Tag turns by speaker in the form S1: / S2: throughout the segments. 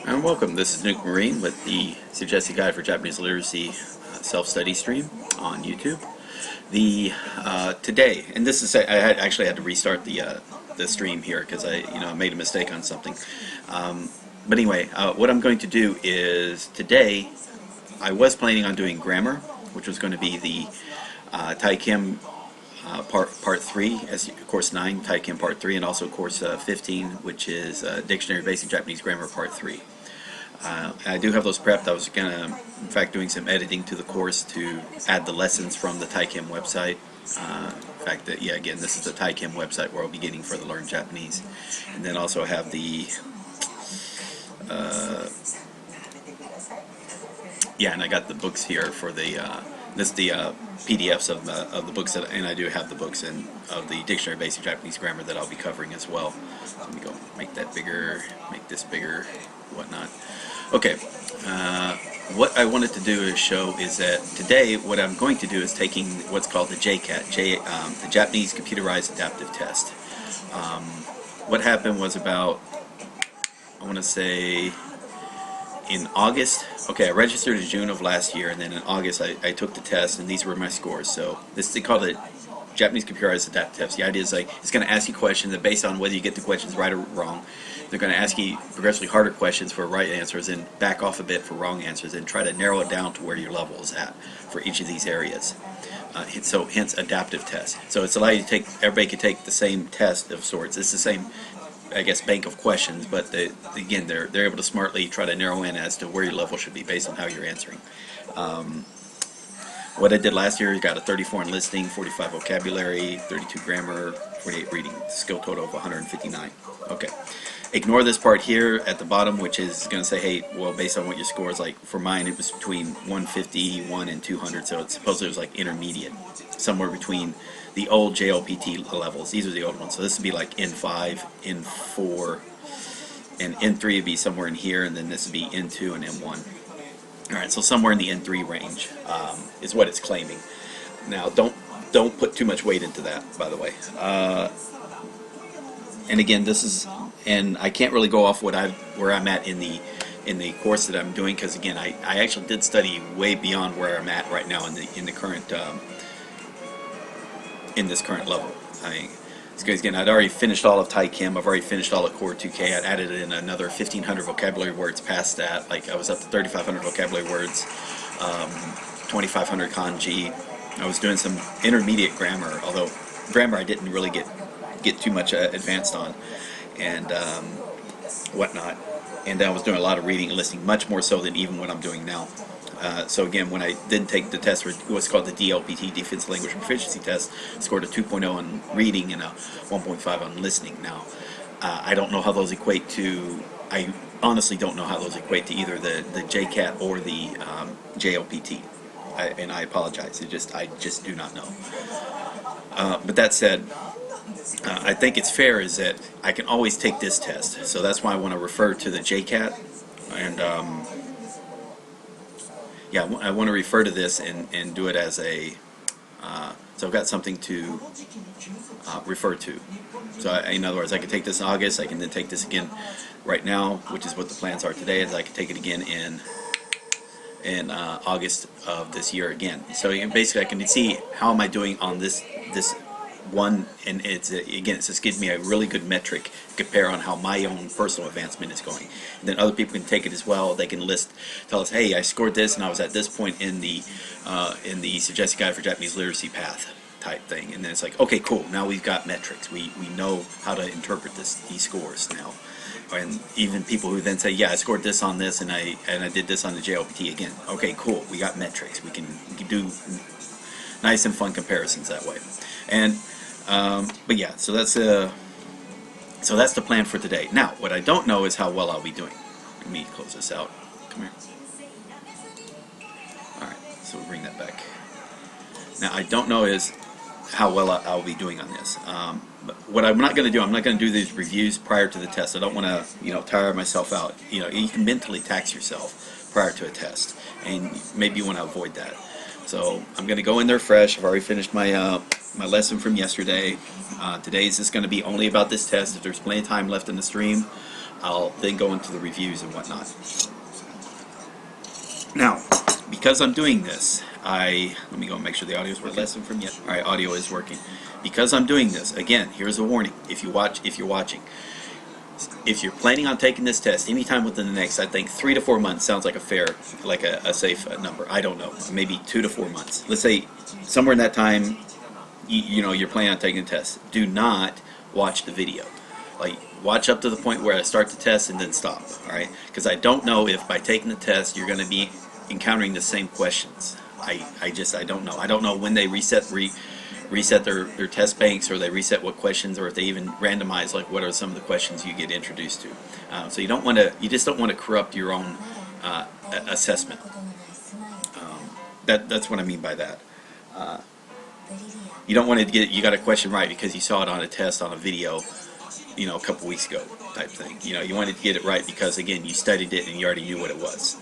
S1: And welcome, this is Nuke Marine with the Suggested Guide for Japanese Literacy self-study stream on YouTube. Today, and this is, actually had to restart the stream here because I made a mistake on something. But anyway, what I'm going to do is today, I was planning on doing grammar, which was going to be the Taikim part 3, as course 9, Taikim part 3, and also course 15, which is Dictionary Basic Japanese Grammar part 3. I do have those prepped. I was gonna, in fact, doing some editing to the course to add the lessons from the Taikim website. In fact, again, this is the Taikim website where I'll be getting for the Learn Japanese, and then also have the and I got the books here for the PDFs of the books and I do have the books of the Dictionary Basic Japanese Grammar that I'll be covering as well. So let me go make that bigger, make this bigger, whatnot. Okay, what I wanted to do is show is that today what I'm going to do is taking what's called the JCAT, the Japanese Computerized Adaptive Test. What happened was about, I want to say, in August, okay, I registered in June of last year, and then in August I took the test, and these were my scores. So they call it Japanese Computerized Adaptive Test. The idea is like it's going to ask you questions that based on whether you get the questions right or wrong. They're going to ask you progressively harder questions for right answers and back off a bit for wrong answers and try to narrow it down to where your level is at for each of these areas. So hence adaptive test. So it's allowed you to take, everybody can take the same test of sorts. It's the same, I guess, bank of questions, but again, they're able to smartly try to narrow in as to where your level should be based on how you're answering. What I did last year, you got a 34 in listening, 45 vocabulary, 32 grammar, 48 reading, skill total of 159. Okay. Ignore this part here at the bottom, which is going to say, hey, well, based on what your score is, like for mine, it was between 151 and 200, so it's supposedly it was like intermediate, somewhere between the old JLPT levels. These are the old ones, so this would be like N5, N4, and N3 would be somewhere in here, and then this would be N2 and N1. Alright, so somewhere in the N3 range is what it's claiming. Now, don't put too much weight into that, by the way. And again, this is, and I can't really go off where I'm at in the course that I'm doing, because again, I actually did study way beyond where I'm at right now in the current in this current level. Because again, I'd already finished all of Taikim, I've already finished all of Core 2K, I'd added in another 1,500 vocabulary words past that, like I was up to 3,500 vocabulary words, 2,500 kanji. I was doing some intermediate grammar, although grammar I didn't really get too much advanced on, and whatnot. And I was doing a lot of reading and listening, much more so than even what I'm doing now. So again, when I did take the test for what's called the DLPT, Defense Language Proficiency Test, scored a 2.0 on reading and a 1.5 on listening. Now, I don't know how those equate to, I honestly don't know how those equate to either the JCAT or the JLPT. And I apologize, I just do not know. But that said, I think it's fair is that I can always take this test. So that's why I want to refer to the JCAT. And yeah, I want to refer to this and do it as a, so I've got something to refer to. So in other words, I could take this in August, I can then take this again right now, which is what the plans are today, is I can take it again in August of this year again. So basically I can see how am I doing on this one, and it's again, it just gives me a really good metric to compare on how my own personal advancement is going. And then other people can take it as well. They can tell us, hey, I scored this, and I was at this point in the Suggested Guide for Japanese Literacy path type thing. And then it's like, okay, cool. Now we've got metrics. We know how to interpret these scores now. And even people who then say, yeah, I scored this on this, and I did this on the JLPT again. Okay, cool. We got metrics. We can do nice and fun comparisons that way. And but yeah, so that's the plan for today. Now, what I don't know is how well I'll be doing. Let me close this out. Come here. All right, so we'll bring that back. Now, I don't know is how well I'll be doing on this. But what I'm not going to do, I'm not going to do these reviews prior to the test. I don't want to, tire myself out. You can mentally tax yourself prior to a test, and maybe you want to avoid that. So I'm going to go in there fresh. I've already finished my my lesson from yesterday. Today's is going to be only about this test. If there's plenty of time left in the stream, I'll then go into the reviews and whatnot. Now, because I'm doing this, let me go and make sure the audio is working. Lesson from yesterday. All right, audio is working. Because I'm doing this, again, here's a warning. If you're watching, if you're planning on taking this test anytime within the next, I think 3 to 4 months sounds like a fair, like a safe number. I don't know, maybe 2 to 4 months. Let's say somewhere in that time, you know, you're planning on taking the test. Do not watch the video. Like, watch up to the point where I start the test and then stop. All right, because I don't know if by taking the test you're going to be encountering the same questions. I don't know. I don't know when they reset their test banks, or they reset what questions, or if they even randomize like what are some of the questions you get introduced to. So you just don't want to corrupt your own assessment. That's what I mean by that. You don't want to you got a question right because you saw it on a test on a video, you know, a couple weeks ago type thing. You know, you wanted to get it right because, again, you studied it and you already knew what it was.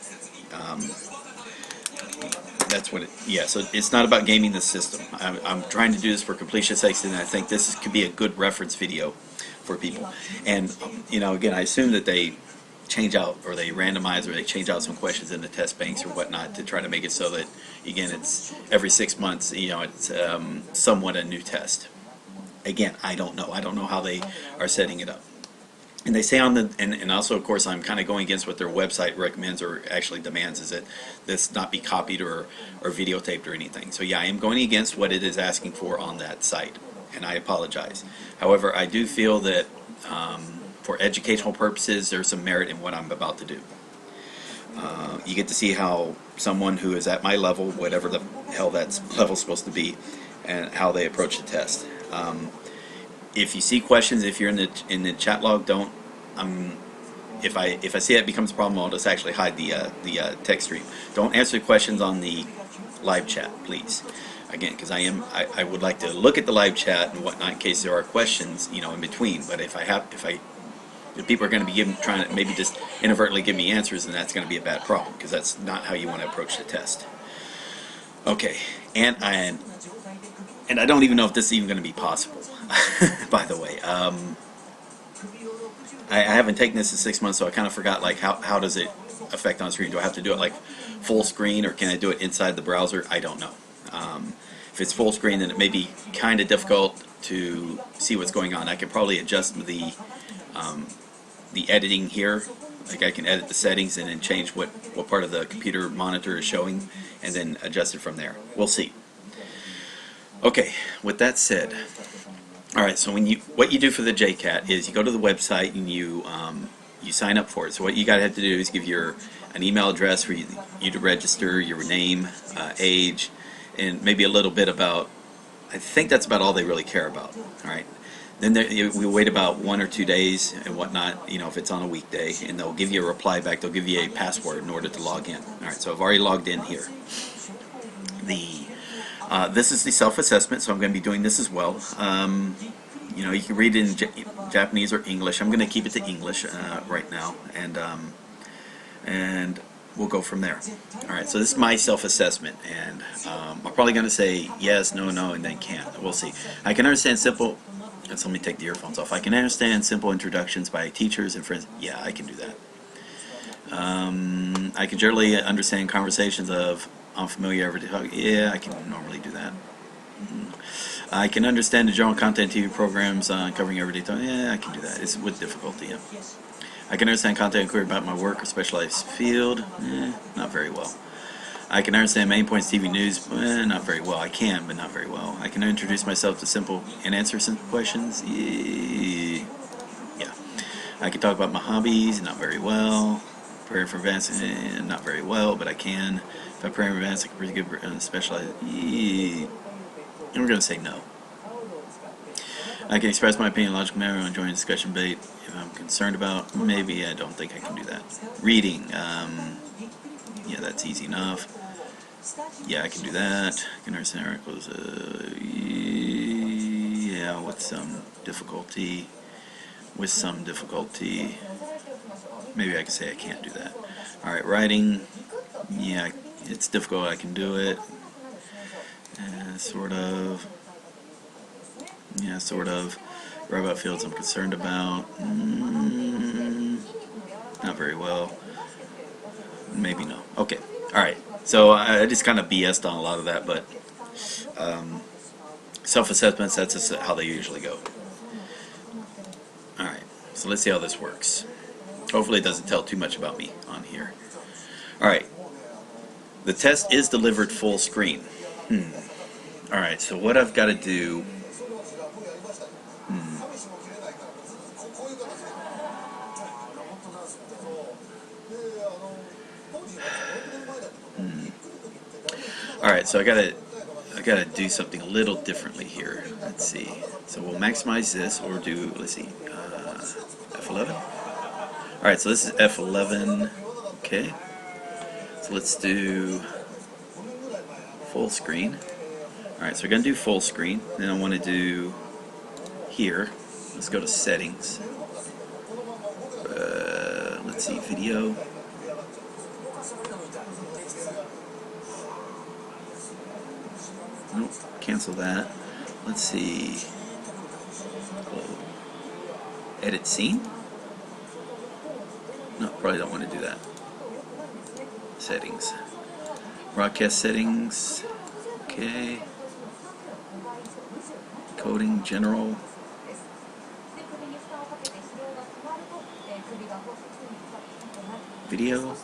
S1: That's what yeah, so it's not about gaming the system. I'm trying to do this for completion's sake, and I think this could be a good reference video for people. And, you know, again, I assume that they change out, or they randomize, or they change out some questions in the test banks or whatnot to try to make it so that, again, it's every 6 months, you know, it's somewhat a new test. Again, I don't know. I don't know how they are setting it up. And they say on the, and also, of course, I'm kind of going against what their website recommends or actually demands, is that this not be copied or videotaped or anything. So yeah, I am going against what it is asking for on that site, and I apologize. However, I do feel that for educational purposes, there's some merit in what I'm about to do. You get to see how someone who is at my level, whatever the hell that level's supposed to be, and how they approach the test. If you see questions, if you're in the chat log, don't. If I see it becomes a problem, I'll just actually hide the text stream. Don't answer questions on the live chat, please. Again, because I would like to look at the live chat and whatnot in case there are questions, you know, in between. But if people are going to be trying to maybe just inadvertently give me answers, then that's going to be a bad problem, because that's not how you want to approach the test. Okay, and I don't even know if this is even going to be possible. By the way, I haven't taken this in 6 months, so I kind of forgot, like, how does it affect on screen? Do I have to do it like full screen, or can I do it inside the browser? I don't know. If it's full screen, then it may be kind of difficult to see what's going on. I can probably adjust the editing here. Like, I can edit the settings and then change what part of the computer monitor is showing, and then adjust it from there. We'll see. Okay, with that said, all right. So what you do for the JCAT is you go to the website and you sign up for it. So what you have to do is give an email address for you to register, your name, age, and maybe a little bit about. I think that's about all they really care about. All right. Then we wait about 1 or 2 days and whatnot, you know, if it's on a weekday, and they'll give you a reply back. They'll give you a password in order to log in. All right. So I've already logged in here. This is the self-assessment, so I'm going to be doing this as well. You know, you can read it in Japanese or English. I'm going to keep it to English right now, and we'll go from there. All right, so this is my self-assessment, and I'm probably going to say yes, no, no, and then can't. We'll see. I can understand simple. Let me take the earphones off. I can understand simple introductions by teachers and friends. Yeah, I can do that. I can generally understand conversations of unfamiliar everyday talk. Yeah, I can normally do that. I can understand the general content TV programs covering everyday talk. Yeah, I can do that. It's with difficulty. Yeah. I can understand content inquiry about my work or specialized field. Not very well. I can understand main points TV news. Not very well. I can, but not very well. I can introduce myself to simple and answer simple questions. Yeah. I can talk about my hobbies. Not very well. Prayer for advance. Not very well, but I can. If I pray in advance, I can pretty good specialized. And we're going to say no. I can express my opinion in a logical manner and join a discussion debate if I'm concerned about. Maybe I don't think I can do that. Reading. Yeah, that's easy enough. Yeah, I can do that. I can understand articles. Yeah, with some difficulty. Maybe I can say I can't do that. Alright, writing. Yeah, it's difficult. I can do it. Sort of. Yeah, sort of. Robot fields I'm concerned about. Not very well. Maybe no. Okay. Alright. So I just kind of BS'd on a lot of that, but self-assessments, that's just how they usually go. Alright. So let's see how this works. Hopefully it doesn't tell too much about me on here. Alright. The test is delivered full screen. Alright, so what I've got to do... Alright, so I gotta do something a little differently here. Let's see. So we'll maximize this, or do, let's see, F11. Alright, so this is F11. Okay. So let's do full screen. Alright, so we're gonna do full screen. Then I want to do here. Let's go to settings. Let's see, video. Nope, cancel that. Let's see. Edit scene? No, probably don't want to do that. Settings. Broadcast settings. Okay. Coding, general. Video.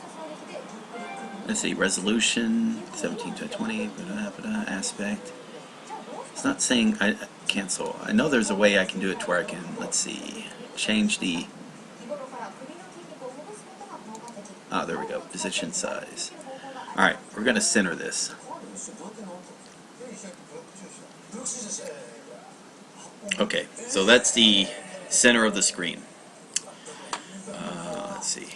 S1: Let's see, resolution 17:20, aspect. It's not saying cancel. I know there's a way I can do it to where I can, let's see, change the, there we go, position size. Alright, we're going to center this. Okay, so that's the center of the screen. Let's see.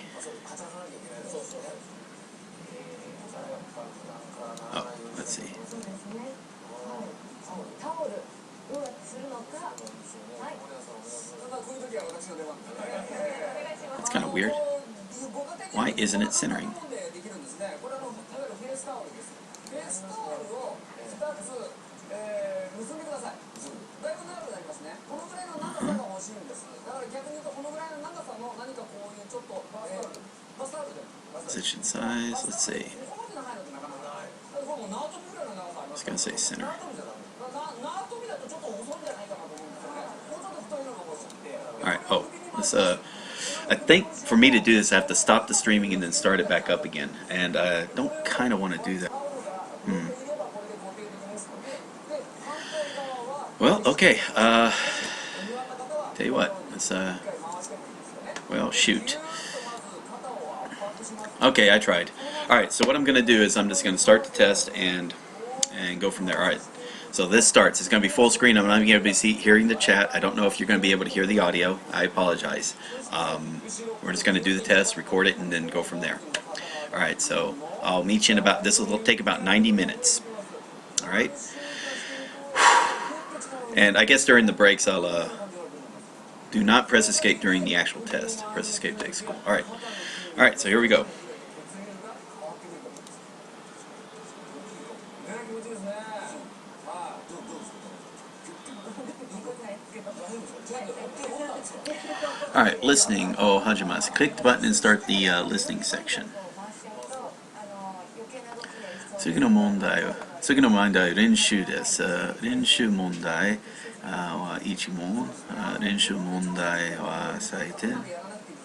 S1: Oh, let's see. It's kind of weird. Why isn't it centering? Position size, let's see. It's going to say center. Alright, oh, let's, I think for me to do this I have to stop the streaming and then start it back up again. And I don't kind of want to do that. Well, okay, tell you what, let's, well, shoot. Okay, I tried. Alright, so what I'm going to do is I'm just going to start the test and go from there. Alright, so this starts. It's going to be full screen. I'm not going to be hearing the chat. I don't know if you're going to be able to hear the audio. I apologize. We're just going to do the test, record it, and then go from there. Alright, so I'll meet you in about, this will take about 90 minutes. Alright? And I guess during the breaks I'll, do not press escape during the actual test. Press escape to exit. Alright. Alright, so here we go. Alright, listening. Oh, hajimasu. Click the button and start the listening section. 次の問題練習です。練習問題は1問。練習問題は採点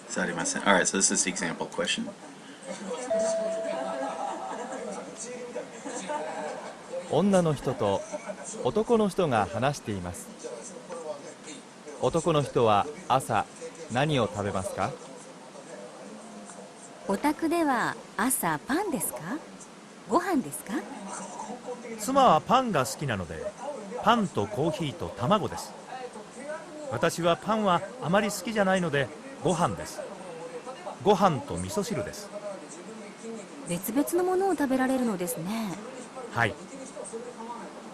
S1: されません。Alright, so this is the example question.
S2: 女の人と男の人が話しています。男の人は朝何を食べますか？
S3: お宅では朝パンですか？ご飯ですか？
S4: 妻はパンが好きなので、パンとコーヒーと卵です。私はパンはあまり好きじゃないので、ご飯です。ご飯と味噌汁です。
S3: 別々のものを食べられるのですね。
S4: はい。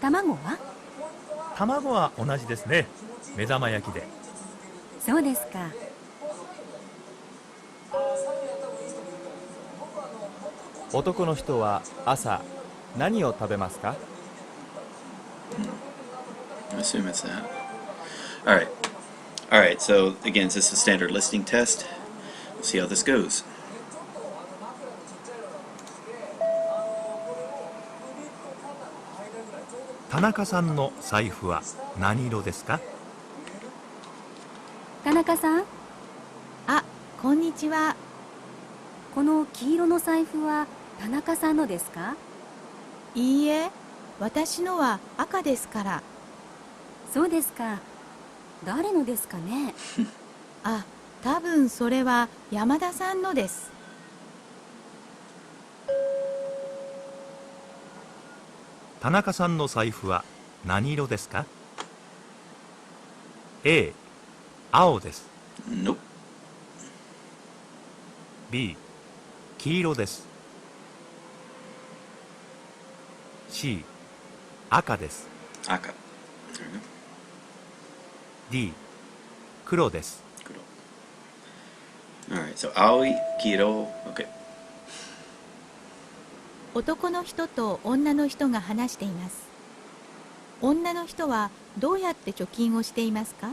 S3: 卵は？
S4: 卵は同じですね。目玉焼きで。
S3: そうですか。
S2: 男の人は朝何を食べますか？
S1: I assume it's that. Alright. Alright, so again, this is a standard listening test. We'll see how this goes.
S4: 田中さんの財布は何色ですか？
S3: 田中さん、
S5: あ、こんにちは。
S3: この黄色の財布は田中さんのですか？
S5: いいえ、私のは赤ですから。
S3: そうですか。誰のですかね？
S5: あ、多分それは山田さんのです。
S4: 田中さんの財布は何色ですか？ A、青です。
S1: Nope.
S4: B、黄色です。 C、赤です。
S1: Aka. There we go.
S4: D、黒です。
S1: Kuro. Alright, so Aoi, Kiro. Okay.
S5: 男の人と女の人が話しています。女の人はどうやって貯金をしていますか？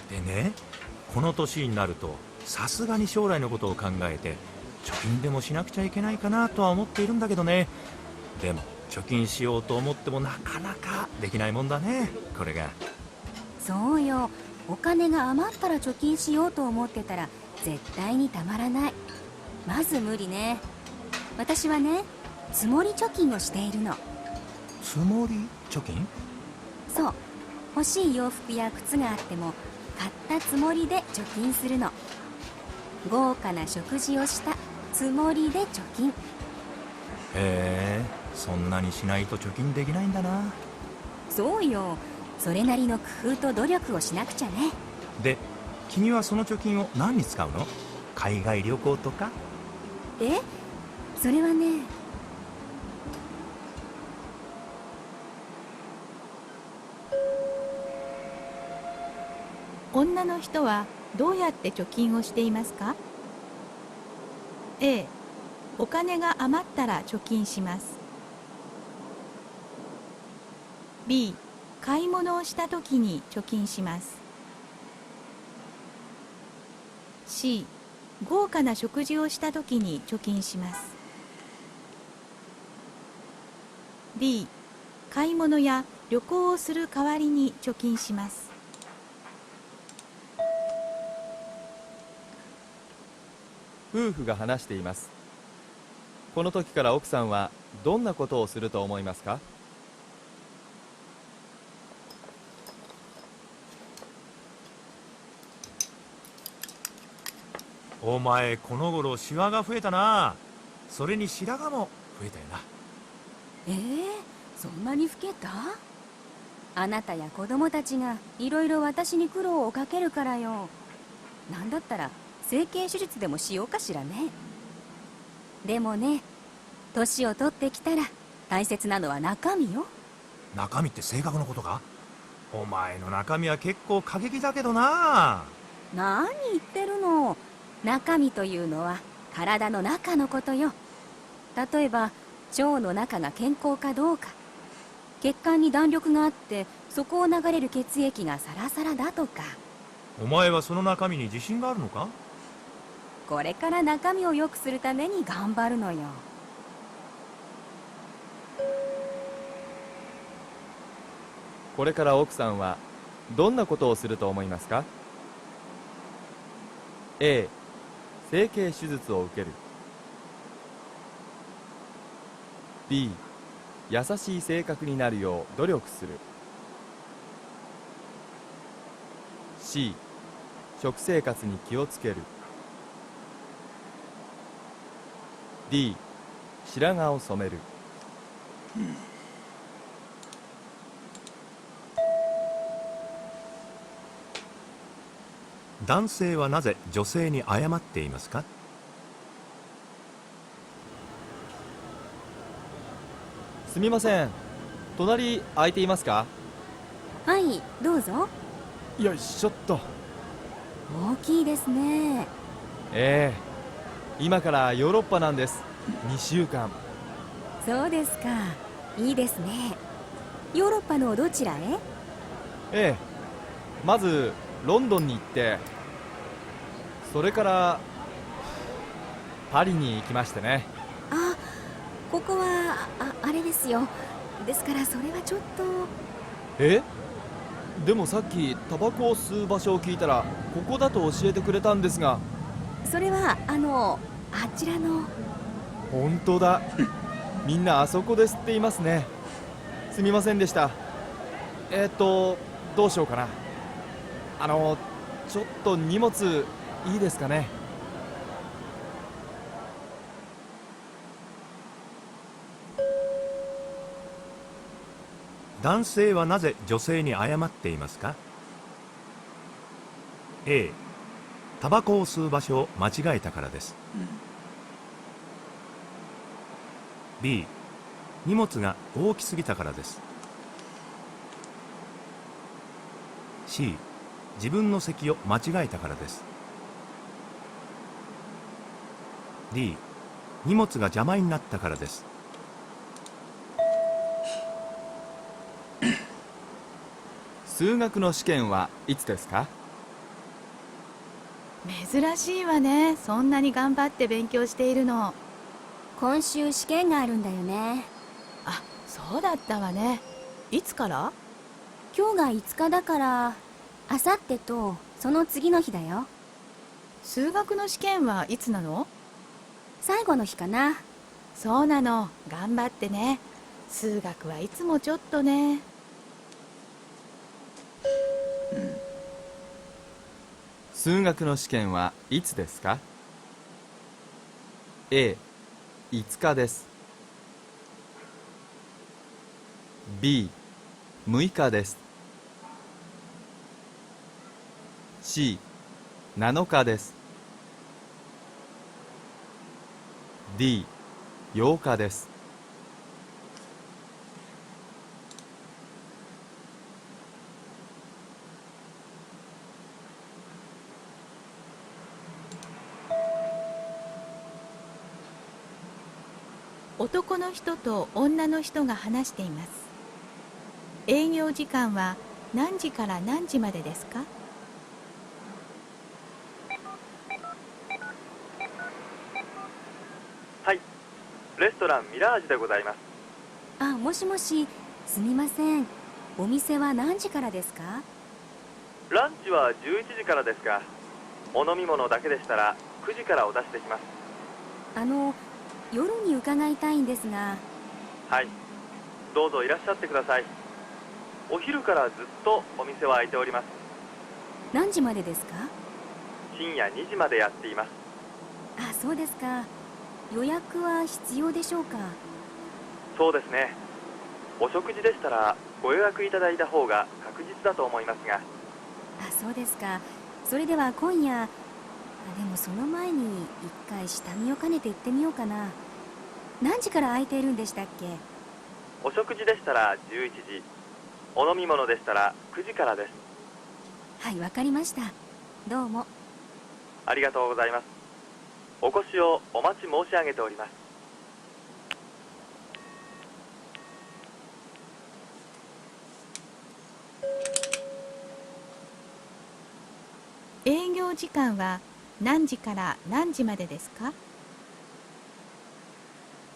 S4: でね、この年になるとさすがに将来のことを考えて貯金でもしなくちゃいけないかなとは思っているんだけどね。でも貯金しようと思ってもなかなかできないもんだね、これが。
S3: そうよ。お金が余ったら貯金しようと思ってたら絶対にたまらない。まず無理ね。私はね、積もり貯金をしているの。
S4: 積もり貯金？
S3: そう。欲しい洋服や靴があっても買ったつもりで貯金するの。豪華な食事をしたつもりで貯金。
S4: へえ、そんなにしないと貯金できないんだな。
S3: そうよ。それなりの工夫と努力をしなくちゃね。
S4: で、君はその貯金を何に使うの？海外旅行とか？
S3: え？それはね。
S5: 女の人はどうやって貯金をしていますか？ A、お金が余ったら貯金します。 B、買い物をしたときに貯金します。 C、豪華な食事をしたときに貯金します。 D、買い物や旅行をする代わりに貯金します。
S2: 夫婦が話しています。この時から奥さんはどんなことをすると思いますか？
S4: お前この頃シワが増えたな。それに白髪も増えたよな。
S3: そんなに老けた？あなたや子供たちがいろいろ私に苦労をかけるからよ。なんだったら整形手術でもしようかしらね。でもね、年を取ってきたら大切なのは中身よ。
S4: 中身って性格のことか？お前の中身は結構過激だけどな。
S3: 何言ってるの。中身というのは体の中のことよ。例えば腸の中が健康かどうか、血管に弾力があってそこを流れる血液がサラサラだとか。
S4: お前はその中身に自信があるのか？
S3: これから中身を良くするために頑張るのよ。
S2: これから奥さんはどんなことをすると思いますか？ A、整形手術を受ける。 B、優しい性格になるよう努力する。 C、食生活に気をつける。 D、白髪を染める。
S4: 男性はなぜ女性に謝っていますか？
S2: すみません、隣空いていますか？
S3: はい、どうぞ。
S2: よいしょっと。
S3: 大きいですね。
S2: 今からヨーロッパなんです。2週間。
S3: そうですか。いいですね。ヨーロッパのどちらへ？
S2: ええ、まずロンドンに行って、それからパリに行きましてね。
S3: あ、ここはあれですよ。ですからそれはちょっと。
S2: え？でもさっきタバコを吸う場所を聞いたらここだと教えてくれたんですが。
S3: それはあちらの。
S2: 本当だ。みんなあそこで吸っていますね。すみませんでした。どうしようかな。ちょっと荷物いいですかね。
S4: 男性はなぜ女性に謝っていますか？ A、 タバコを吸う場所を間違えたからです。B、 荷物が大きすぎたからです。C、 自分の席を間違えたからです。D、 荷物が邪魔になったからです。
S2: 数学の試験はいつですか？
S5: 珍しいわね。そんなに頑張って勉強しているの。
S3: 今週試験があるんだよね。
S5: あ、そうだったわね。いつから？
S3: 今日が5日だから、あさってとその次の日だよ。
S5: 数学の試験はいつなの？
S3: 最後の日かな。
S5: そうなの。頑張ってね。数学はいつもちょっとね。
S2: 数学の試験はいつですか？ A、 5日です。 B、 6日です。 C、 7日です。 D、 8日です。
S5: 男の人と女の人が話しています。営業時間は何時から何時までですか？
S6: はい、レストランミラージュでございます。
S3: あ、もしもし、すみません。お店は何時からですか？
S6: ランチは11時からですが、お飲み物だけでしたら9時からお出しできます。
S3: 夜に伺いたいんですが。
S6: はい、どうぞいらっしゃってください。お昼からずっとお店は開いております。
S3: 何時までですか？
S6: 深夜2時までやっています。
S3: あ、そうですか。予約は必要でしょうか？
S6: そうですね。お食事でしたらご予約いただいた方が確実だと思いますが。
S3: あ、そうですか。それでは今夜。でもその前に一回下見を兼ねて行ってみようかな。何時から空いているんでしたっけ？
S6: お食事でしたら11時、お飲み物でしたら9時からです。
S3: はい、わかりました。どうも。
S6: ありがとうございます。お越しをお待ち申し上げております。
S5: 営業時間は何時から何時までですか？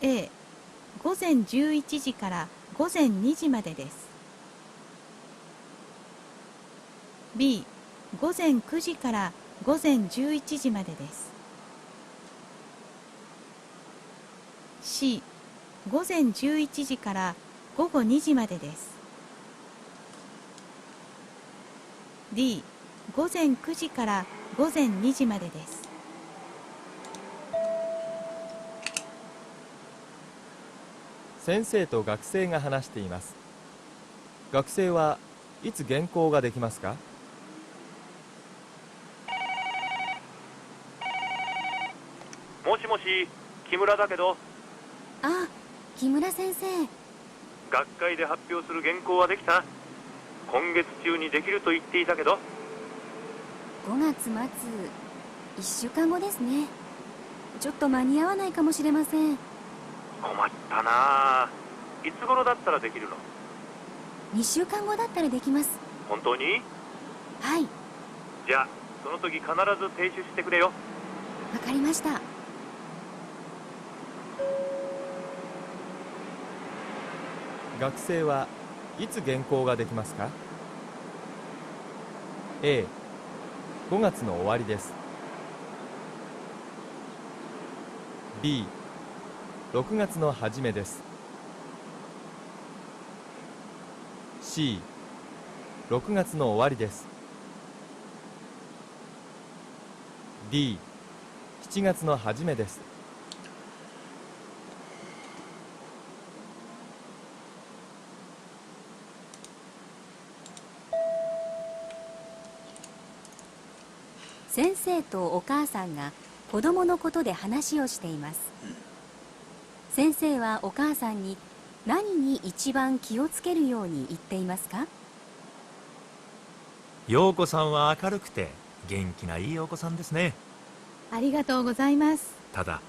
S5: A、 午前11時から午前2時までです。 B、 午前9時から午前11時までです。 C、 午前11時から午後2時までです。 D、午前9時から午前2時までです。
S2: 先生と学生が話しています。学生はいつ原稿ができますか？
S6: もしもし、木村だけど。
S3: あ、木村先生。
S6: 学会で発表する原稿はできた？今月中にできると言っていたけど。
S3: 5月末、1週間後ですね。ちょっと間に合わないかもしれません。
S6: 困ったなあ。いつ頃だったらできるの？
S3: 2週間後だったらできます。
S6: 本当に？
S3: はい、
S6: じゃあその時必ず提出してくれよ。
S3: わかりました。
S2: 学生はいつ原稿ができますか？ A、5月の終わりです。 B、6月の初めです。 C、6月の終わりです。 D、7月の初めです。
S3: 先生とお母さんが子供のことで話をしています。先生はお母さんに何に一番気をつけるように言っていますか？
S4: 陽子さんは明るくて元気ないいお子さんですね。
S5: ありがとうございます。
S4: ただ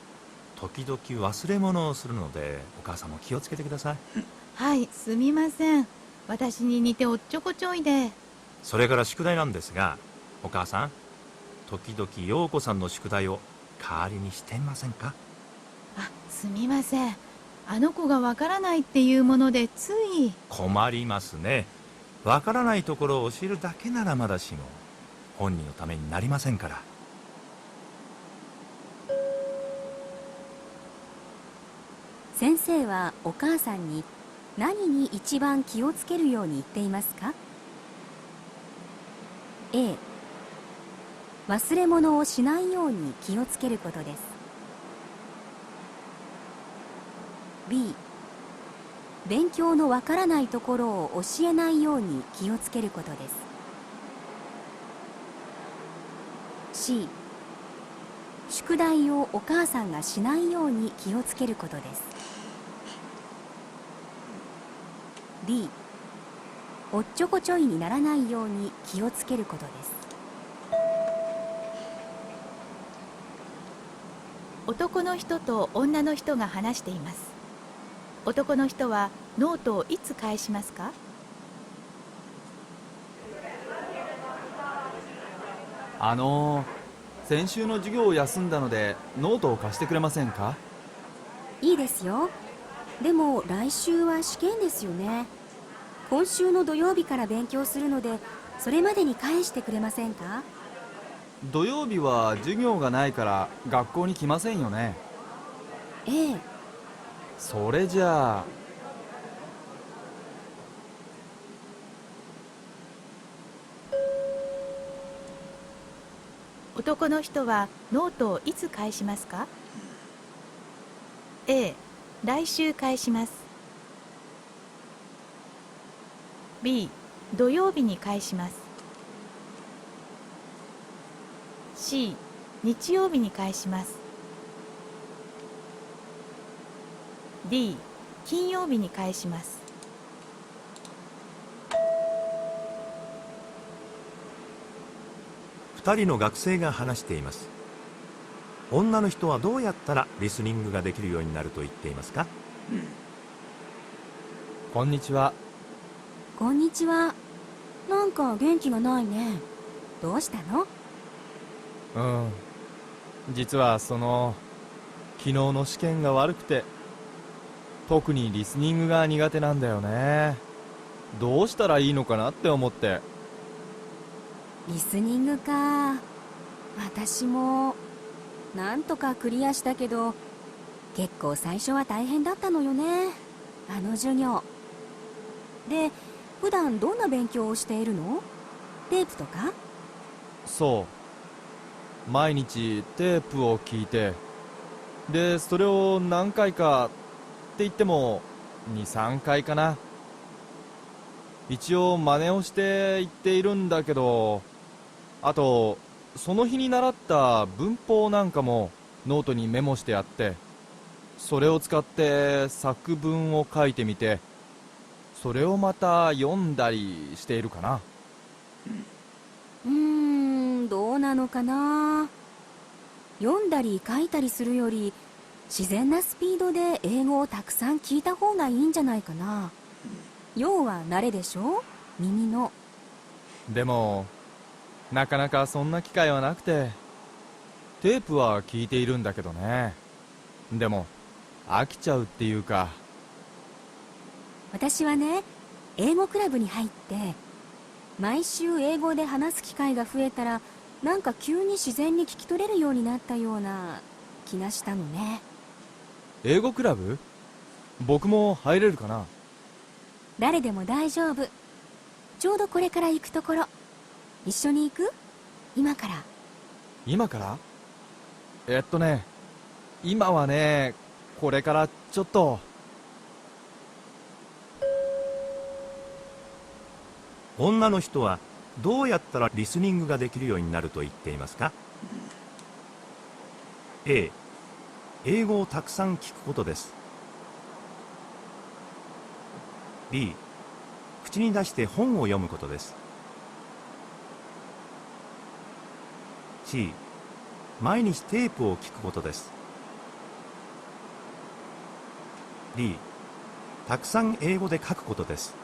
S4: 時々忘れ物をするのでお母さんも気をつけてください。
S5: はい、すみません。私に似ておっちょこちょいで。
S4: それから宿題なんですが、お母さん時々陽子さんの宿題を代わりにしてみませんか？
S5: あ、すみません。あの子がわからないっていうものでつい。
S4: 困りますね。わからないところを教えるだけならまだしも本人のためになりませんから。
S3: 先生はお母さんに何に一番気をつけるように言っていますか？ A、忘れ物をしないように気をつけることです。 B、勉強のわからないところを教えないように気をつけることです。 C、宿題をお母さんがしないように気をつけることです。 D、おっちょこちょいにならないように気をつけることです。
S5: 男の人と女の人が話しています。男の人はノートをいつ返しますか？
S2: 先週の授業を休んだのでノートを貸してくれませんか？
S3: いいですよ。でも来週は試験ですよね。今週の土曜日から勉強するので、それまでに返してくれませんか？
S2: 土曜日は授業がないから学校に来ませんよね。
S3: ええ。
S2: それじゃあ
S5: 男の人はノートをいつ返しますか？ A、来週返します。 B、土曜日に返します。 C、日曜日に返します。 D、金曜日に返します。
S4: 2人の学生が話しています。女の人はどうやったらリスニングができるようになると言っていますか？
S2: こんにちは。
S3: こんにちは。なんか元気がないね。どうしたの？
S2: 実は昨日の試験が悪くて、特にリスニングが苦手なんだよね。どうしたらいいのかなって思って。
S3: リスニングか。私もなんとかクリアしたけど、結構最初は大変だったのよね、あの授業で。普段どんな勉強をしているの？テープとか？
S2: そう、毎日テープを聞いて、でそれを何回かって言っても 2、3 回かな。一応真似をして言っているんだけど、あとその日に習った文法なんかもノートにメモしてあって、それを使って作文を書いてみて、それをまた読んだりしているかな。
S3: どうなのかな。読んだり書いたりするより自然なスピードで英語をたくさん聞いた方がいいんじゃないかな。要は慣れでしょ、耳の。
S2: でもなかなかそんな機会はなくて、テープは聞いているんだけどね。でも飽きちゃうっていうか。
S3: 私はね、英語クラブに入って毎週英語で話す機会が増えたら、なんか急に自然に聞き取れるようになったような気がしたのね。
S2: 英語クラブ？僕も入れるかな？
S3: 誰でも大丈夫。ちょうどこれから行くところ。一緒に行く？今から。
S2: 今から？今はね、これからちょっと。
S4: 女の人はどうやったらリスニングができるようになると言っていますか？ A、英語をたくさん聞くことです。 B、口に出して本を読むことです。 C、毎日テープを聞くことです。 D、たくさん英語で書くことです。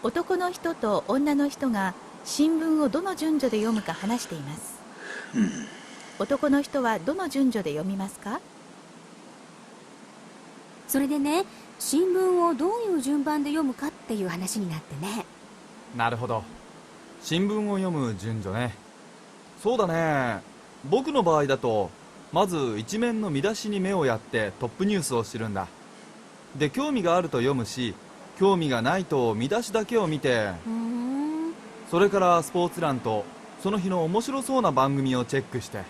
S5: 男の人と女の人が新聞をどの順序で読むか話しています。男の人はどの順序で読みますか？
S3: それでね、新聞をどういう順番で読むかっていう話になってね。
S2: なるほど、新聞を読む順序ね。そうだね、僕の場合だとまず一面の見出しに目をやってトップニュースを知るんだ。で、興味があると読むし、興味がないと見出しだけを見て、それからスポーツ欄とその日の面白そうな番組をチェックして。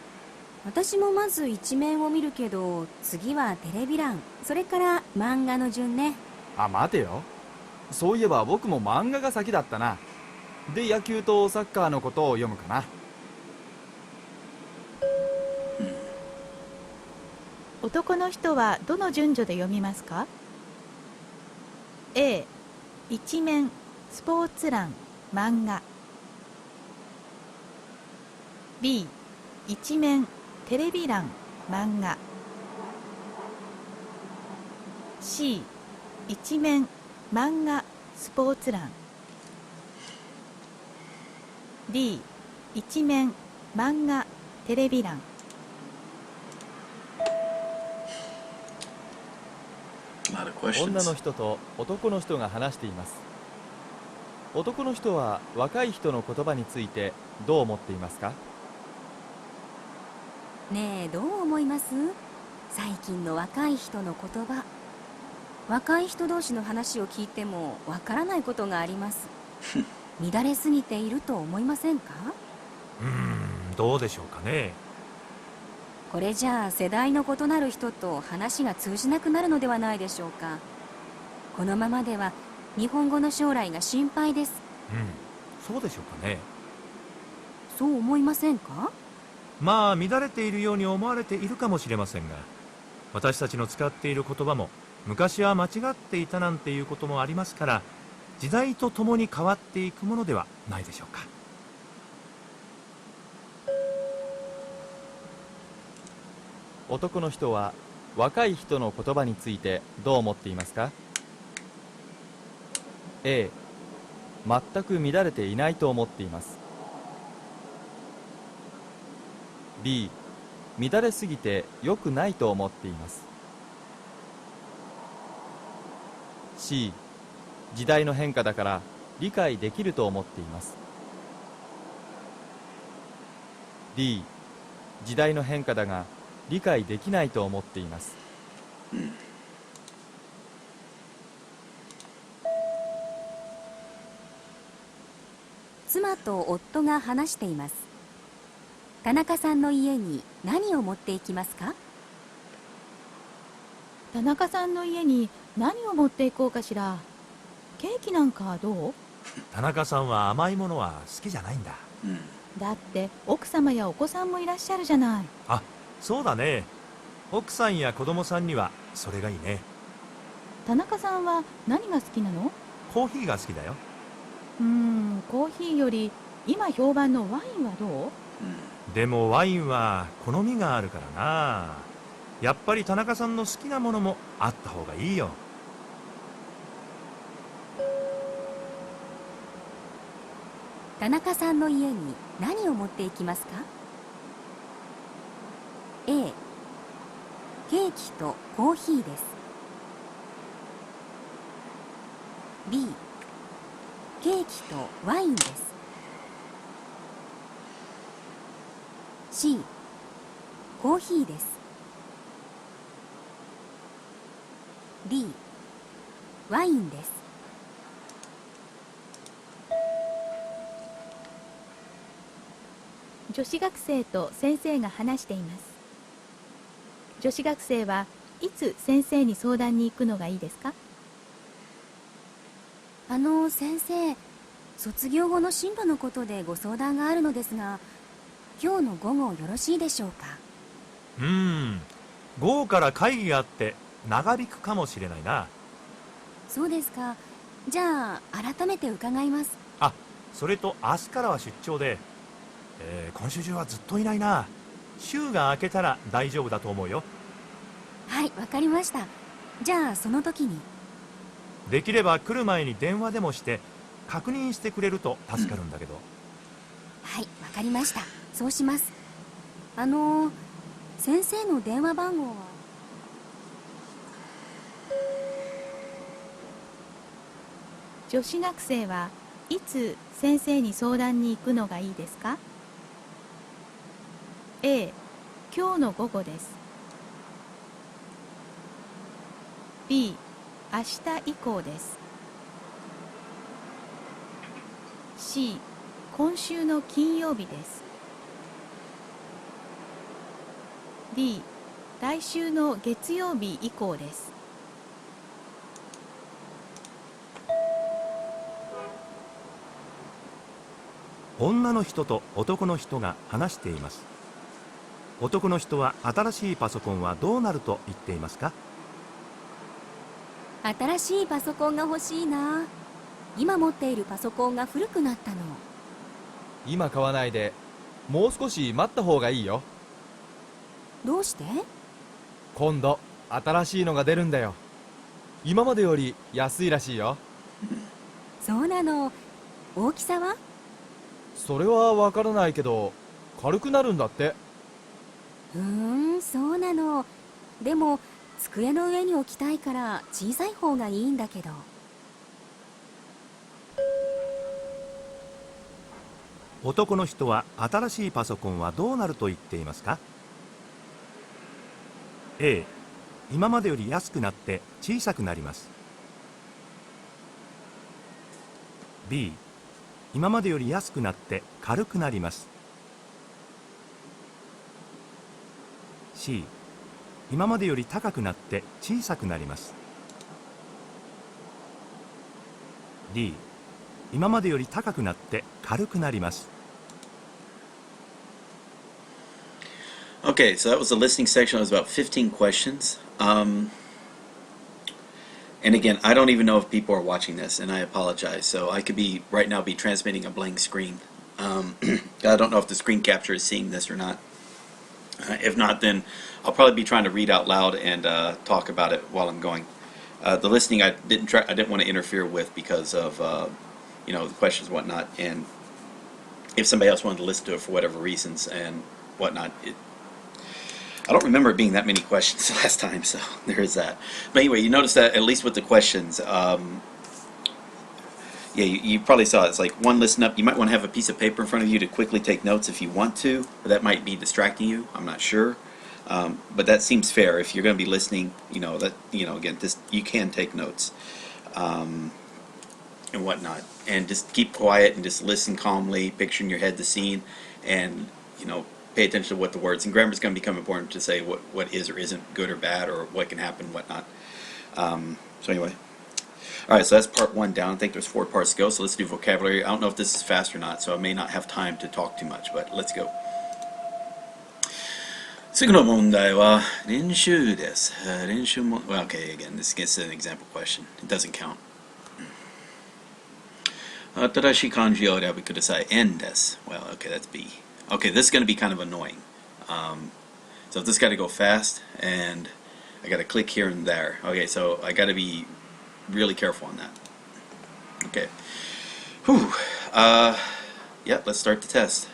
S3: 私もまず一面を見るけど、次はテレビ欄、それから漫画の順ね。
S2: あ、待てよ、そういえば僕も漫画が先だったな。で、野球とサッカーのことを読むかな。
S5: 男の人はどの順序で読みますか？ A、一面スポーツ欄漫画。 B、一面テレビ欄漫画。 C、一面漫画スポーツ欄。 D、一面漫画テレビ欄。
S2: 女の人と男の人が話しています。男の人は若い人の言葉についてどう思っていますか？
S3: ねえ、どう思います？最近の若い人の言葉。若い人同士の話を聞いてもわからないことがあります。乱れすぎていると思いませんか？
S4: どうでしょうかね。
S3: これじゃあ世代の異なる人と話が通じなくなるのではないでしょうか。このままでは日本語の将来が心配です。
S4: そうでしょうかね。
S3: そう思いませんか？
S4: まあ乱れているように思われているかもしれませんが、私たちの使っている言葉も昔は間違っていたなんていうこともありますから、時代とともに変わっていくものではないでしょうか。
S2: 男の人は若い人の言葉についてどう思っていますか？ A、全く乱れていないと思っています。 B、乱れすぎて良くないと思っています。 C、時代の変化だから理解できると思っています。 D、時代の変化だが理解できないと思っています。
S3: 妻と夫が話しています。田中さんの家に何を持っていきますか？
S5: 田中さんの家に何を持っていこうかしら。ケーキなんかどう？
S4: 田中さんは甘いものは好きじゃないんだ。
S5: だって奥様やお子さんもいらっしゃるじゃない。
S4: あ、そうだね。奥さんや子供さんにはそれがいいね。
S5: 田中さんは何が好きなの？
S4: コーヒーが好きだよ。
S5: コーヒーより今評判のワインはどう？
S4: でもワインは好みがあるからな。やっぱり田中さんの好きなものもあった方がいいよ。
S3: 田中さんの家に何を持っていきますか？ A、ケーキとコーヒーです。 B、ケーキとワインです。 C、コーヒーです。 D、ワインです。
S5: 女子学生と先生が話しています。女子学生はいつ先生に相談に行くのがいいですか？
S3: 先生、卒業後の進路のことでご相談があるのですが、今日の午後よろしいでしょうか？
S4: 午後から会議があって長引くかもしれないな。
S3: そうですか。じゃあ改めて伺います。
S4: あ、それと明日からは出張で、今週中はずっといないな。週が明けたら大丈夫だと思うよ。
S3: はい、わかりました。じゃあその時に。
S4: できれば来る前に電話でもして確認してくれると助かるんだけど。
S3: はい、わかりました。そうします。先生の電話番号は？
S5: 女子学生はいつ先生に相談に行くのがいいですか？ A、今日の午後です。 B、明日以降です。 C、今週の金曜日です。 D、来週の月曜日以降です。
S4: 女の人と男の人が話しています。男の人は新しいパソコンはどうなると言っていますか？
S3: 新しいパソコンが欲しいな。今持っているパソコンが古くなったの。
S2: 今買わないでもう少し待った方がいいよ。
S3: どうして？
S2: 今度新しいのが出るんだよ。今までより安いらしいよ。
S3: そうなの。大きさは？
S2: それはわからないけど軽くなるんだって。
S3: そうなの。でも机の上に置きたいから小さい方がいいんだけど。
S4: 男の人は新しいパソコンはどうなると言っていますか？ A、今までより安くなって小さくなります。 B、今までより安くなって軽くなります。 C、今までより高くなって小さくなります。 D、今までより高くなって軽くなります。
S1: Okay, so that was the listening section. It was about 15 questions. And again, I don't even know if people are watching this, and I apologize. So I could be right now be transmitting a blank screen. I don't know if the screen capture is seeing this or not. If not, then I'll probably be trying to read out loud and talk about it while I'm going. The listening I didn't want to interfere with because of the questions and whatnot. And if somebody else wanted to listen to it for whatever reasons and whatnot, I don't remember it being that many questions last time, so there is that. But anyway, you notice that at least with the questions, you probably saw it. It's like one, listen up. You might want to have a piece of paper in front of you to quickly take notes if you want to, but that might be distracting you. I'm not sure. But that seems fair. If you're going to be listening, again, you can take notes and whatnot. And just keep quiet and just listen calmly, picture in your head the scene, and, pay attention to what the words, and grammar is going to become important to say what is or isn't good or bad, or what can happen and whatnot. So anyway, all right, so that's part one down. I think there's 4 parts to go, so let's do vocabulary. I don't know if this is fast or not, so I may not have time to talk too much, but let's go. 次の問題は練習です。練習も okay, again, this gets an example question. It doesn't count. Atarashi kanji o erabu kudasai. En desu. Well, okay, that's B. Okay, this is going to be kind of annoying. So this got to go fast, and I got to click here and there. Okay, so I got to be really careful on that. Okay. Whew. Yeah, let's start the test.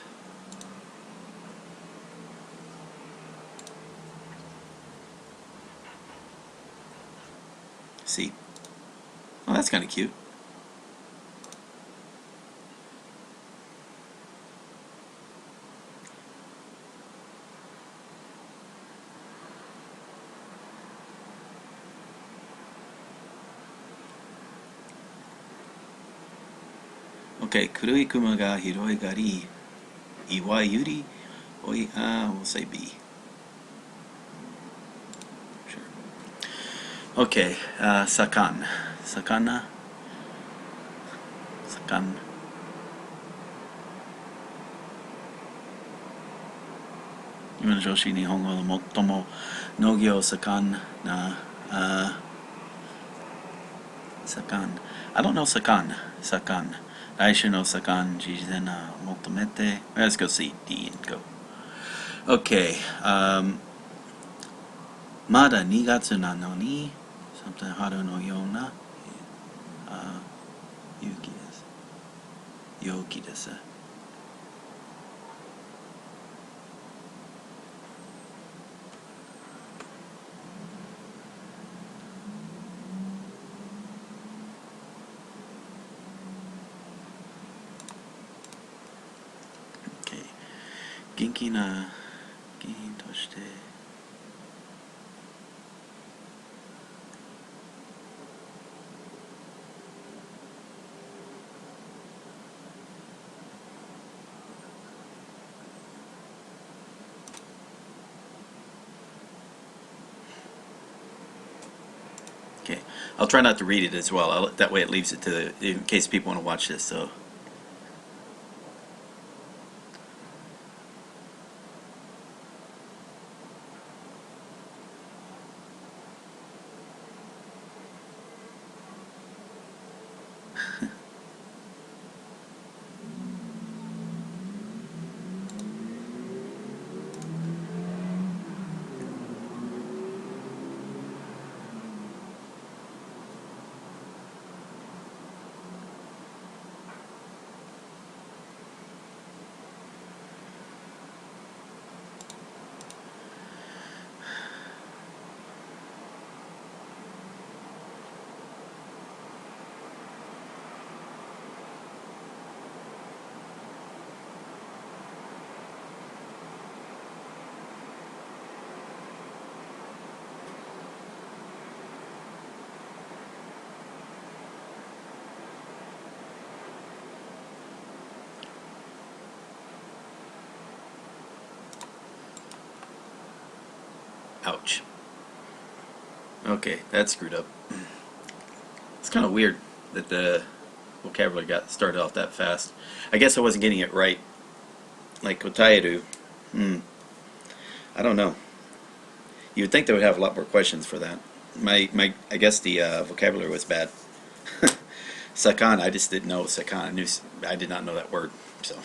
S1: See. Oh, that's kind of cute. Okay, kurui kuma ga hiroi gari. Iwa yuri. Oi, we'll say B. Sure. Okay, sakan. Sakana. Sakan. Ima no joshi nihongo no motomo nogyo sakan na sakan. I don't know sakan. Sakan. Daishu no sakan jizen motomete. Let's go see D and go. Okay. Mada 2月なのに something 春のような雪です。陽気です。Okay. 元気な議員として Okay, I'll try not to read it as well. That way it leaves it to in case people want to watch this. So. Ouch. Okay, that's screwed up. It's kind of weird that the vocabulary got started off that fast. I guess I wasn't getting it right. Like kotaeru. I don't know. You would think they would have a lot more questions for that. I guess the vocabulary was bad. Sakan, I just didn't know sakan. I did not know that word. So,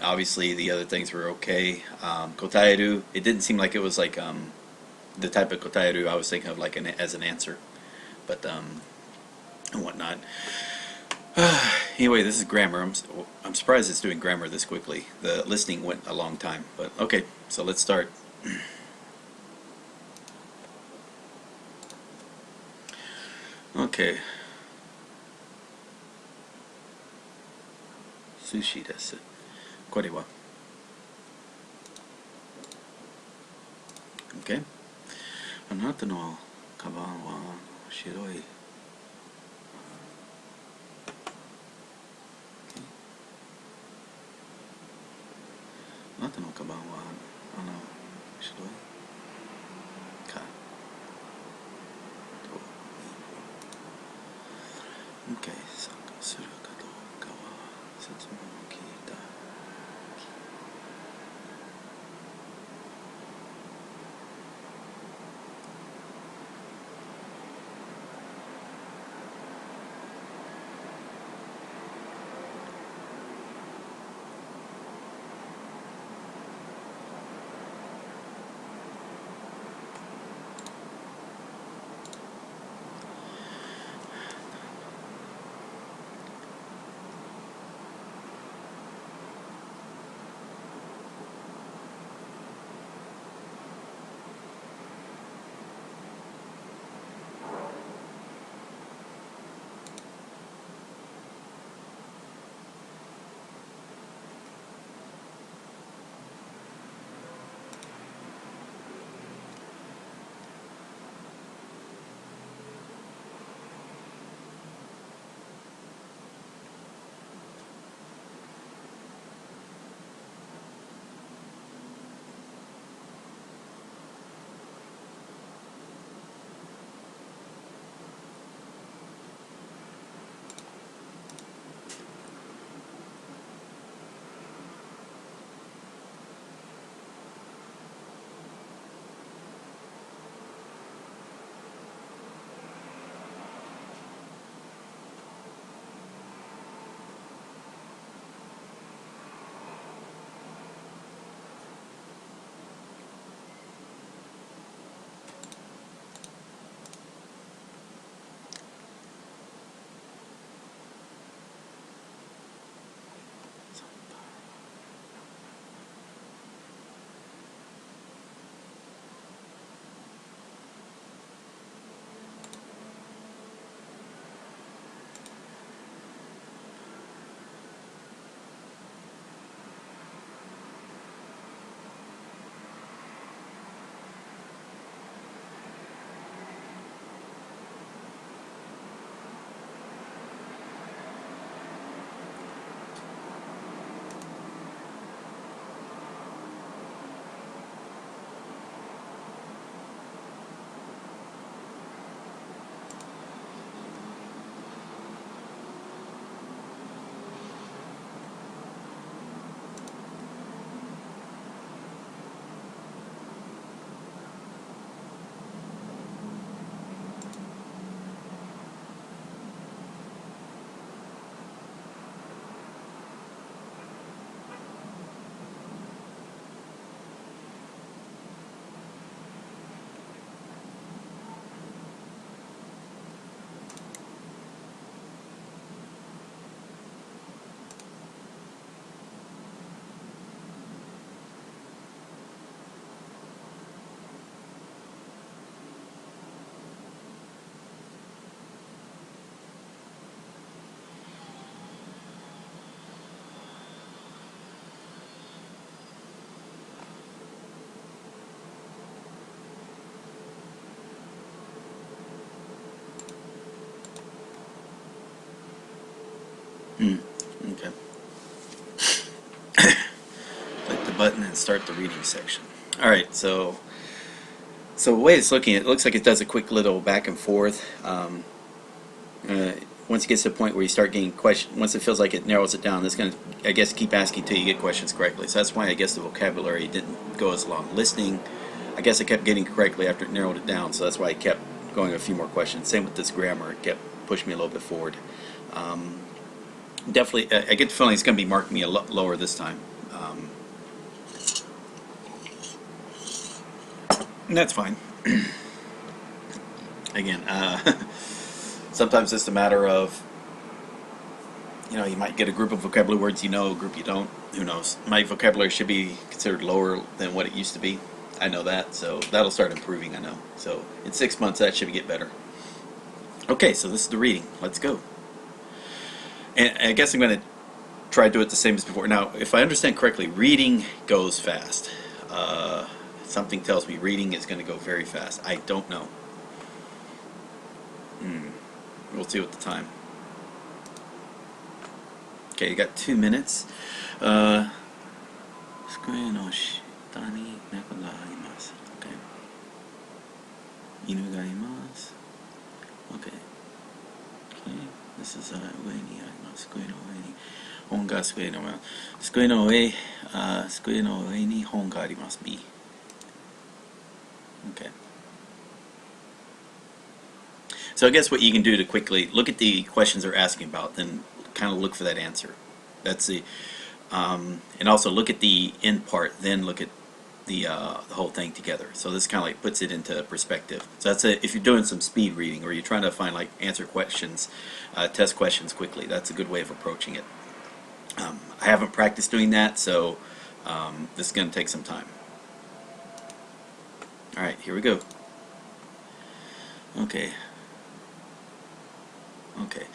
S1: obviously the other things were okay. Kotaeru, it didn't seem like it was like the type of kotaeru I was thinking of like as an answer, but and whatnot. Anyway, this is grammar. I'm surprised it's doing grammar this quickly. The listening went a long time, but okay. So let's start. Okay. Sushi desu. これは Okay. あなたのカバンは白い。あなたのカバンは白いかと。Okay. 参加するかどうかは説明を聞いた。button and start the reading section. All right, so the way it's looking, it looks like it does a quick little back and forth. Once it gets to the point where you start getting questions, once it feels like it narrows it down, it's going to, I guess, keep asking until you get questions correctly. So that's why I guess the vocabulary didn't go as long. Listening, I guess I kept getting correctly after it narrowed it down, so that's why I kept going a few more questions. Same with this grammar, it kept pushing me a little bit forward. Definitely, I get the feeling it's going to be marking me a lot lower this time. And that's fine. Again, sometimes it's a matter of, you might get a group of vocabulary words a group you don't. Who knows? My vocabulary should be considered lower than what it used to be. I know that, so that'll start improving, I know. So in 6 months, that should get better. Okay, so this is the reading. Let's go. And I guess I'm going to try to do it the same as before. Now, if I understand correctly, reading goes fast. Something tells me reading is going to go very fast. I don't know. We'll see with the time. Okay, you got 2 minutes. 机の下に猫があります。Okay. 犬がいます。Okay. Okay. This is 上にあります。机の上に本が机の上に本があります。B. Okay. So I guess what you can do to quickly look at the questions they're asking about, then kind of look for that answer. That's the, and also look at the end part, then look at the whole thing together. So this kind of like puts it into perspective. So that's if you're doing some speed reading or you're trying to find like answer questions, test questions quickly. That's a good way of approaching it. I haven't practiced doing that, so this is going to take some time. All right, here we go. Okay. Okay.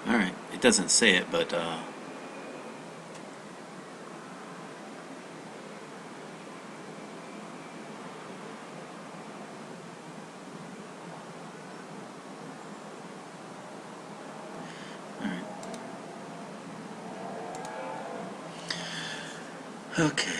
S1: All right. It doesn't say it, but okay.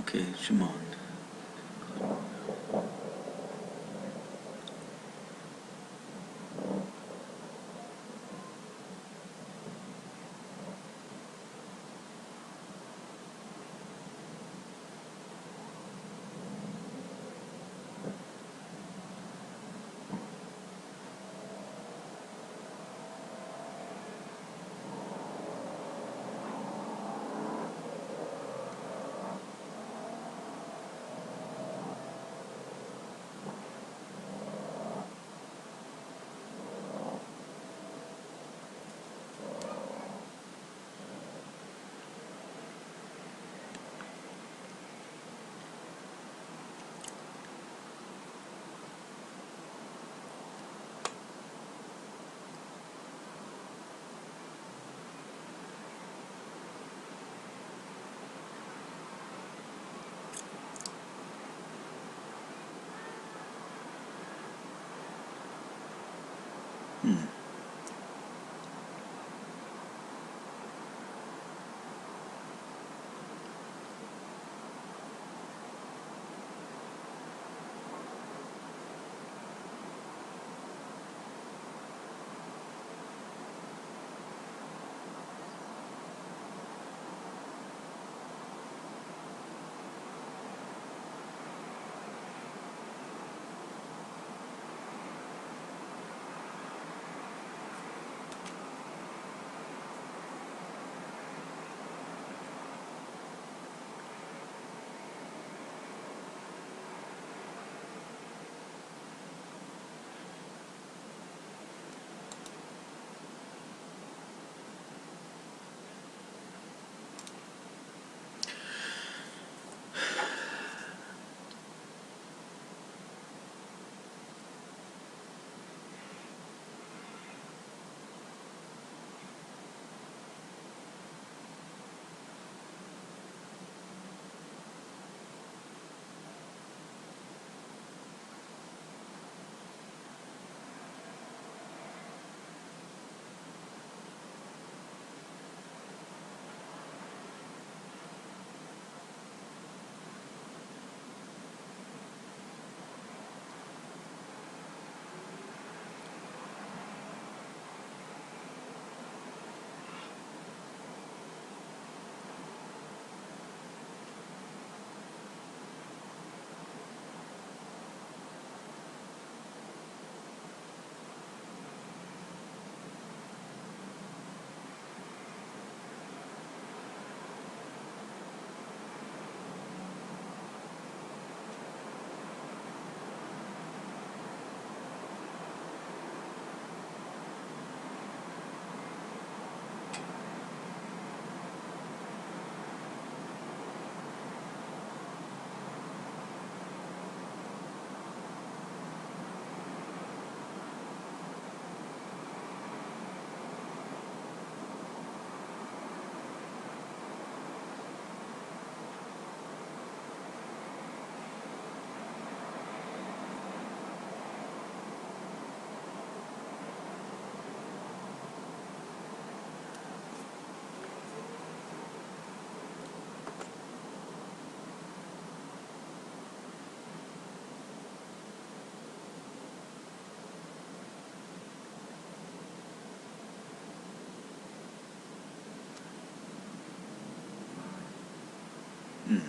S1: Okay, Shimon. Hmm.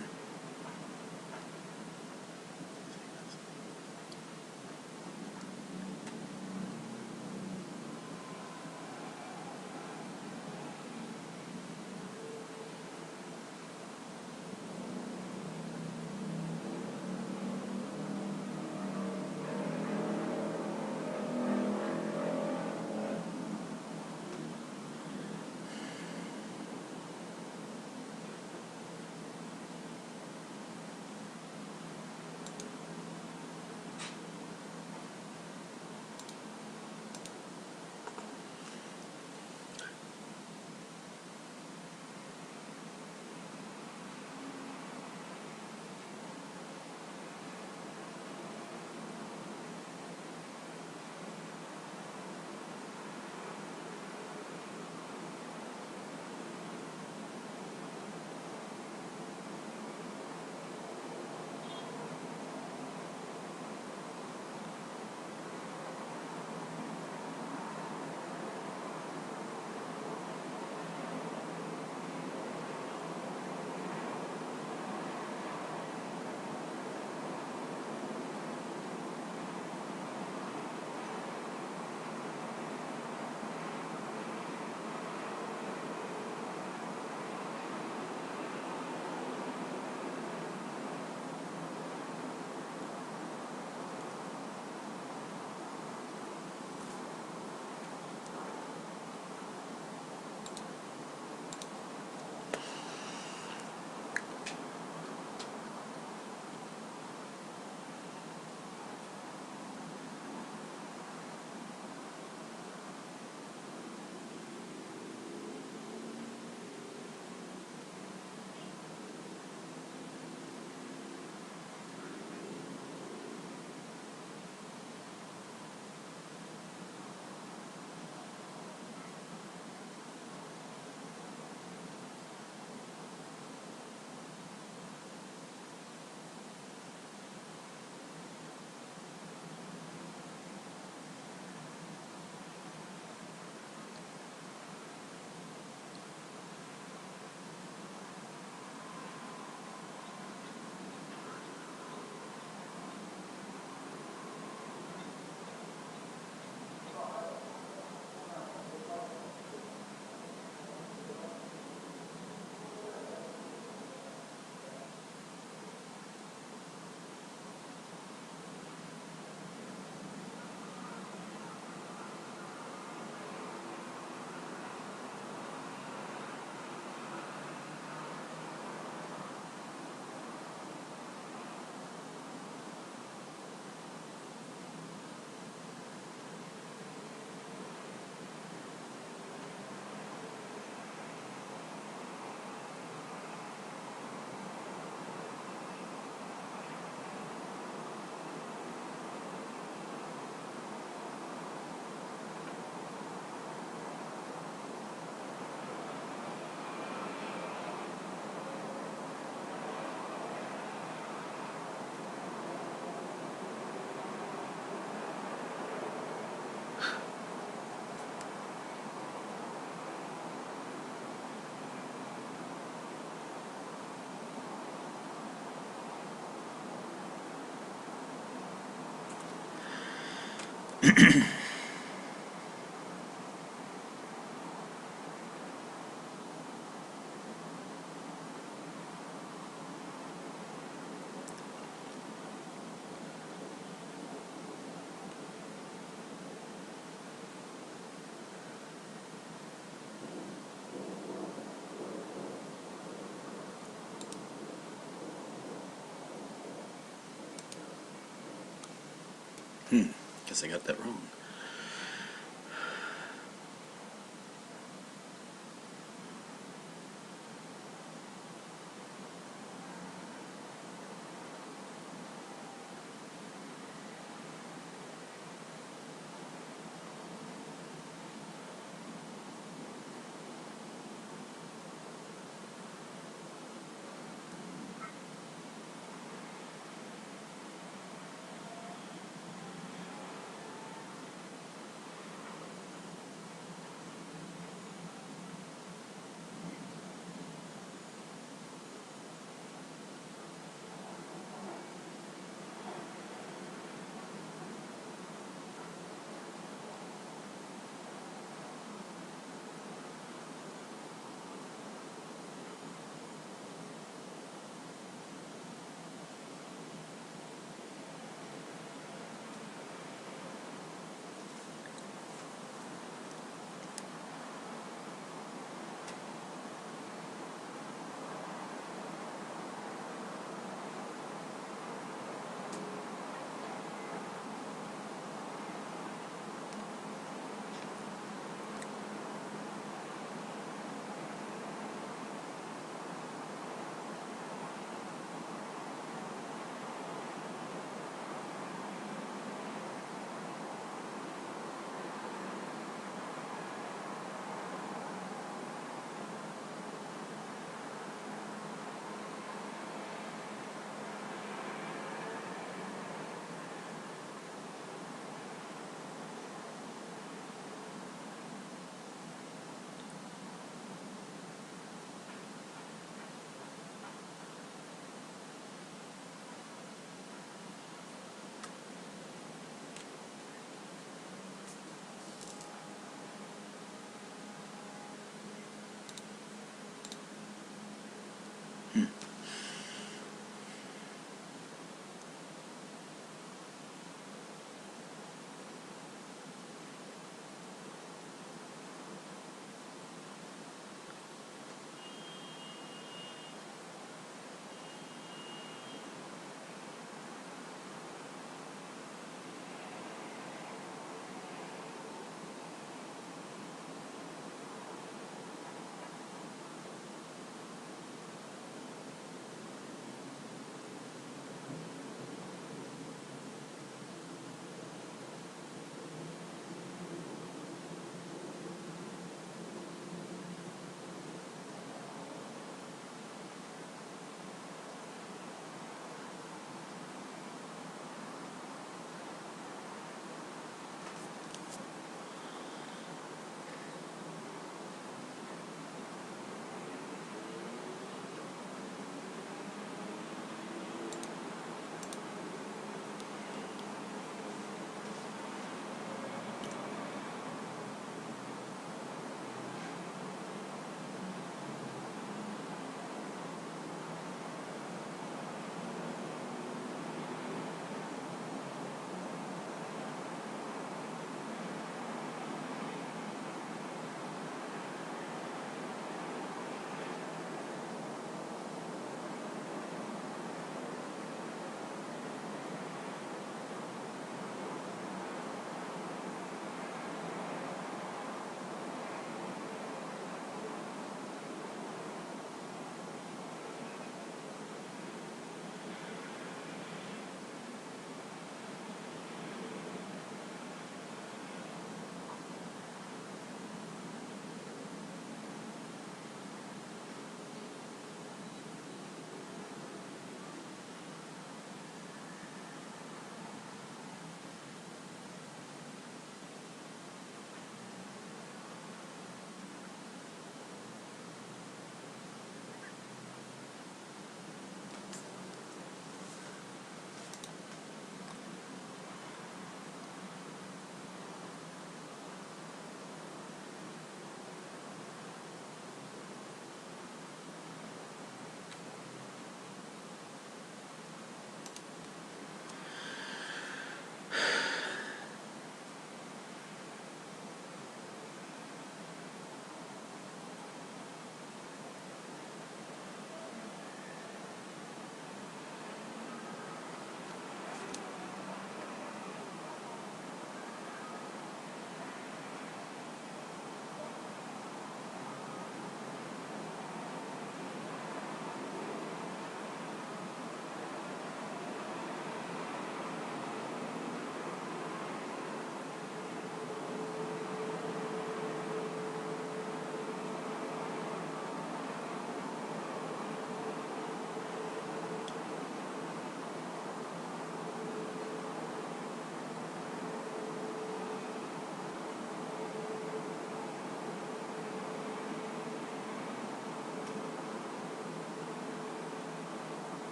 S1: Guess I got that wrong.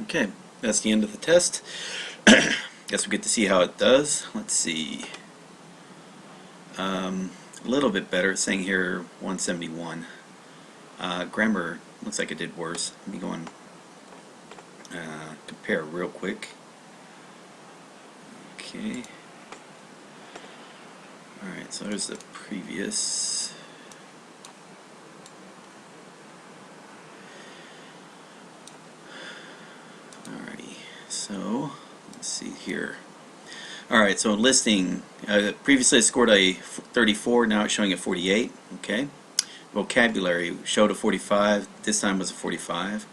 S1: Okay, that's the end of the test. Guess we get to see how it does. Let's see. A little bit better. It's saying here 171. Grammar looks like it did worse. Let me go and compare real quick. Okay. Alright, so there's the previous. Alrighty, so let's see here. Alright, so in listening, previously I scored a 34, now it's showing a 48. Okay. Vocabulary showed a 45, this time was a 45.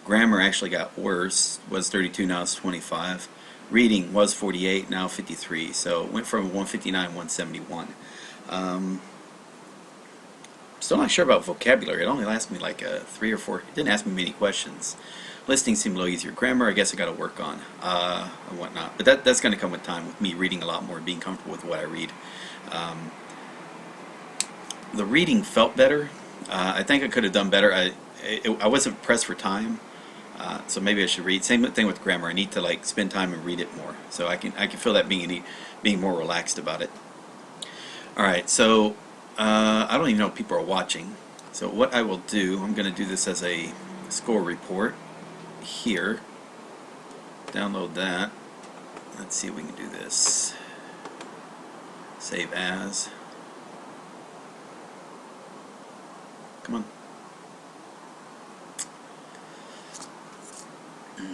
S1: Grammar actually got worse, was 32, now it's 25. Reading was 48, now 53. So it went from 159 to 171. Still not sure about vocabulary. It only asked me like 3 or 4. It didn't ask me many questions. Listening seemed a little easier. Grammar, I guess I got to work on and whatnot. But that's going to come with time, with me reading a lot more, being comfortable with what I read. The reading felt better. I think I could have done better. I wasn't pressed for time, so maybe I should read. Same thing with grammar. I need to like spend time and read it more, so I can feel that being more relaxed about it. All right, so I don't even know if people are watching. So what I will do, I'm going to do this as a score report here. Download that. Let's see if we can do this. Save as. Come on.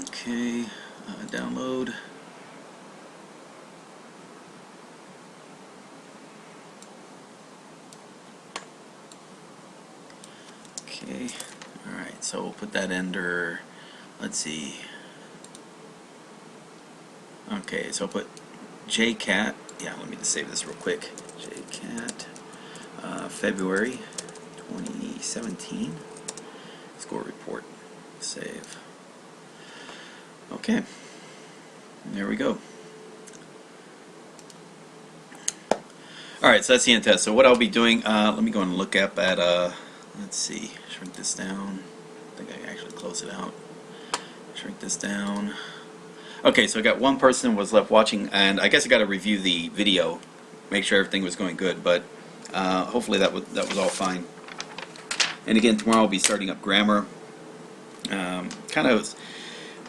S1: Okay, download. Okay, alright, so we'll put that under, let's see. Okay, so I'll put JCAT. Yeah, let me just save this real quick. JCAT, February 2017. Score report. Save. Okay. There we go. Alright, so that's the end test. So what I'll be doing, let me go and look up at, let's see, shrink this down. I think I can actually close it out. Shrink this down. Okay, so I got one person was left watching, and I guess I got to review the video, make sure everything was going good, but hopefully that was all fine. And again, tomorrow I'll be starting up grammar. Kind of,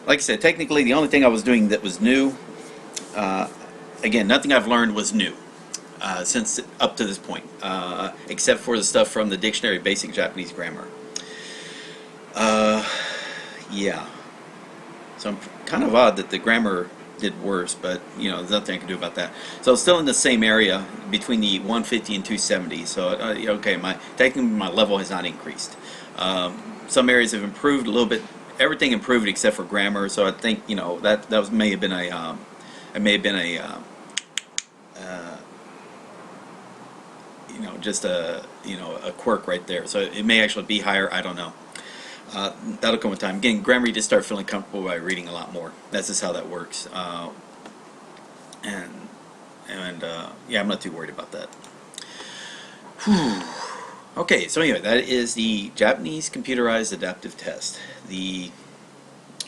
S1: like I said, technically the only thing I was doing that was new, again, nothing I've learned was new since up to this point, except for the stuff from the Dictionary of Basic Japanese Grammar. Yeah. So I'm kind of odd that the grammar did worse, but you know, there's nothing I can do about that. So still in the same area between the 150 and 270. So okay, technically my level has not increased. Some areas have improved a little bit. Everything improved except for grammar. So I think that may have been a just a quirk right there. So it may actually be higher. I don't know. That'll come with time. Again, grammar, you just start feeling comfortable by reading a lot more. That's just how that works. Yeah, I'm not too worried about that. Whew. Okay, so anyway, that is the Japanese Computerized Adaptive Test.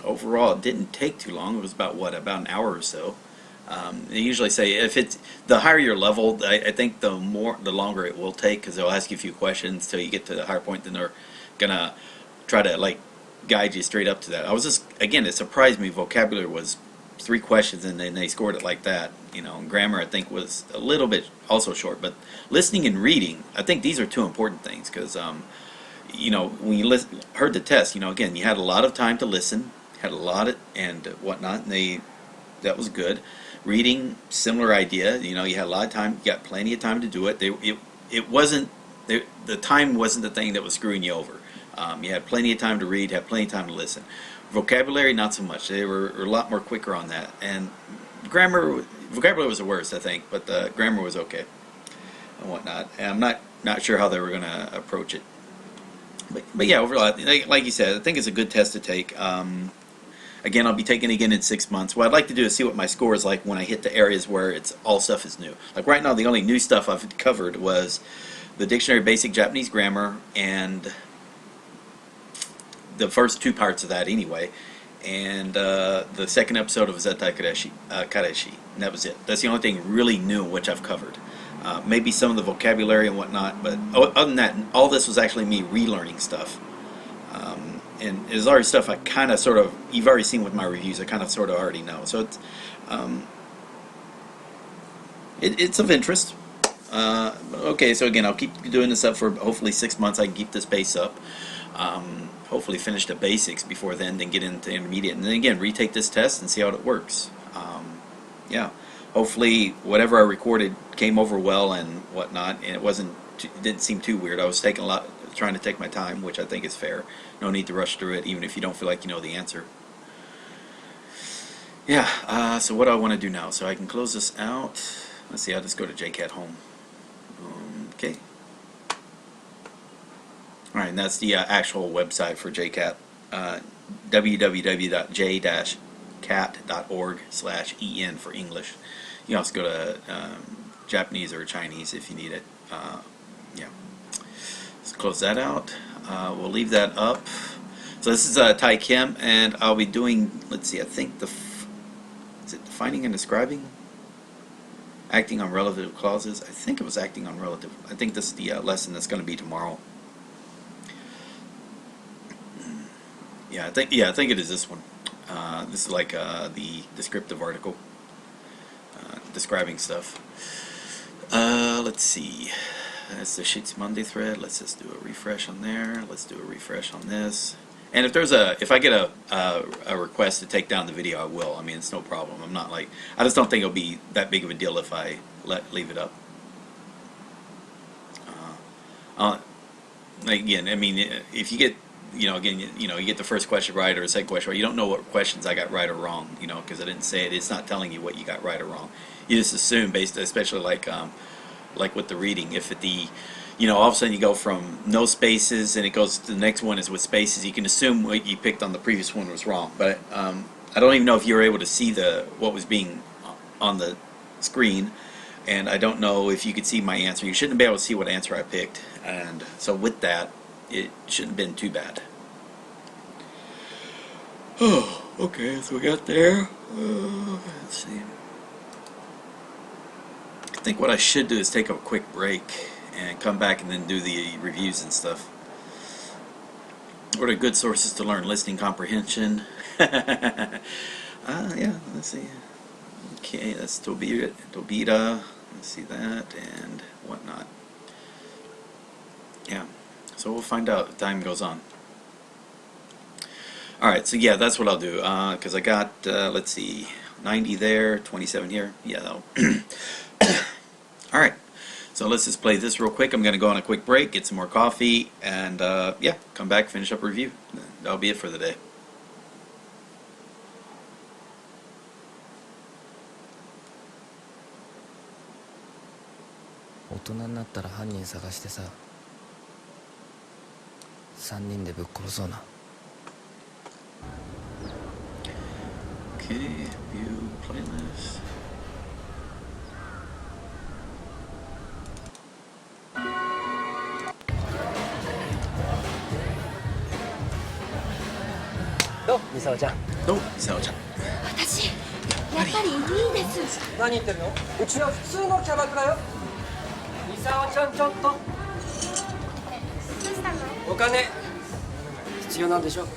S1: Overall, it didn't take too long. It was about an hour or so. They usually say if it's the higher your level, I think the longer it will take, because they'll ask you a few questions till you get to the higher point. Then they're gonna try to like guide you straight up to that. Again, it surprised me. Vocabulary was 3 questions and then they scored it like that. Grammar I think was a little bit also short, but listening and reading, I think these are 2 important things, because when you heard the test, again, you had a lot of time to listen, had a lot of and whatnot, and that was good. Reading, similar idea. You had a lot of time, you got plenty of time to do it. It wasn't the time wasn't the thing that was screwing you over. You had plenty of time to read, had plenty of time to listen. Vocabulary, not so much. They were a lot more quicker on that. And vocabulary was the worst, I think, but the grammar was okay and whatnot. And I'm not sure how they were going to approach it. But yeah, overall, like you said, I think it's a good test to take. Again, I'll be taking it again in 6 months. What I'd like to do is see what my score is like when I hit the areas where all stuff is new. Like right now, the only new stuff I've covered was the Dictionary of Basic Japanese Grammar and the first 2 parts of that anyway, and the second episode of Zettai Kareshi, and that was it. That's the only thing really new which I've covered. Maybe some of the vocabulary and whatnot, but other than that, all this was actually me relearning stuff. And it's already stuff I kind of sort of, you've already seen with my reviews, I kind of sort of already know. So it's of interest. Okay, so again, I'll keep doing this up for hopefully 6 months. I can keep this pace up. Hopefully finish the basics before then get into intermediate. And then again, retake this test and see how it works. Yeah. Hopefully whatever I recorded came over well and whatnot, and it didn't seem too weird. I was trying to take my time, which I think is fair. No need to rush through it, even if you don't feel like you know the answer. Yeah, so what do I want to do now? So I can close this out. Let's see, I'll just go to JCAT home. Okay. Alright, and that's the actual website for JCAT. www.j-cat.org/en for English. You can also go to Japanese or Chinese if you need it. Yeah. Let's close that out. We'll leave that up. So this is Tai Kim, and I'll be doing, let's see, I think is it defining and describing? Acting on relative clauses. I think it was acting on relative. I think this is the lesson that's going to be tomorrow. Yeah, I think it is this one. This is like the descriptive article describing stuff. Let's see. That's the Sheets Monday thread. Let's just do a refresh on there. Let's do a refresh on this. And if I get a request to take down the video, I will. I mean, it's no problem. I'm not like, I just don't think it'll be that big of a deal if I leave it up. Again, I mean, if you get, you get the first question right or the second question right, you don't know what questions I got right or wrong, because I didn't say it. It's not telling you what you got right or wrong. You just assume especially like with the reading, if all of a sudden you go from no spaces and it goes to the next one is with spaces, you can assume what you picked on the previous one was wrong. But I don't even know if you were able to see what was being on the screen, and I don't know if you could see my answer. You shouldn't be able to see what answer I picked, and so with that, it shouldn't have been too bad. Oh, okay, so we got there. Let's see. I think what I should do is take a quick break and come back and then do the reviews and stuff. What are good sources to learn? Listening comprehension. Yeah, let's see. Okay, that's Tobita. Let's see that and whatnot. Yeah, so we'll find out as time goes on. Alright, so yeah, that's what I'll do. Because I got, let's see, 90 there, 27 here. Yeah, that'll. Alright, so let's just play this real quick. I'm going to go on a quick break, get some more coffee, and yeah, come back, finish up a review. That'll be it for the day. Okay, view playlist.
S7: どうミサオちゃん。
S1: どうさおちゃん。
S3: 私やっぱりいいです。
S7: 何言ってるの？うちは普通のキャバクラよ。ミサオちゃんちょっと。どうしたの？お金必要なんでしょ？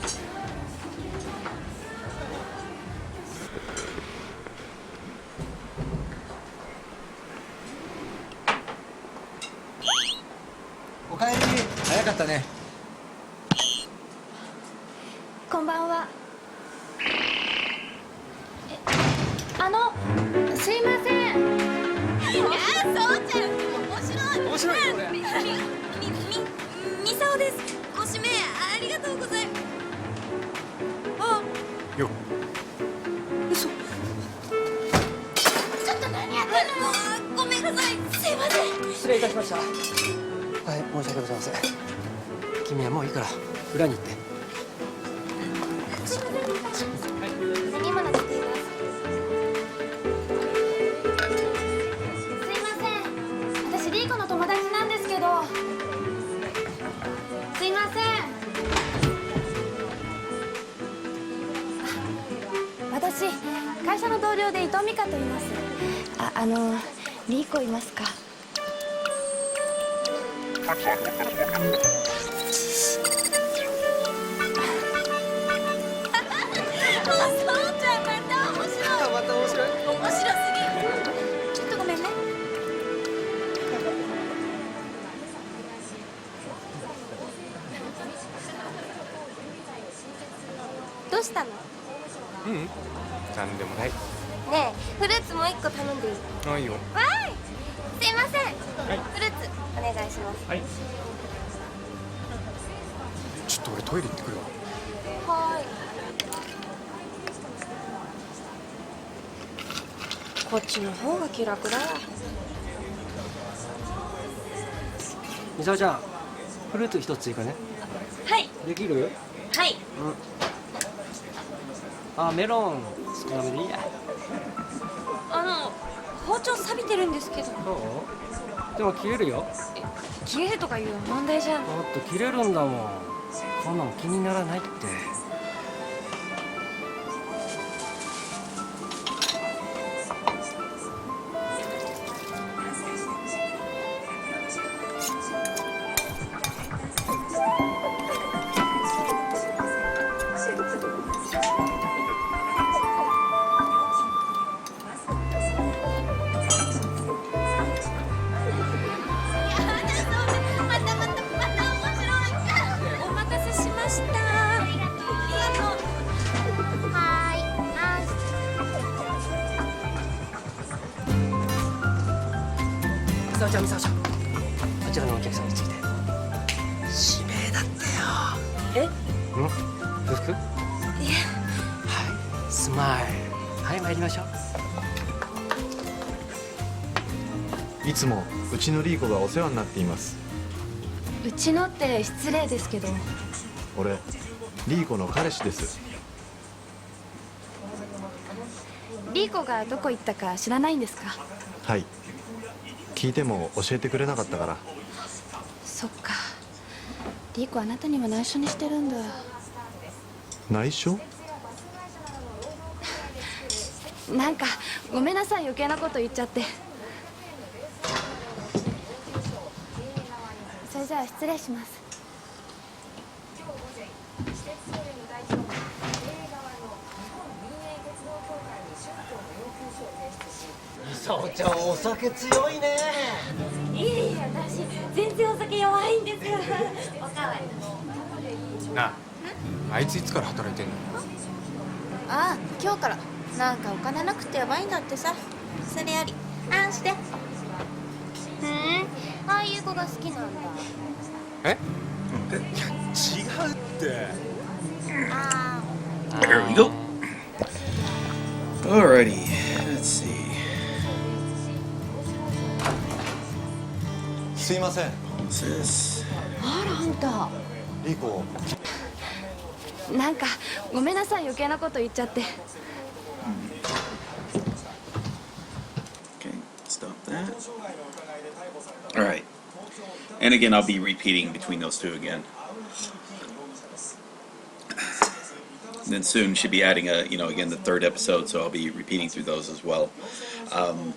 S7: おかえり。早かったね。
S3: こんばんは。すいません。そうちゃん面白いこれ。ミサオです。ご指名ありがとうございます。あ
S4: よ
S3: 嘘。ちょっと何やってんの。ごめんなさい。すいません。
S7: 失礼いたしました。はい、申し訳ございません。君はもういいから裏に行って。
S3: 何今の来ています。すいません。私リーコの友達なんですけど。すいません。私会社の同僚で伊藤美香と言います。リーコいますか？どうしたの？
S8: ううん、なんでもない。
S3: ねえ、フルーツもう一個頼んでいい？
S8: あ、いいよ。
S3: わーい、すいません、
S8: はい、
S3: フルーツお願いします。
S8: はい。ちょっと俺トイレ行ってくるわ。
S3: はーい。こっちの方が気楽だわ。
S7: みさおちゃん、フルーツ一つ追加ね。
S3: はい。
S7: できる？
S3: はい。
S7: メロン少なめでいいや。
S3: 包丁錆びてるんですけど。
S7: そう？でも切れるよ。
S3: 切れるとかいう問題じゃん。
S7: だって切れるんだもん。こんなの気にならないって。
S3: お待たせしました。ありがとう。はーい。
S7: みさおちゃん、みさおちゃん、あちらのお客さんについて指名だってよ。不服？いや、はい、スマイル。はい、参りましょう。
S9: いつもうちのリーコがお世話になっています。
S3: うちのって失礼ですけど。
S9: 俺リーコの彼氏です。
S3: リーコがどこ行ったか知らないんですか？
S9: はい、聞いても教えてくれなかったから。
S3: そっか。リーコあなたにも内緒にしてるんだ。
S9: 内緒？
S3: なんかごめんなさい、余計なこと言っちゃって。それじゃあ失礼します。
S7: みさおちゃん、お酒強いね。
S3: いえいえ、私全然お酒弱いんです。おかわり。
S8: なあ、あいついつから働いてんの？
S5: ああ、今日から。なんかお金なくてやばいんだってさ。それよりあんして。
S3: ああいう子が好きなんだ。
S8: え？いや、違うって。
S5: あ
S1: There we go. Alrighty, let's see.
S9: すいません。
S1: What's this?
S3: あら、あんた。
S9: リーコ、
S3: なんかごめんなさい、余計なこと言っちゃって。
S1: Okay, stop that. Alright. And again, I'll be repeating between those two again. Then soon should be adding again, the third episode, so I'll be repeating through those as well.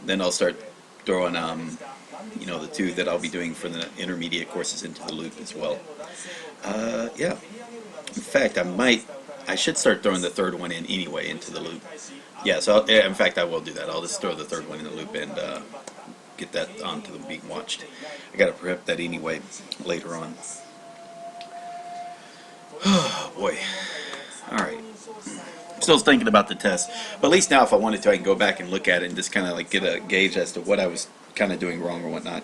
S1: Then I'll start throwing, the two that I'll be doing for the intermediate courses into the loop as well. Yeah. In fact, I should start throwing the third one in anyway into the loop. Yeah, so in fact, I will do that. I'll just throw the third one in the loop and get that onto the being watched. I gotta prep that anyway later on. Oh boy. Alright. Still thinking about the test. But at least now if I wanted to, I can go back and look at it and just kind of like get a gauge as to what I was kind of doing wrong or whatnot.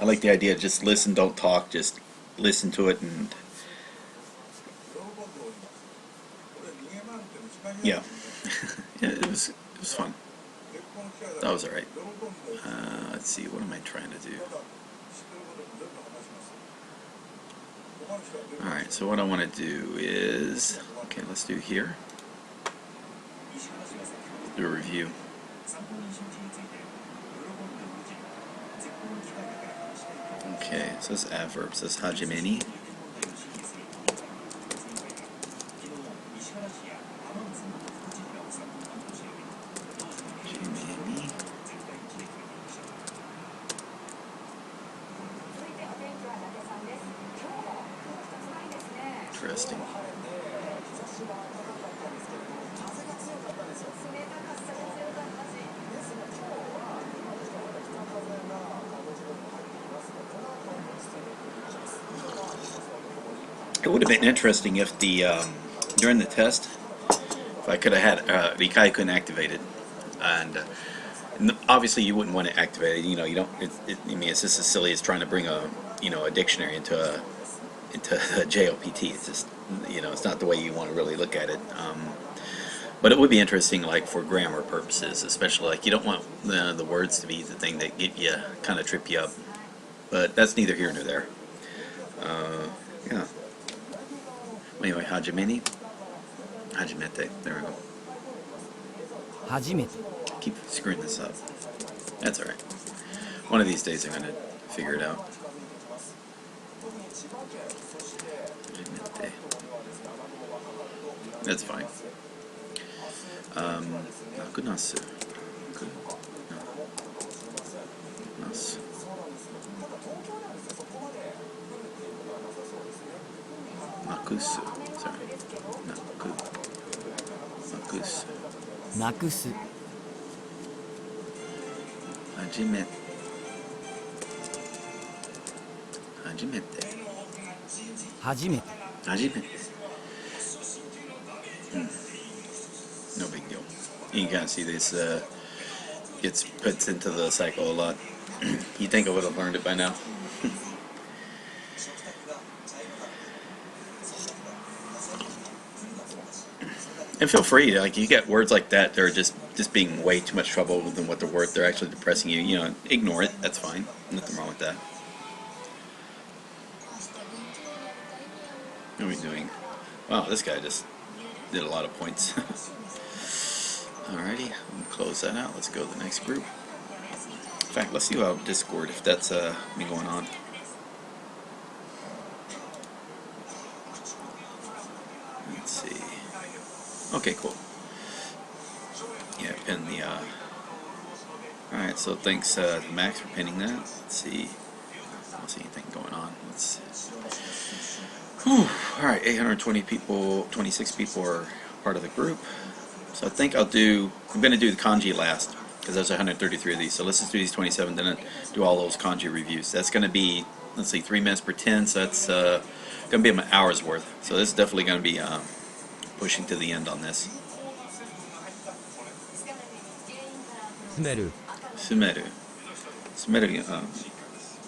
S1: I like the idea of just listen, don't talk, just listen to it and... Yeah. Yeah, it was fun. That was alright. Let's see, what am I trying to do? Alright, so what I want to do is... Okay, let's do here. Do a review. Okay, so this adverb says hajime ni. Interesting. It would have been interesting if the during the test, if I could have had Rikai couldn't activate it, and obviously you wouldn't want to activate it. You know, you don't. I mean, it's just as silly as trying to bring a a dictionary into a JLPT. It's just it's not the way you want to really look at it. But it would be interesting, like for grammar purposes, especially like you don't want the words to be the thing that get you kind of trip you up. But that's neither here nor there. Yeah. Anyway, hajime. Hajimete. There we go.
S2: 初めて
S1: Keep screwing this up. That's alright. One of these days I'm gonna figure it out. Hajimete. That's fine. Nakunasu. Nasu. Nakusu. Sorry. Nakusu.
S2: なくす
S1: Hajimete.
S2: 初めて
S1: Hajimete. No big deal. You can see this gets put into the cycle a lot. You think I would have learned it by now? And feel free, like you get words like that, they're just being way too much trouble than what they're worth. They're actually depressing you. You know, ignore it. That's fine. Nothing wrong with that. What are we doing? Wow, this guy just did a lot of points. Alrighty, let me close that out. Let's go to the next group. In fact, let's see about Discord if that's been going on. Let's see. Okay, cool. Yeah, pin the alright, so thanks to Max for pinning that. Let's see. I don't see anything going on. Let's see. Whew. Alright, 820 people, 26 people are part of the group. So I think I'm going to do the kanji last, because there's 133 of these. So let's just do these 27, then do all those kanji reviews. That's going to be, let's see, 3 minutes per 10, so that's going to be an hour's worth. So this is definitely going to be pushing to the end on this.
S2: 詰める
S1: Sumeru. Sumeru,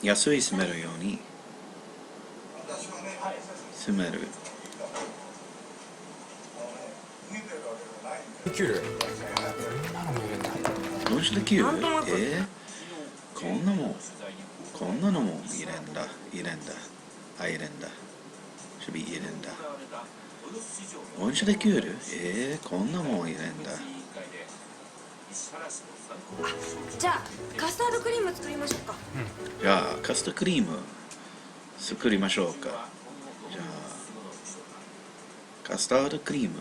S1: Yasui sumeru yoni. Sumeru.
S8: 9
S1: 49? こんなもん入れんだ。入れんだ。should be 入れんだ。49? こんなもん入れんだ。
S3: じゃあカスタードクリーム作りましょうか。
S1: じゃあカスタードクリーム作りましょうか。じゃあカスタードクリーム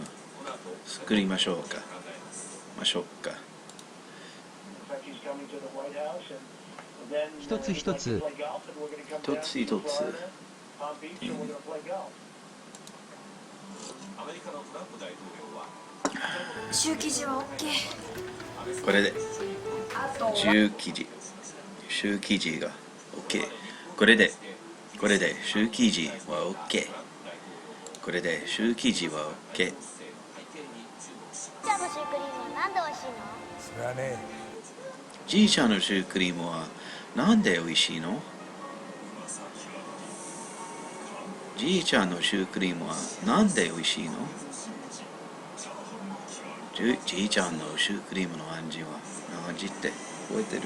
S1: 作りましょうか。
S2: 一つ一つ
S3: シュー生地は OK。
S1: これでシュー生地が OK。 これでシュー生地は OK。 これでシュー生地は OK。 じいちゃんのシュークリームはなんで美味しいの？じいちゃんのシュークリームはなんで美味しいの？じいちゃんのシュークリームの味って覚えてる？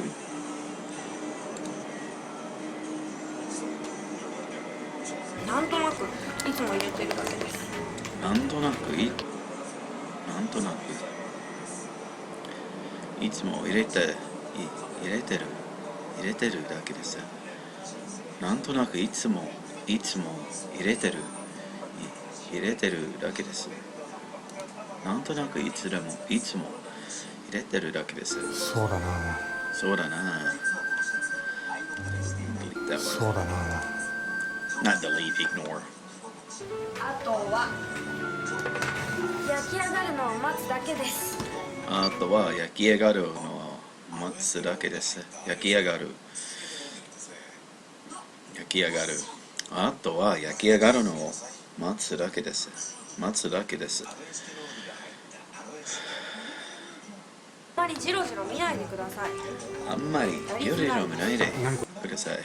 S3: なんとなくいつも入れてるだけです。
S1: なんとなくいつも入れてるだけです。なんとなくいつも入れてるだけです。なんとなくいつも入れてるだけです。
S8: そうだな。
S1: そうだな。
S8: そうだな。
S1: Not delete, ignore.
S3: あとは焼き上がるのを待つだけです。
S1: あとは焼き上がるのを待つだけです。焼き上がる。焼き上がる。あとは焼き上がるのを待つだけです。待つだけです。
S3: あんまりジロジロ見ないでください。
S1: あんまりジロジロ見ないでください。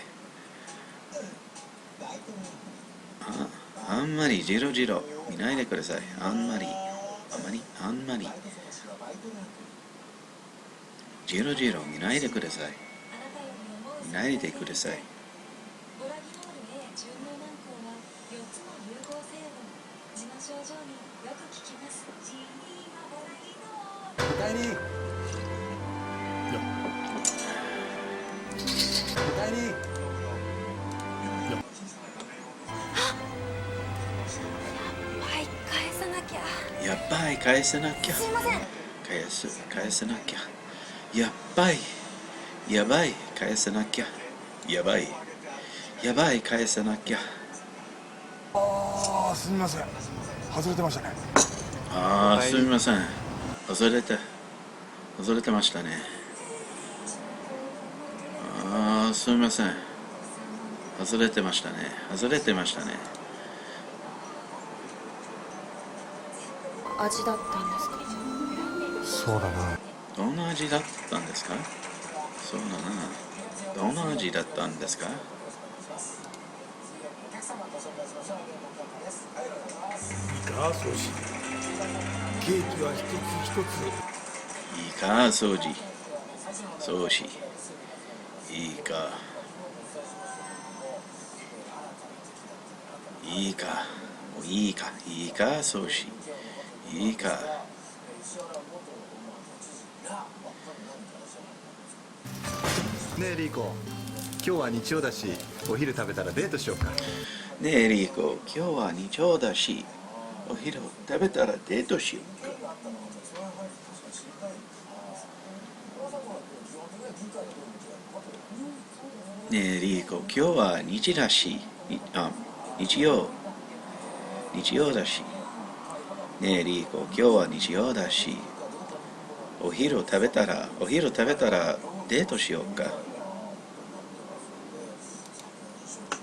S1: あんまりジロジロ見ないでください。あんまりジロジロ見ないでください。見ないでください。やっぱり返さなきゃ。
S3: すいません。
S1: 返さなきゃ。やばい返さなきゃ。やばい返さなきゃ。
S10: ああ、すみません。外れてましたね。
S1: ああ、すみません。外れてましたね。ああ、すみません。外れてましたね。
S3: 味だったんですか？
S8: そうだな。
S1: どんな味だったんですか？そうだな。どんな味だったんですか？
S10: いいか、ソシ。ケーキは一つ一つ。
S1: いいか、掃除。いいか。掃除。いいか。
S9: ねえリーコ、今日は日曜だしお昼食べたらデートしようか。
S1: ねえリーコ、今日は日曜だしお昼食べたらデートしようか。ねえリーコ、今日は日曜だし。ねえリーコ、今日は日曜だしお昼食べたらデートしようか。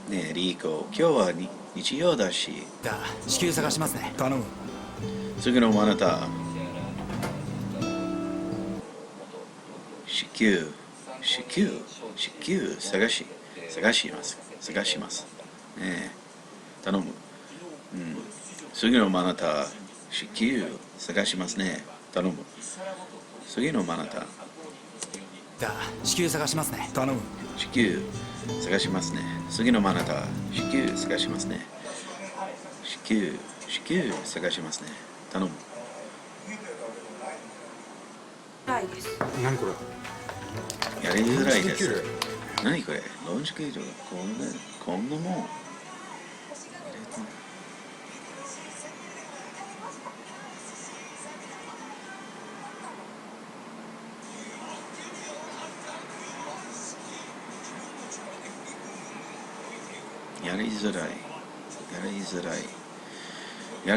S1: ねえリーコ、今日は日曜だし。
S11: じゃあ至急探しますね。
S10: 頼む。
S1: 次のあなた。至急探します。ねえ、頼む。次のあなた。至急探しますね。頼む。次のあなた。
S11: じゃあ至急探しますね。
S10: 頼む。
S1: 至急探しますね。次のあなた。至急探しますね。至急探しますね。頼む。
S3: ないです。
S8: 何これ。
S1: やりづらいです。何これ？ロンジキュール。こんなもん。やり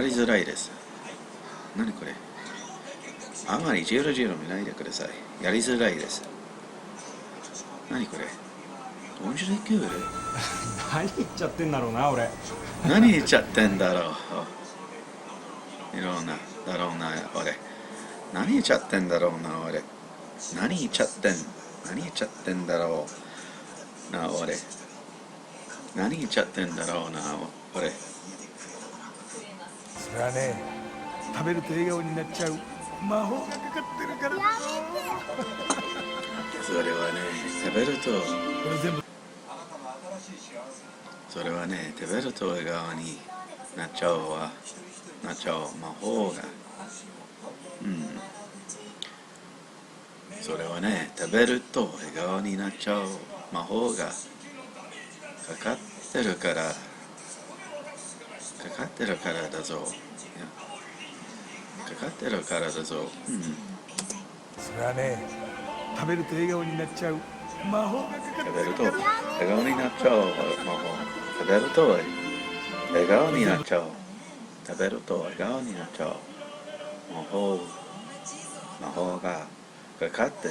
S1: づらいです。何これ？あまりジロジロ見ないでください。やりづらいです。何これ？オンジュレキュール？
S12: 何言っちゃってんだろうな俺。
S1: 何言っちゃってんだろう。いろんなだろうな俺。何言っちゃってんだろうな俺。何言っちゃってんだろうな俺。何言っちゃってんだろうな俺。
S10: それはね、食べると笑顔になっちゃう魔法がかかってるから。
S1: それはね、食べると
S10: これ全部。
S1: 笑顔になっちゃう魔法が。それはね、食べると笑顔になっちゃう魔法がかかってるからだぞ。かってるからだぞ。
S10: それはね、食べると笑顔になっちゃう魔法がかかってるから。
S1: 笑顔になっちゃう。食べると笑顔になっちゃう。食べると笑顔になっちゃう。魔法がかかって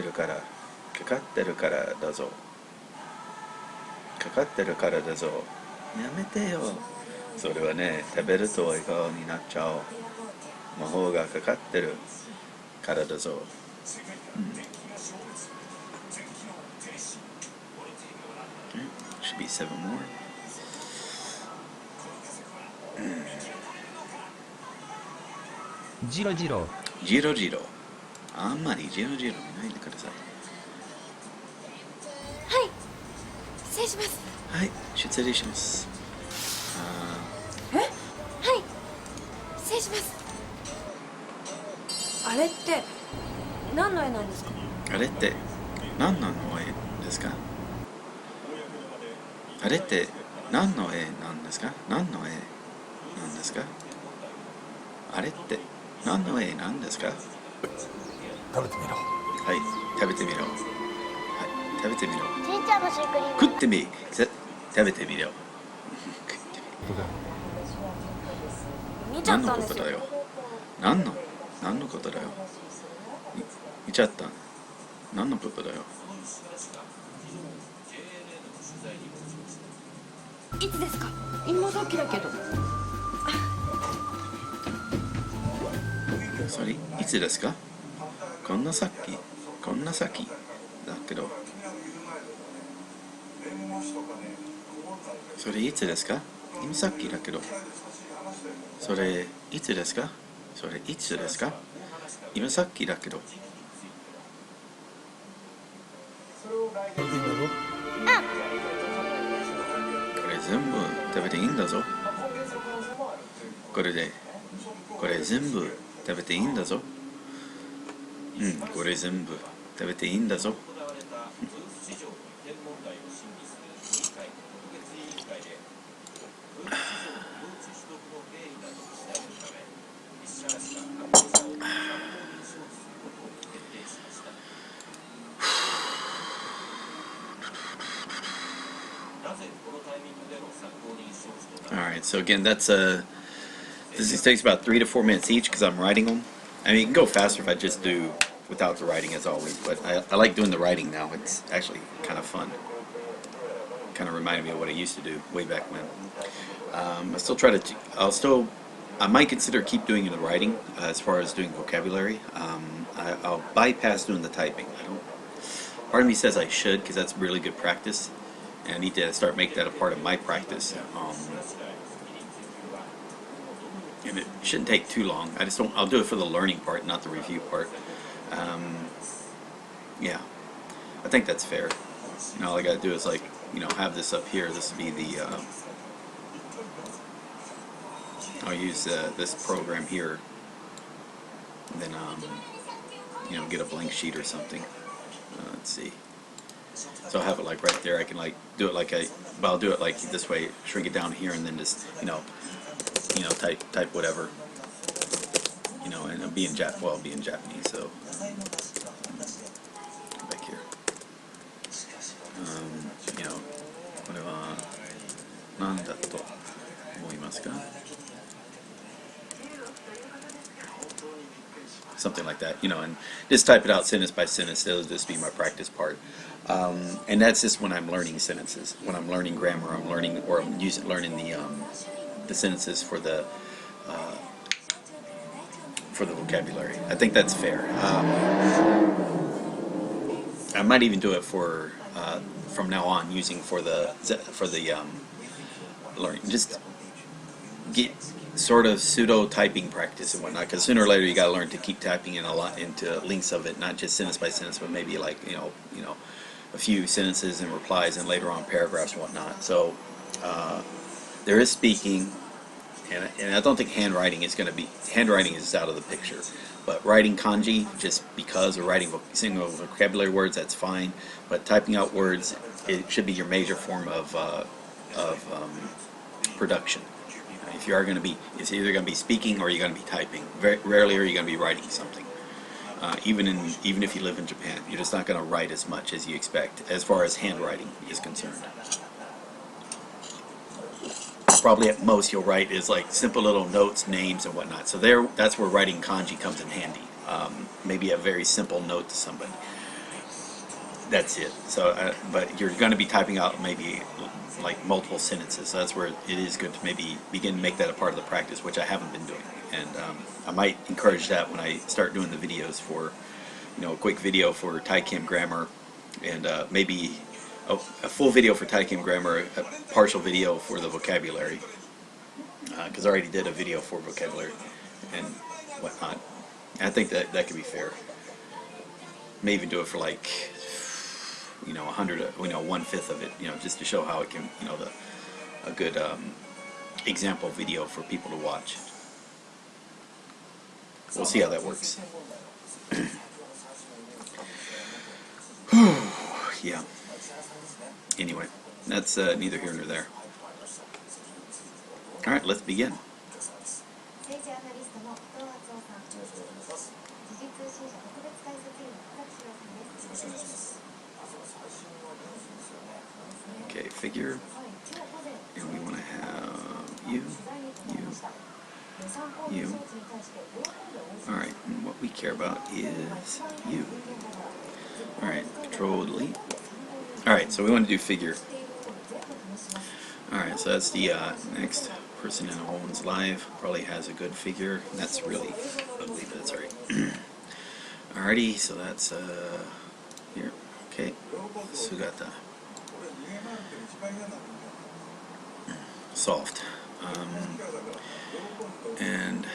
S1: るからだぞ。かかってるからだぞ。やめてよ。それはね、食べると笑顔になっちゃう。魔法がかかってるからだぞ。Should be 7 more.
S2: ジロジロ。
S1: ジロジロ。あんまりジロジロ見ないでください。
S3: はい、失礼します。
S1: はい、失礼します。
S3: はい、失礼します。あれって何の絵なんですか？
S1: あれって何の絵ですか？あれって何の絵なんですか？何の絵なんですか？あれって何の絵なんですか？
S10: 食べてみろ。
S1: はい、食べてみろ。はい、食べてみろ。
S13: じいちゃんのシュークリーム。
S1: 食ってみ。食べてみろ。
S3: 見ちゃ
S1: 何
S3: ったんですよ。
S1: のことだよ。何のことだよ。見ちゃった。何のことだよ。
S3: いつですか？今さっきだけど。
S1: それいつですか？こんな先だけど。それいつですか？今さっきだけど。それいつですか？それいつですか？今さっきだけど。これ全部食べていいんだぞ。これ全部食べていいんだぞ。これ全部食べていいんだぞ。Alright, so again, this takes about 3 to 4 minutes each because I'm writing them. I mean, you can go faster if I just do without the writing as always, but I like doing the writing now. It's actually kind of fun. Kind of reminded me of what I used to do way back when. I might consider keep doing the writing as far as doing vocabulary. I'll bypass doing the typing. Part of me says I should because that's really good practice, and I need to start making that a part of my practice. And it shouldn't take too long. I'll do it for the learning part, not the review part. Yeah, I think that's fair. All I gotta do is have this up here. This will be the, I'll use this program here, and then, get a blank sheet or something. Let's see. So I'll have it like right there. I can do it but I'll do it like this way, shrink it down here, and then just, type whatever, and it'll be in Japanese, so back here. これは何だと思いますか? Something like that, and just type it out sentence by sentence. That'll just be my practice part. And that's just when I'm learning sentences. When I'm learning grammar, I'm learning the sentences for the vocabulary. I think that's fair. I might even do it for from now on, using for the learning. Just get sort of pseudo typing practice and whatnot, because sooner or later you got to learn to keep typing in a lot into links of it, not just sentence by sentence, but maybe a few sentences and replies, and later on paragraphs and whatnot. So there is speaking, and I don't think handwriting is out of the picture. But writing kanji, just because, or writing single vocabulary words, that's fine. But typing out words, it should be your major form of production. If you are going to be, it's either going to be speaking or you're going to be typing. Very rarely are you going to be writing something. Even if you live in Japan, you're just not going to write as much as you expect as far as handwriting is concerned. Probably at most you'll write is like simple little notes, names, and whatnot. So that's where writing kanji comes in handy. Maybe a very simple note to somebody. That's it. So, but you're going to be typing out maybe like multiple sentences. So that's where it is good to maybe begin to make that a part of the practice, which I haven't been doing. And I might encourage that when I start doing the videos for, a quick video for Thai Kim grammar, and maybe a full video for Thai Kim grammar, a partial video for the vocabulary, because I already did a video for vocabulary and whatnot. And I think that could be fair. May even do it for like 100, 1/5 of it, just to show how it can, a good example video for people to watch. We'll see how that works. Yeah. Anyway, that's neither here nor there. All right, let's begin. Okay, figure, and we want to have you. Alright, and what we care about is you. Alright, Control Delete. Alright, so we want to do figure. Alright, so that's the next person in Owen's live. Probably has a good figure. That's really ugly, but that's alright. Alrighty, so that's here. Okay, Sugata. Soft. And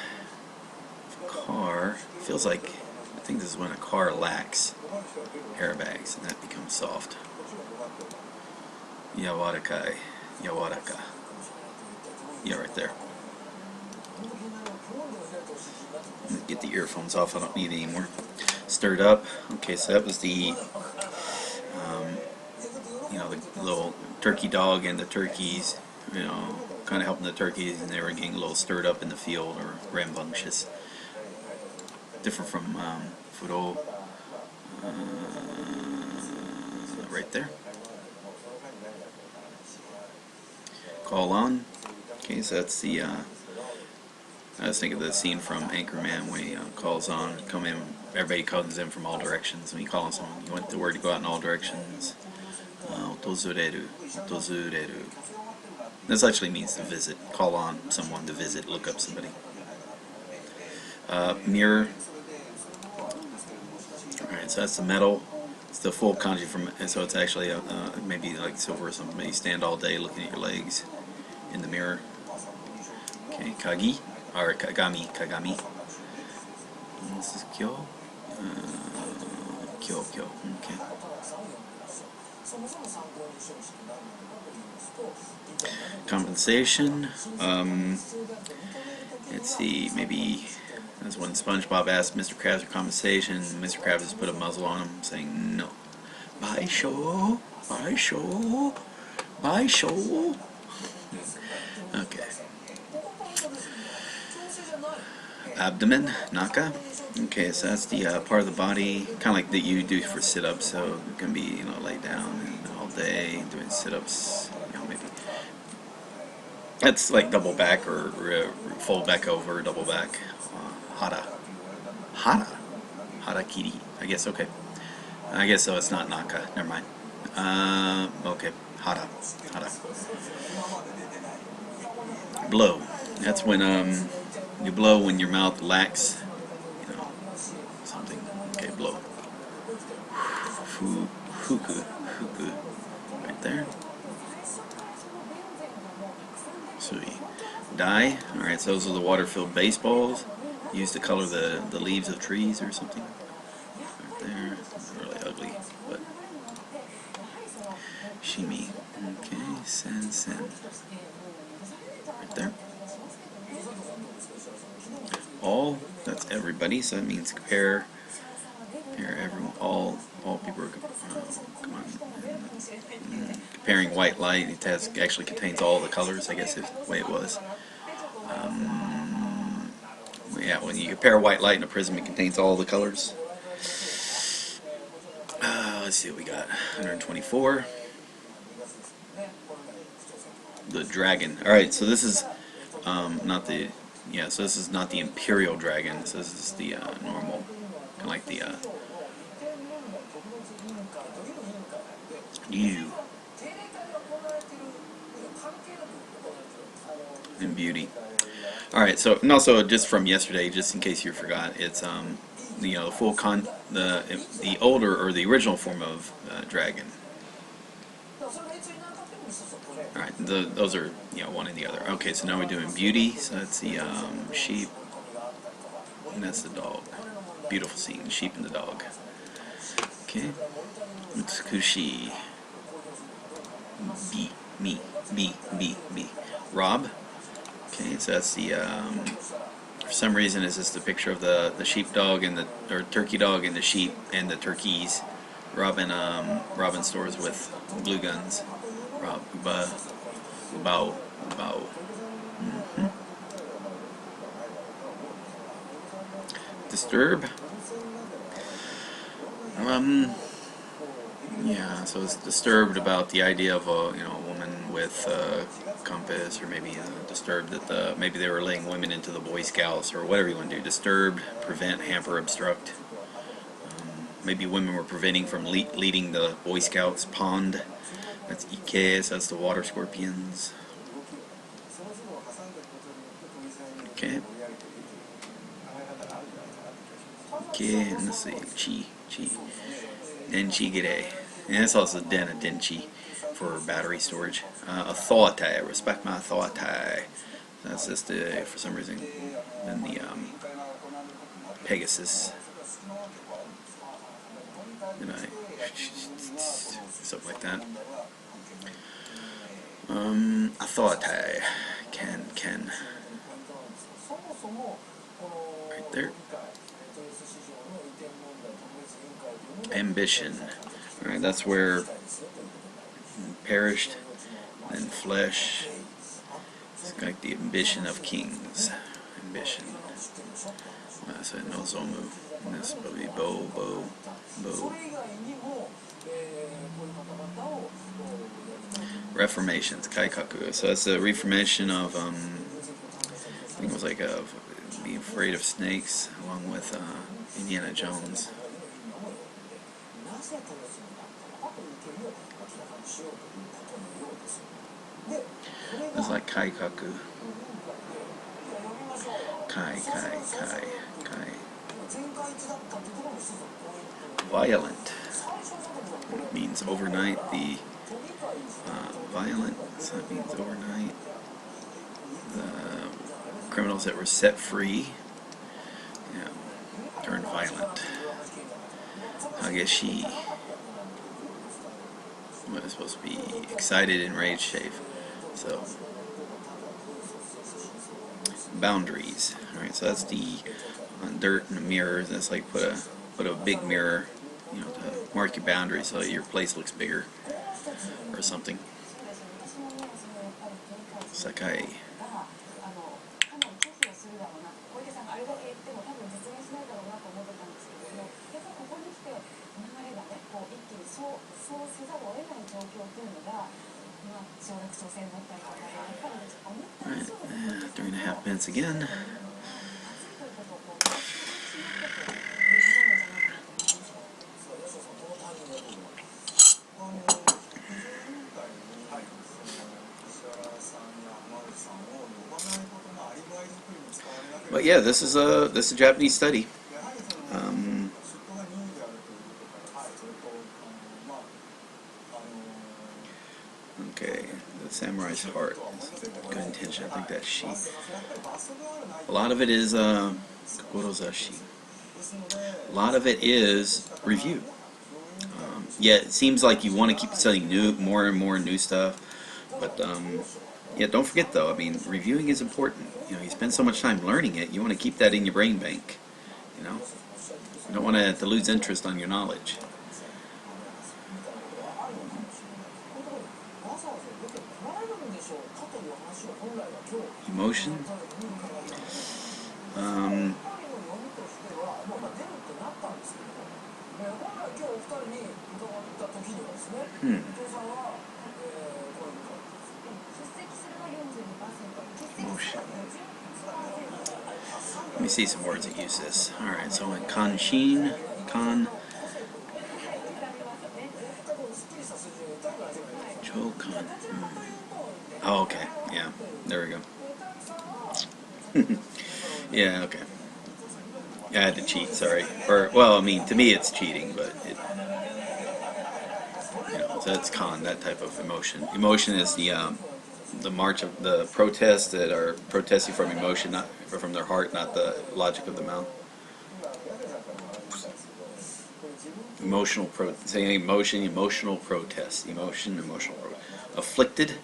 S1: car feels like, I think this is when a car lacks airbags and that becomes soft. Yawarakai, yawaraka. Yeah, right there. Get the earphones off, I don't need any more. Stirred up. Okay, so that was the the little turkey dog and the turkeys, kind of helping the turkeys, and they were getting a little stirred up in the field, or rambunctious. Different from Furo, right there. Call on. Okay, so that's the, I was thinking of the scene from Anchorman when he calls on, come in, everybody comes in from all directions. When he calls someone, you want the word to go out in all directions. Otozureru, otozureru. This actually means to visit. Call on someone to visit, look up somebody. Mirror. Alright, so that's the metal. It's the full kanji from, and so it's actually maybe like silver or something. You stand all day looking at your legs in the mirror. Okay, kagi, or kagami. And this is kyo. Kyo. Okay. Compensation. Let's see, maybe that's when SpongeBob asked Mr. Krabs for compensation. Mr. Krabs just put a muzzle on him, saying no. Bye show. Okay. Abdomen, naka. Okay, so that's the part of the body, kind of like that you do for sit-ups. So it can be, lay down and all day doing sit-ups. Maybe that's like double back or fold back over, double back. Harakiri. I guess. Okay. I guess so. It's not naka. Never mind. Okay. Hara. Blow. That's when you blow when your mouth lacks, something. Okay, blow. Fuku. Right there. Sui. Dye. Alright, so those are the water-filled baseballs used to color the leaves of trees or something. Right there. It's really ugly, but shimi. Okay, sen. Right there. All, that's everybody, so that means compare everyone, all people are comparing white light. It actually contains all the colors, I guess, is the way it was. Yeah, when you compare white light in a prism, it contains all the colors. Let's see what we got. 124. The dragon. All right, so this is not the so this is not the imperial dragon. So this is the normal, kind of like the in beauty. All right, so and also just from yesterday, just in case you forgot, it's the full the older or the original form of dragon. All right, those are one and the other. Okay, so now we're doing beauty. So that's the sheep, and that's the dog. Beautiful scene, the sheep and the dog. Okay, Utsukushi. B. Rob. Okay, so that's the for some reason is this the picture of the sheepdog and or turkey dog and the sheep and the turkeys. Robin stores with glue guns. Bow. Disturb. Yeah, so it's disturbed about the idea of a woman with a compass, or maybe disturbed that maybe they were letting women into the Boy Scouts, or whatever you want to do. Disturbed, prevent, hamper, obstruct. Maybe women were preventing from leading the Boy Scouts pond. That's Ike, so that's the water scorpions. Okay. Okay, and let's see, Chi. Denchi Gide. And it's also Den and Denchi for battery storage. Authority, respect my authority. That's just for some reason, then the Pegasus. Stuff like that. Authority. Can. Right there. Ambition. Alright, that's where perished, then flesh. It's like the ambition of kings. Ambition. So no Zomu. And this will be bow. Reformations, Kaikaku. So that's the reformation of I think it was like being afraid of snakes, along with Indiana Jones. It's like Kaikaku. Kai. Violent. It means overnight. The violent, so that means overnight. The criminals that were set free turned violent. Hageshi. What is supposed to be excited, enraged, shave. So boundaries. All right, so that's the dirt and a mirror. That's like put a big mirror, to mark your boundaries so your place looks bigger or something. Sakai. Alright, 3.5 minutes again. But yeah, this is a Japanese study. Okay, the samurai's heart. Good intention. I think that's she. A lot of it is kokorozashi. A lot of it is review. Yeah, it seems like you want to keep studying more and more new stuff, but yeah, don't forget though. I mean, reviewing is important. You spend so much time learning it. You want to keep that in your brain bank. You don't want to lose interest on your knowledge. emotion. Emotion. Let me see some words that use this. Alright, so in kanshin, Jokan. Oh, okay. Yeah, there we go. Yeah, okay. I had to cheat, sorry. Or, well, I mean, to me it's cheating, but it, you know, so it's that type of emotion. Emotion is the march of the protests that are protesting from emotion, not from their heart, not the logic of the mouth. Saying emotional protest, emotional protest. Afflicted.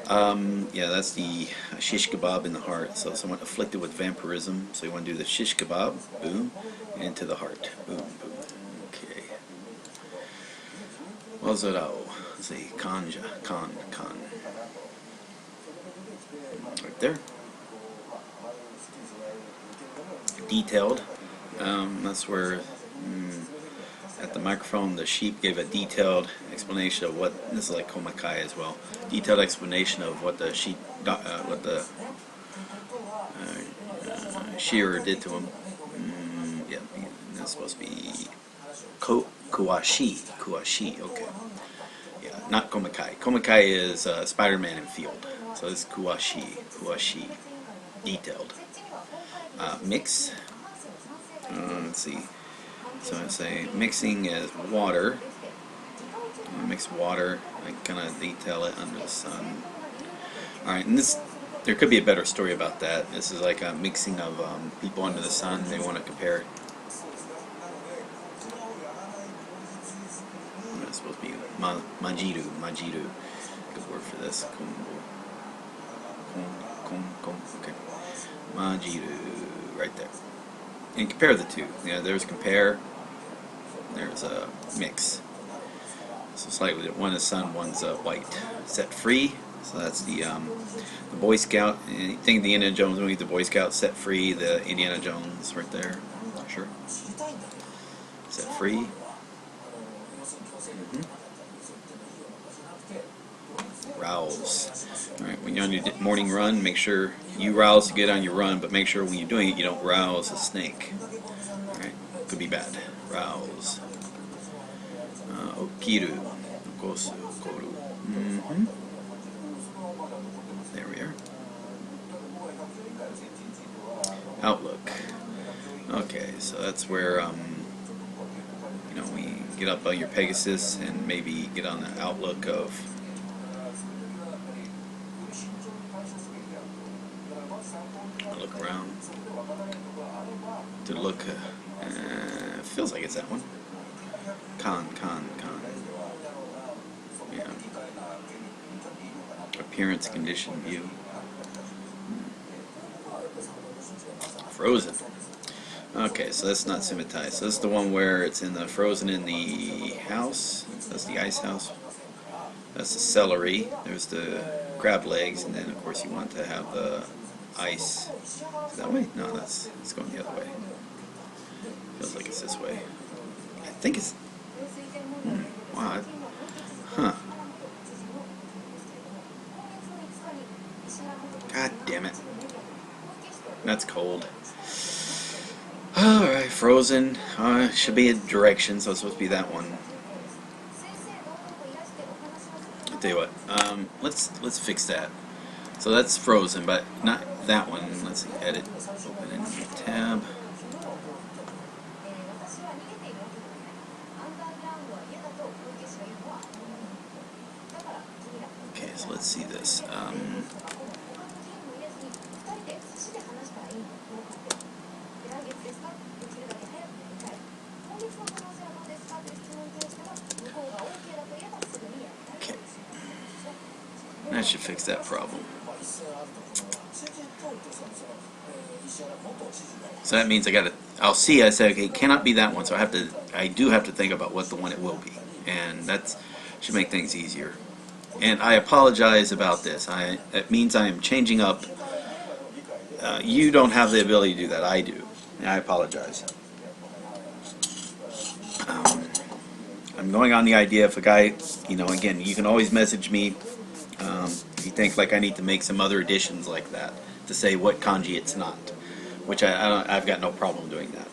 S1: Yeah, that's the shish kebab in the heart. So someone afflicted with vampirism. So you want to do the shish kebab, boom, into the heart, boom, boom. Okay. Wazarao. Let's see, kanja, kan. Right there. Detailed. That's where. At the microphone, the sheep gave a detailed explanation of what this is like komakai as well. Detailed explanation of what the sheep, what the shearer did to him. Yeah, that's supposed to be kuwashi. Okay. Yeah, not komakai. Komakai is Spider-Man in field. So this is kuwashi. Detailed. Mix. Let's see. So I say mixing is water. Mix water. I kind of detail it under the sun. Alright, and there could be a better story about that. This is like a mixing of people under the sun. They want to compare. It's supposed to be majiru. Good word for this. Okay. Majiru. Right there. And compare the two. Yeah, there's compare. There's a mix. So slightly, one is sun, one's white. Set free. So that's the Boy Scout. You think the Indiana Jones movie, the Boy Scout set free. The Indiana Jones right there. Sure. Set free. Rouse. All right. When you're on your morning run, make sure you rouse to get on your run, but make sure when you're doing it, you don't rouse a snake. All right. Could be bad. Rouse. Okiru. Okosu. Koru. There we are. Outlook. Okay, so that's where you know, we get up on your Pegasus and maybe get on the outlook of look around to look. Feels like it's that one. Con. Yeah. Appearance, condition, view. Frozen. Okay, so that's not Simitai. So this is the one where it's in the frozen in the house. That's the ice house. That's the celery. There's the crab legs, and then of course you want to have the ice. Is that way? No, it's going the other way. Feels like it's this way. I think it's. Wow. Huh. God damn it. That's cold. Alright, frozen. Should be a direction, so it's supposed to be that one. I'll tell you what. Let's fix that. So that's frozen, but not that one. Let's see, edit. Open in tab. Okay, so let's see this. Okay. That should fix that problem. So that means I'll see, I say, okay, it cannot be that one, so I do have to think about what the one it will be. And that should make things easier. And I apologize about this. It means I am changing up You don't have the ability to do that. I do. And I apologize. I'm going on the idea if a guy, again, you can always message me if you think like I need to make some other additions like that to say what kanji it's not, which I've got no problem doing that.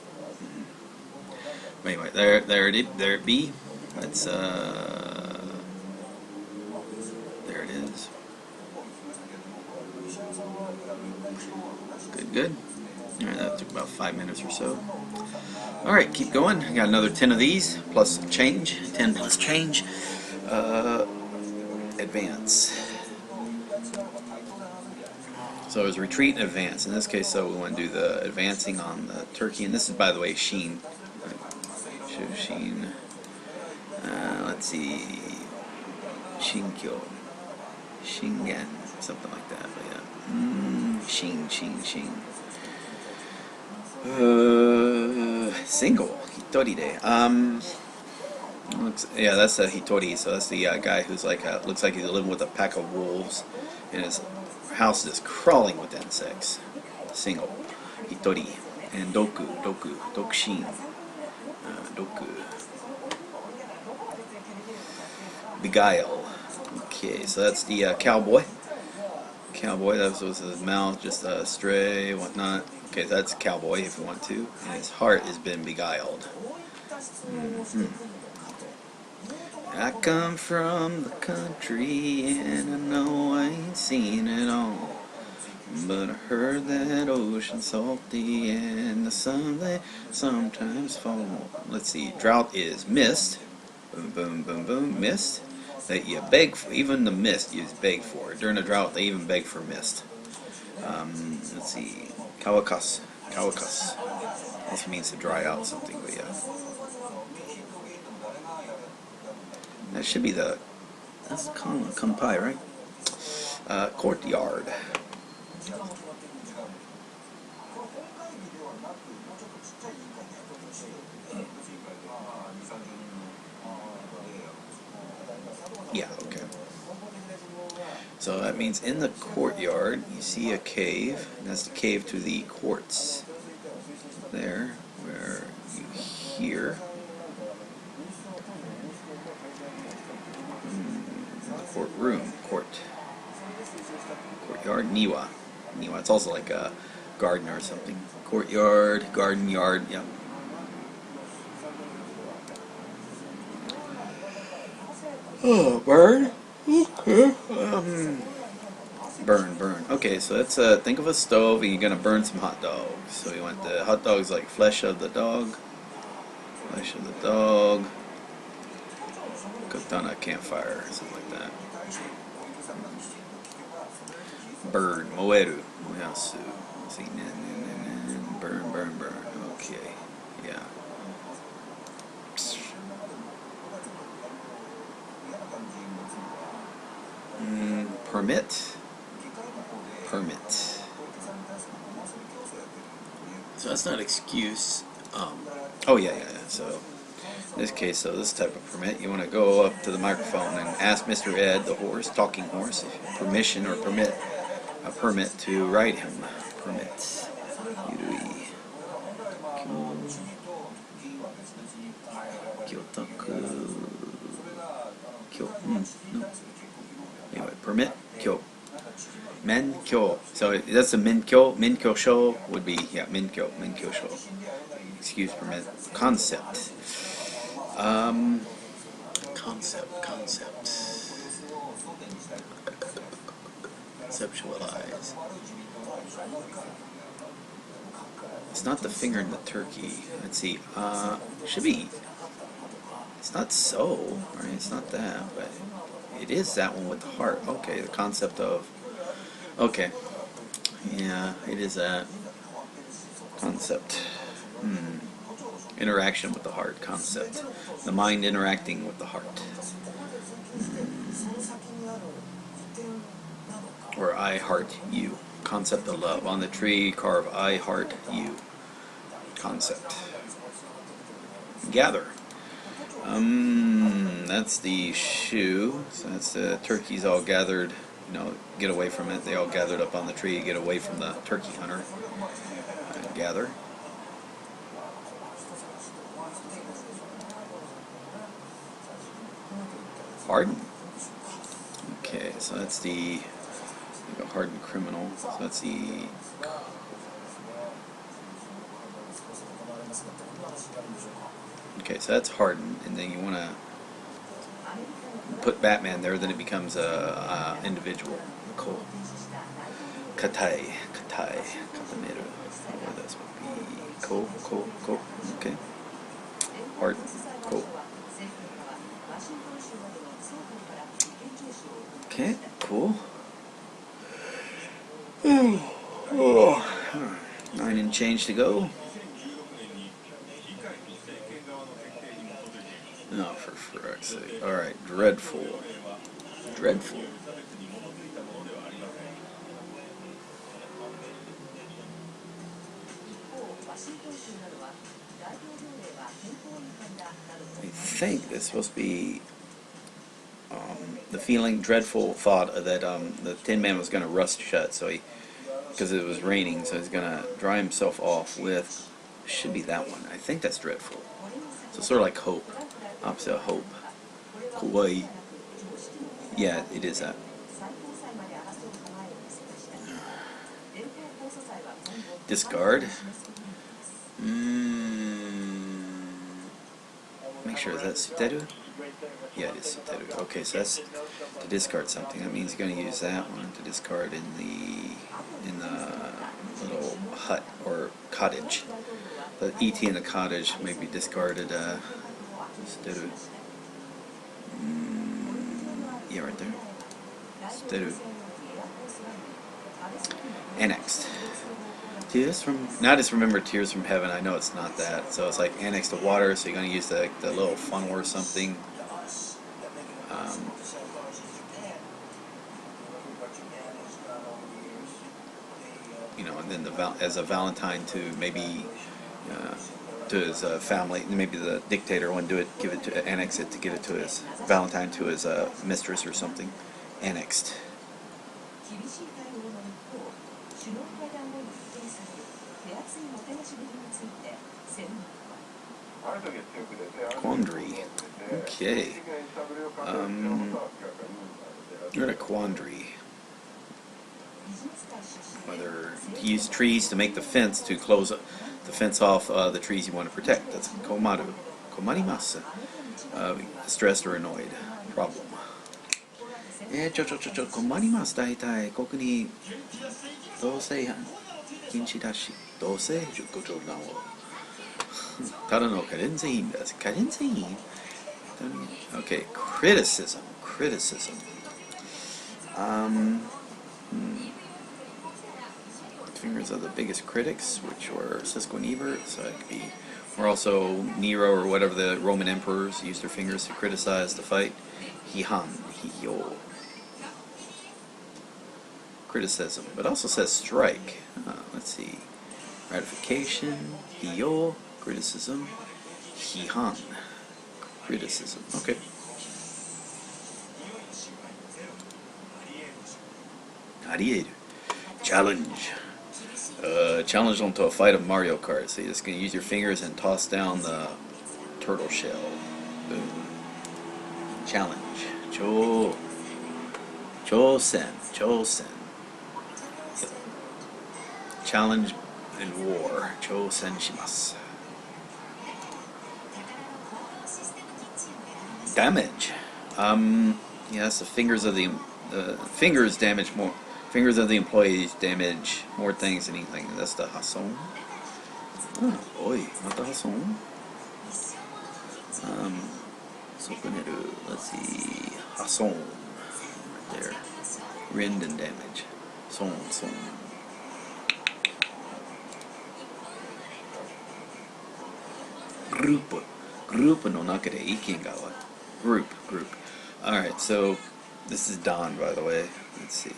S1: But anyway, there it be. Let's there it is. Good. All right, that took about 5 minutes or so. All right, keep going. I got another 10 of these plus change. 10 plus change. Advance. So it was retreat and advance. In this case, so we want to do the advancing on the turkey. And this is, by the way, Sheen. Show Sheen. Let's see. Shinkyo. Shingen. Something like that. But yeah. Sheen. Single. Hitori de. Yeah, that's a Hitori. So that's the guy who's like, looks like he's living with a pack of wolves. And his house is crawling with insects. Single. Hitori. And Dokushin. Doku. Beguile. Okay, so that's the cowboy. Cowboy, that was his mouth, just stray, whatnot. Okay, so that's cowboy if you want to. And his heart has been beguiled. I come from the country and I know I ain't seen it all. But I heard that ocean's salty and the sun they sometimes fall. Let's see, drought is mist. Boom, mist. That you beg for, even the mist you beg for. During a drought, they even beg for mist. Let's see, kawakas. Also means to dry out something, but yeah. That should be that's kampai, right? Courtyard. Yeah, okay. So that means in the courtyard you see a cave, and that's the cave to the courts. There, where you hear the courtroom, courtyard, niwa. It's also like a garden or something. Courtyard, garden, yard, yeah. Oh, burn? Okay. Burn. Okay, so let's think of a stove and you're gonna burn some hot dogs. So you want the hot dogs like flesh of the dog. Cooked on a campfire, something like that. Burn, moeru, moyasu. See, burn. Okay, yeah. Permit. So that's not excuse. Oh yeah. So in this case, so this type of permit, you want to go up to the microphone and ask Mr. Ed, the horse, talking horse, permission or permit to ride him. Permit. Yurui. Kyotaku. No. Anyway, permit. Kyo. Menkyo. So that's a menkyo. Menkyo sho would be, yeah, menkyo sho. Excuse, permit. Concept. Conceptualize. It's not the finger in the turkey. Let's see. Should be. It's not so, right? It's not that, but it is that one with the heart. Okay, the concept of. Okay. Yeah, it is that concept. Interaction with the heart. Concept. The mind interacting with the heart. Or I heart you. Concept of love. On the tree, carve I heart you. Concept. Gather. That's the shoe. So that's the turkeys all gathered get away from it. They all gathered up on the tree to get away from the turkey hunter and gather. Harden. Okay, so that's the hardened criminal. So that's the so that's hardened, and then you want to put Batman there, then it becomes a individual. Cool. Katai, katameru. Or this would be cool. Okay. Hardened. Cool. Okay, cool. 9 and change to go. No, for fuck's sake. Alright, dreadful. I think it's supposed to be the feeling, dreadful thought that the Tin Man was going to rust shut, so because it was raining, so he's going to dry himself off with, should be that one. I think that's dreadful. So sort of like hope, opposite of hope. Kawaii. Yeah, it is that. Discard. Make sure, is that Suteru? Yeah, it is Suteru. Okay, so that's to discard something. That means you're going to use that one to discard in the little hut or cottage. The ET in the cottage may be discarded. Suteru. Yeah, right there. Suteru. Annexed. Tears from, now I just remember Tears from Heaven. I know it's not that, so it's like annexed to water, so you're going to use the little funnel or something. And then as a Valentine to maybe to his family, maybe the dictator wouldn't do it, annex it to give it to his Valentine to his mistress or something. Annexed. Quandary. Okay. You're in a quandary. Whether to use trees to make the fence to close the fence off the trees you want to protect. That's komaru. Komarimasu. Stressed or annoyed. Problem. 困ります。大体ここに同性禁止だし、同性ご冗談を。ただの可憐性員です。可憐性員。Okay, criticism. Fingers of the biggest critics, which were Siskel and Ebert, so it could be, or also Nero or whatever the Roman emperors used their fingers to criticize the fight. Hihan, hiyo. Criticism, but also says strike. Let's see. Ratification, hiyo, criticism, hihan, criticism. Okay. Arieru. Challenge. Challenge onto a fight of Mario Kart. So you're just going to use your fingers and toss down the turtle shell. Boom. Challenge. Chosen. Challenge in war. Chosen shimasu. Damage. Yes, the fingers of the fingers damage more. Fingers of the employees damage more things than anything. That's the hason. Oh, boy, not the hason. Sokuneru. Let's see. Hason. Right there. Renden damage. Son. Group no naka de iken ga wa. Group. Alright, so this is Don, by the way. Let's see.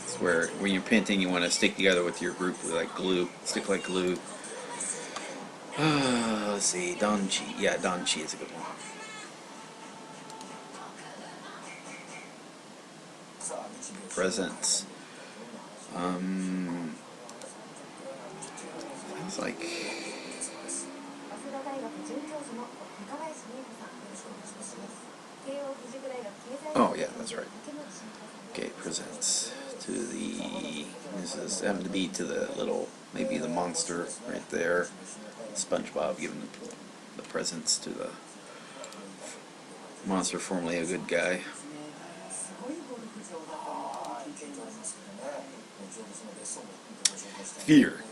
S1: It's where when you're painting, you want to stick together with your group with like glue. Stick like glue. Let's see. Donchi. Yeah, Donchi is a good one. presents. It's like, oh yeah, that's right. Okay, presents to the, this is having to be to the little, maybe the monster right there. SpongeBob giving the presents to the monster, formerly a good guy. Fear.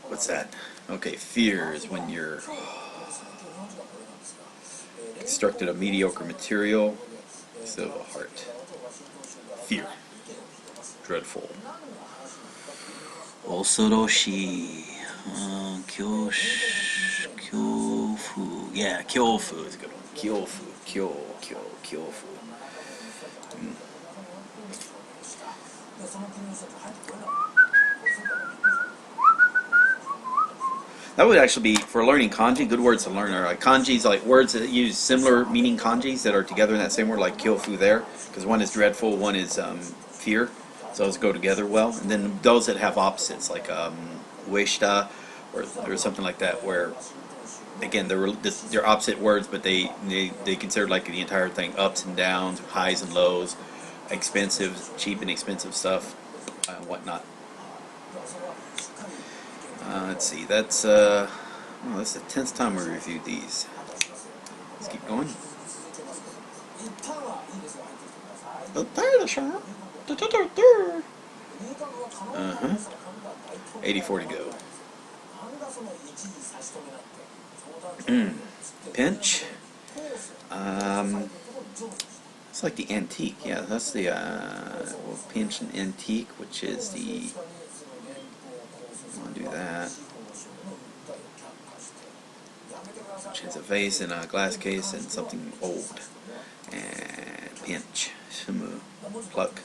S1: What's that? Okay, fear is when you're constructed of mediocre material instead of a heart. Fear. Dreadful. Osoroshi. Kyofu. Yeah, kyofu is a good one. Kyofu. Kyofu. That would actually be, for learning kanji, good words to learn are like kanjis, like words that use similar meaning kanjis that are together in that same word, like kyofu there, because one is dreadful, one is fear, so those go together well. And then those that have opposites, like ueshita or something like that, where again they're opposite words, but they consider like the entire thing, ups and downs, highs and lows, expensive, cheap and expensive stuff, whatnot. Let's see, that's the 10th time we reviewed these. Let's keep going. 84 to go. Pinch. It's like the antique. Yeah, that's the pinch and antique, which is the. I want to do that. Which is a vase in a glass case and something old. And pinch. Shimu. Pluck.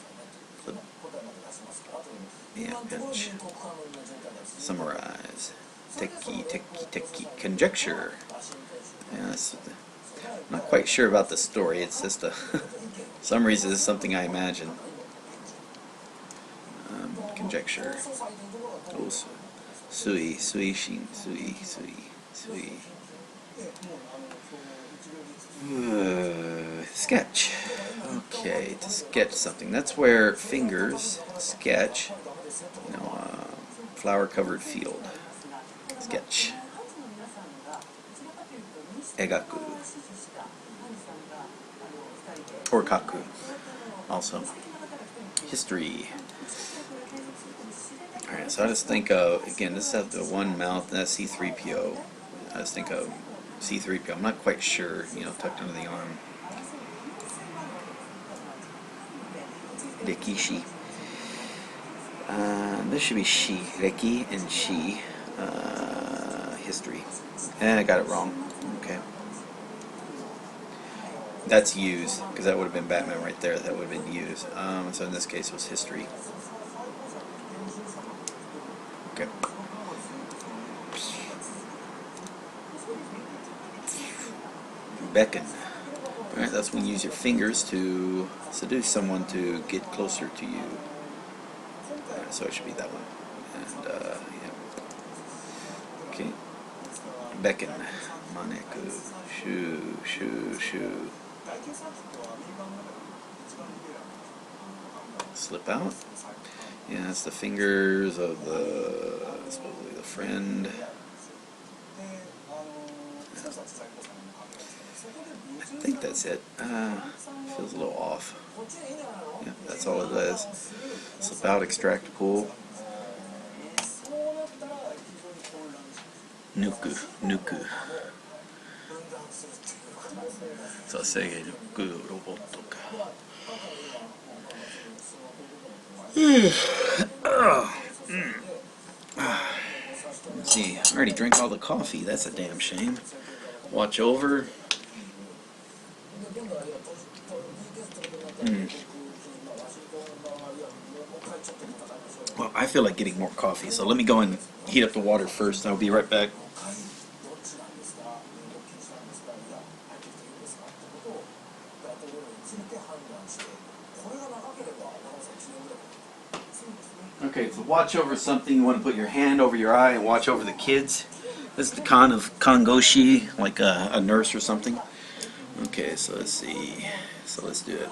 S1: Clip. Yeah, pinch. Summarize. Teki. Conjecture. Yeah, I'm not quite sure about the story. It's just a summaries is something I imagine. Conjecture. Oh, sui. Sketch. Okay, to sketch something. That's where fingers sketch. Flower-covered field. Sketch. Egaku. Or kaku. Also. History. Alright, so I just think of, again, this has the one mouth, and that's C-3PO. I just think of C-3PO. I'm not quite sure, tucked under the arm. Rekishi. This should be shi. Reki and shi. History. And I got it wrong. Okay. That's use, because that would have been Batman right there. That would have been use. So in this case it was history. Okay. Beckon. Alright, that's when you use your fingers to seduce someone to get closer to you. Alright, so it should be that one. And, yeah. Okay. Beckon. Maneku. Shu. Slip out. Yeah, that's the fingers of supposedly the friend. I think that's it. Feels a little off. Yeah, that's all it does. Slip out, extract, pull. Nuku. So say nuku roboto ka. Let's see, I already drank all the coffee. That's a damn shame. Watch over. Well, I feel like getting more coffee, so let me go and heat up the water first. I'll be right back. Okay, so watch over something. You want to put your hand over your eye and watch over the kids. This is the kan of kangoshi, like a nurse or something. Okay, so let's see. So let's do it.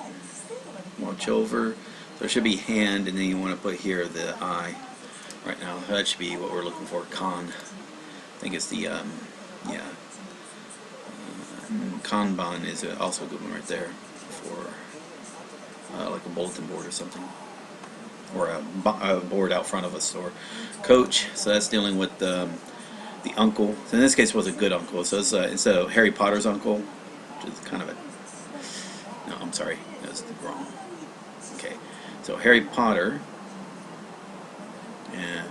S1: Watch over. So it should be hand, and then you want to put here the eye. Right now, that should be what we're looking for. Kan. I think it's the yeah. Kanban is also a good one right there for like a bulletin board or something, or a board out front of us. Or coach. So that's dealing with the uncle. So in this case, it was a good uncle. So it's instead of Harry Potter's uncle, which is kind of a no. I'm sorry, that's wrong. Okay, so Harry Potter. Yeah,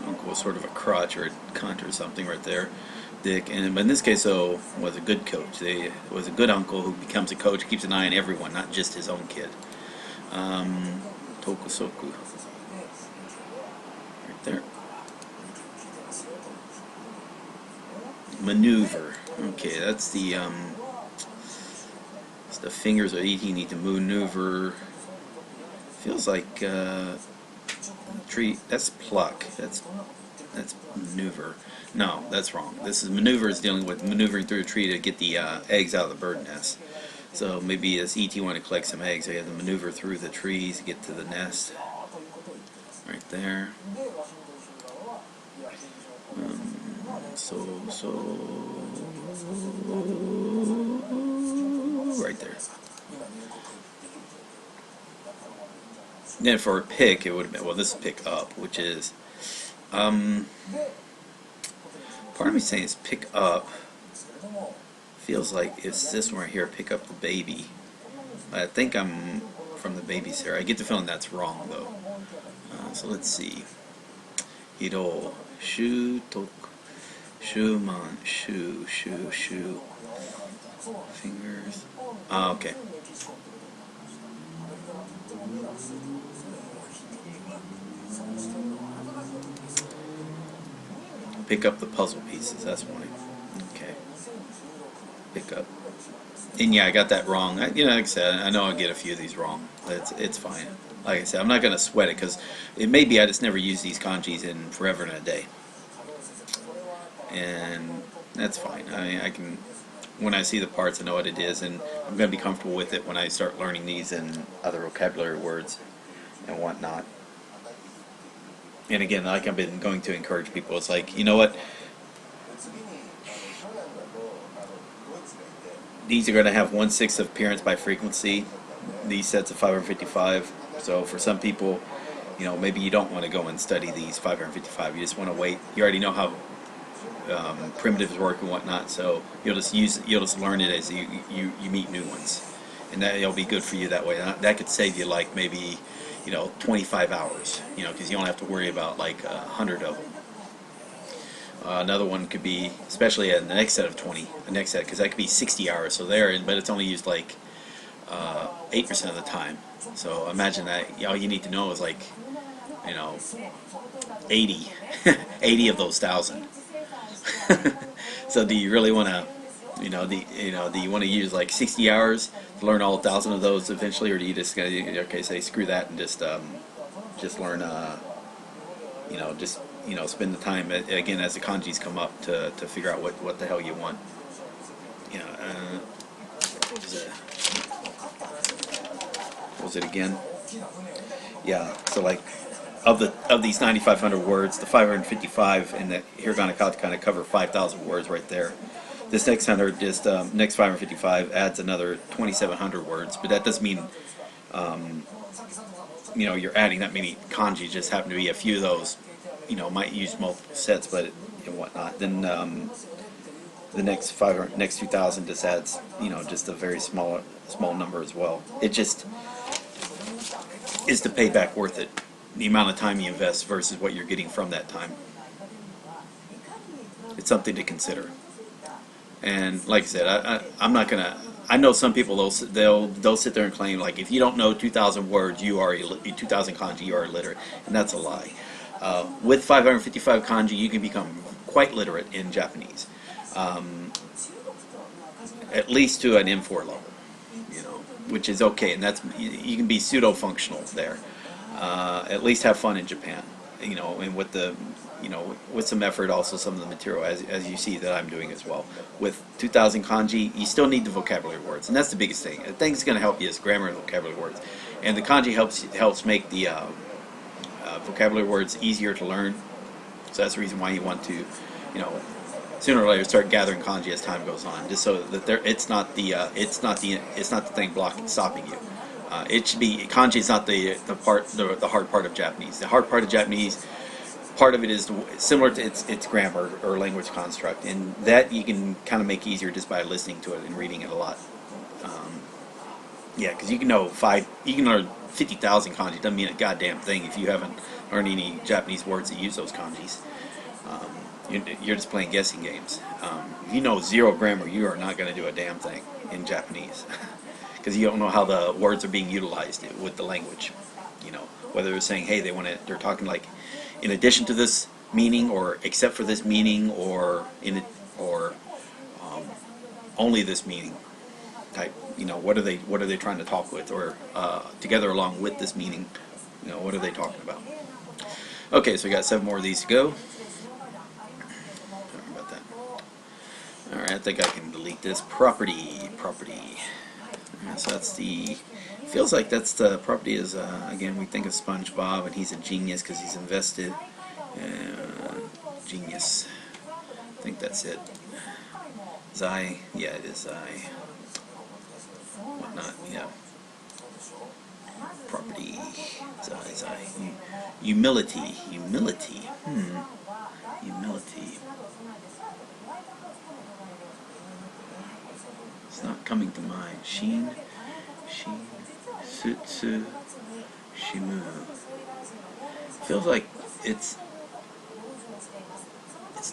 S1: uncle was sort of a crutch or a cunt or something right there. Dick, but in this case, though, was a good coach. They was a good uncle who becomes a coach, keeps an eye on everyone, not just his own kid. Tokusoku, right there. Maneuver. Okay, that's the it's the fingers of each. You need to maneuver. Feels like tree. That's pluck. That's maneuver. No, that's wrong. This is maneuver is dealing with maneuvering through a tree to get the eggs out of the bird nest. So maybe as ET want to collect some eggs, they have to maneuver through the trees to get to the nest. Right there. Right there. Then for a pick, it would have been, well, this is pick up, which is, part of me saying it's pick up. Feels like it's this one right here, pick up the baby. I think I'm from the babies here. I get the feeling that's wrong, though. So let's see. Hiro, shu, tok, shu, man, shu. Fingers. Okay. Pick up the puzzle pieces, that's why. Okay. Pick up. And yeah, I got that wrong. Like I said, I know I get a few of these wrong. It's fine. Like I said, I'm not going to sweat it because it may be I just never use these kanjis in forever and a day. And that's fine. I can, when I see the parts, I know what it is, and I'm going to be comfortable with it when I start learning these and other vocabulary words and whatnot. And again, like I've been going to encourage people, it's like, you know what? These are going to have 1/6 of appearance by frequency. These sets of 555. So for some people, maybe you don't want to go and study these 555. You just want to wait. You already know how primitives work and whatnot. So you'll just learn it as you meet new ones, and that'll be good for you that way. That could save you like maybe 25 hours. Because you don't have to worry about like 100 of them. Another one could be, especially at the next set of 20, the next set, because that could be 60 hours. So but it's only used like 8% of the time. So imagine that all you need to know is like 80 of those 1,000. So do you really want to do you want to use like 60 hours to learn all 1,000 of those eventually, or do you just say screw that and just learn spend the time again as the kanjis come up to figure out what the hell you want. What was it again? Yeah, so like of these 9,500 words, the 555 and the hiragana katakana cover 5,000 words right there. This next next 555 adds another 2,700 words, but that doesn't mean you're adding that many kanji. Just happen to be a few of those might use multiple sets, but and whatnot. Then the next 2,000 just adds just a very small number as well. It just is the payback worth it? The amount of time you invest versus what you're getting from that time. It's something to consider. And like I said, I'm not gonna. I know some people they'll sit there and claim like if you don't know 2,000 words, 2,000 kanji, you are illiterate, and that's a lie. With 555 kanji, you can become quite literate in Japanese, at least to an M4 level, which is okay, and that's you can be pseudo-functional there. at least have fun in Japan. And with with some effort, also some of the material, as you see that I'm doing as well. With 2,000 kanji, you still need the vocabulary words, and that's the biggest thing. The thing that's going to help you is grammar and vocabulary words, and the kanji helps make the vocabulary words easier to learn. So that's the reason why you want to, sooner or later start gathering kanji as time goes on, just so that it's not the thing stopping you. It should be kanji is not the hard part of Japanese. The hard part of Japanese, part of it is similar to its grammar or language construct, and that you can kind of make easier just by listening to it and reading it a lot. Yeah, because you can learn 50,000 kanji. Doesn't mean a goddamn thing if you haven't learned any Japanese words that use those kanjis. You're just playing guessing games. If you know zero grammar, you are not going to do a damn thing in Japanese. Because you don't know how the words are being utilized with the language. Whether they're saying, hey, they're talking like, in addition to this meaning, or except for this meaning, or only this meaning type. What are they trying to talk with, or together along with this meaning? What are they talking about? Okay, so we got 7 more of these to go. Sorry about that. All right, I think I can delete this property. So that's feels like that's the property is, again, we think of SpongeBob, and he's a genius because he's invested. Genius. I think that's it. Zai, yeah, it is Zai. Whatnot, yeah. Property, Zai. Humility. Humility. It's not coming to mind. Shin, Sutsu, Shimu. Feels like it's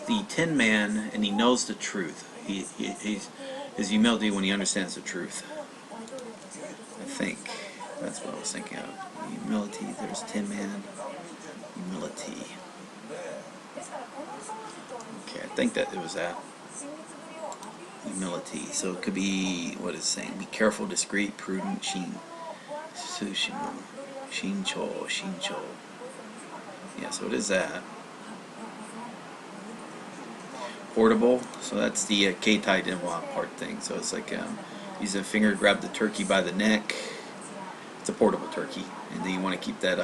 S1: the Tin Man, and he knows the truth. His humility when he understands the truth. I think that's what I was thinking of. Humility. There's Tin Man. Humility. Okay, I think that it was that. Humility. So it could be, what is it saying? Be careful, discreet, prudent, Shin. Sushimu. Shincho. Yeah, so it is that. Portable. So that's the Keitai Denwa part thing. So it's like use a finger, grab the turkey by the neck. It's a portable turkey. And then you want to keep that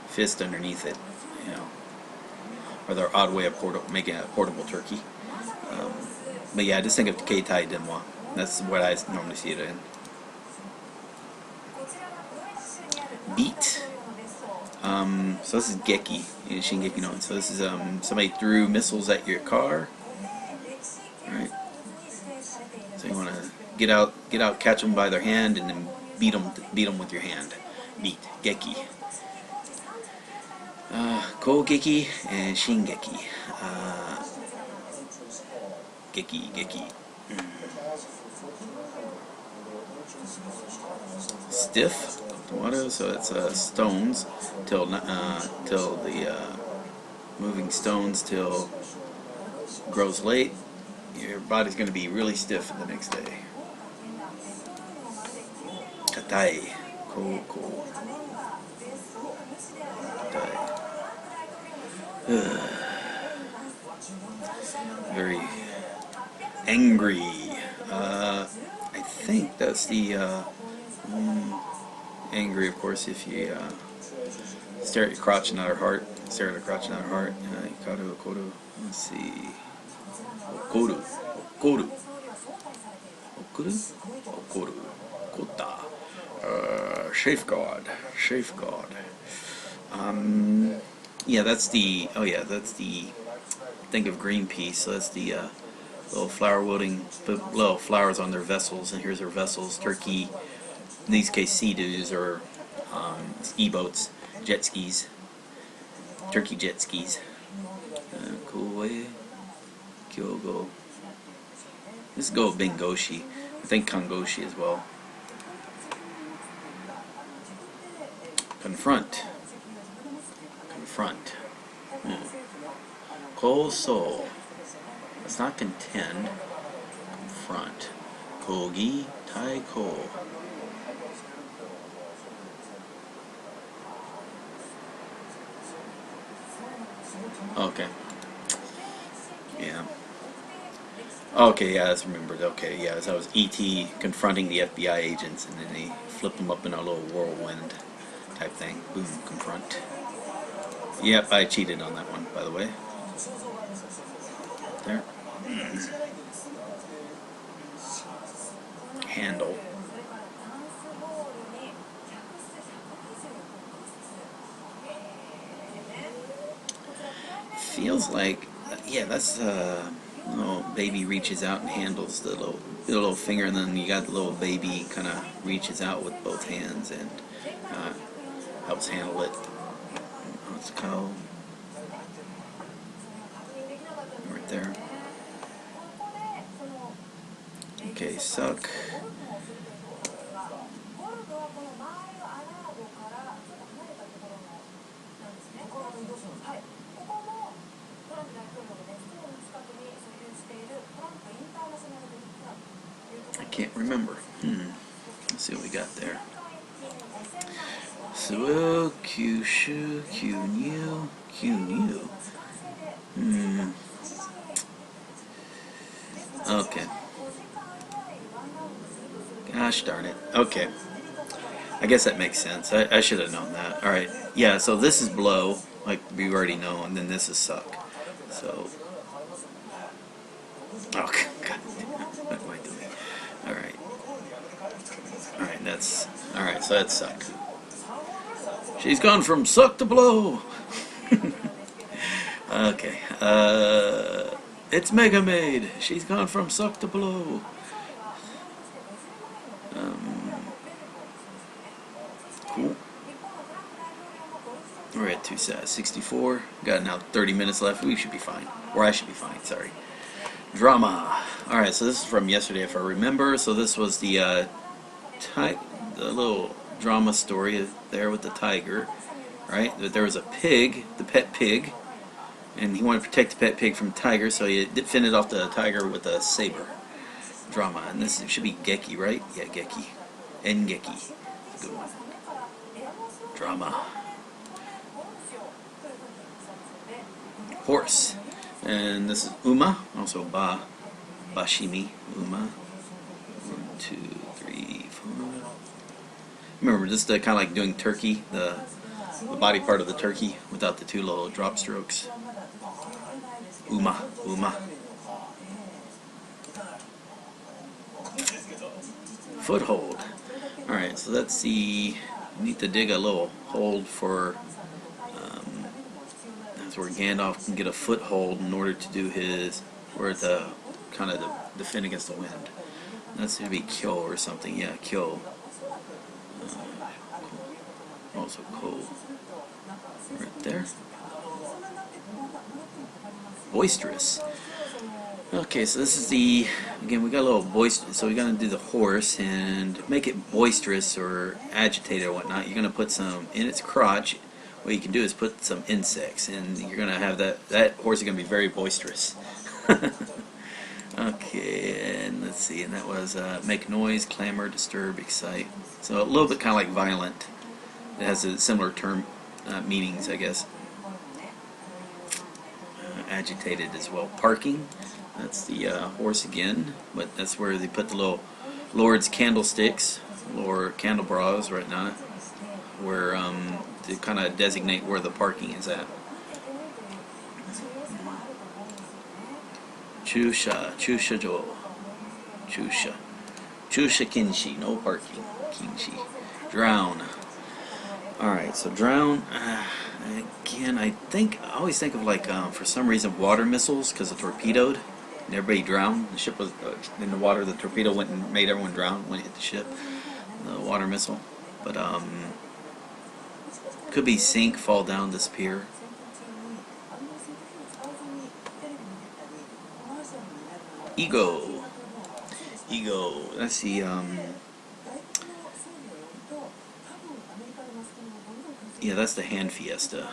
S1: fist underneath it. Or the odd way of making a portable turkey. But yeah, just think of Keitai Denwa. That's what I normally see it in. Beat. So this is Geki in Shingeki no. So this is somebody threw missiles at your car. Right. So you want to get out, catch them by their hand, and then beat them with your hand. Beat. Geki. Kogeki and Shingeki. Geki. Stiff. Water, so it's stones till the moving stones till grows late. Your body's going to be really stiff the next day. Katai, cool. Katai. Very angry. I think that's the angry, of course, if you stare at your crotch and not her heart. Stare at her crotch and not her heart. Ikaru, okoru. Let's see. Okoru. Kota. Safeguard. Yeah, that's the. Oh yeah, that's the. Think of Greenpeace. So that's the little flower wielding, little flowers on their vessels, and here's their vessels. Turkey. In these cases, sea-doos or e-boats, jet skis, turkey jet skis. Koe, Kyogo. Let's go with Bengoshi. I think Kangoshi as well. Confront. Koso. Let's not contend. Confront. Kogi Taiko. Okay. Yeah. Okay, yeah, that's remembered. Okay, yeah, so that was E.T. confronting the FBI agents, and then they flipped them up in a little whirlwind type thing. Boom, confront. Yep, I cheated on that one, by the way. There. Handle. Feels like, yeah, that's little baby reaches out and handles the little finger, and then you got the little baby kind of reaches out with both hands and helps handle it. Let's go right there. Okay, suck. I can't remember. Let's see what we got there. Suo, Kyushu, Kyunyu, Kyunyu. Okay. Gosh darn it. Okay. I guess that makes sense. I should have known that. Alright. Yeah, so this is blow, like we already know, and then this is suck. So. Oh, God. What am I doing? Alright. Alright, that's. Alright, so that's suck. She's gone from suck to blow. Okay. It's Mega Maid. She's gone from suck to blow. Cool. We're at 264. Got now 30 minutes left. We should be fine. Or I should be fine, sorry. Drama. Alright, so this is from yesterday if I remember. So this was the little drama story there with the tiger. Right? There was a pig, the pet pig, and he wanted to protect the pet pig from the tiger, so he fended off the tiger with a saber. Drama. And this should be Geki, right? Yeah, Geki. Engeki. Good one. Drama. Horse. And this is Uma, also Ba. Bashimi. Uma. 1, 2, 3, 4. Remember, this is kind of like doing turkey, the body part of the turkey without the two little drop strokes. Uma. Uma. Foothold. Alright, so let's see. We need to dig a little hold for. That's where Gandalf can get a foothold in order to do his. Where the kind of defend against the wind. That's going to be kill or something. Yeah, kill. Also cool. Right there. Boisterous. Okay, so this is the, again, we got a little boisterous, so we're going to do the horse and make it boisterous or agitated or whatnot. You're going to put some in its crotch. What you can do is put some insects, and you're going to have that horse is going to be very boisterous. Okay, and let's see, and that was make noise, clamor, disturb, excite. So a little bit kind of like violent. It has a similar term meanings, I guess. Agitated as well. Parking. That's the horse again, but that's where they put the little Lord's candlesticks or candelabras right now, where to kind of designate where the parking is at. Chusha, Chusha-jo, Chusha, Chusha Kinshi, no parking, Kinshi. Drown. Alright, so drown, again, I always think of like, for some reason, water missiles, because it torpedoed, and everybody drowned. The ship was in the water, the torpedo went and made everyone drown when it hit the ship, the water missile. But, could be sink, fall down, disappear. Ego. Ego. That's the, yeah, that's the hand fiesta.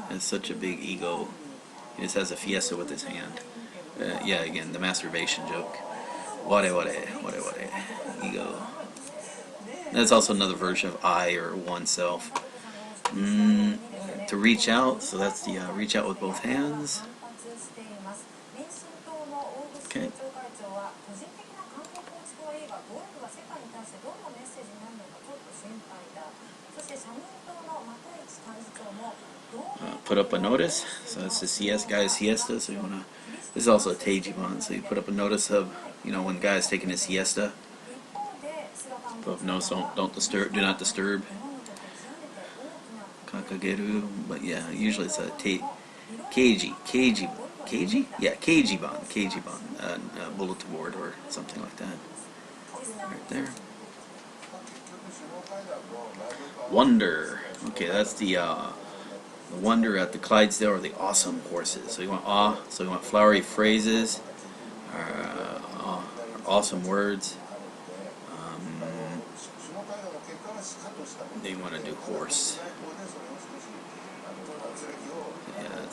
S1: It's such a big ego. He just has a fiesta with his hand. Yeah, again, the masturbation joke. Ware. Ego. That's also another version of I or oneself. to reach out, so that's the reach out with both hands. Okay. Put up a notice, so it's the guy's siesta, so you want to, this is also a Teijiban, so you put up a notice of, you know, when the guy's taking his siesta. Put up notice, don't disturb, do not disturb. Kakageru, but yeah, usually it's a Keijiban, bulletin board or something like that. Right there. Wonder. Okay, that's the wonder at the Clydesdale, or the awesome horses. So you want so you want flowery phrases, or awesome words. Then you want to do horse. Yeah,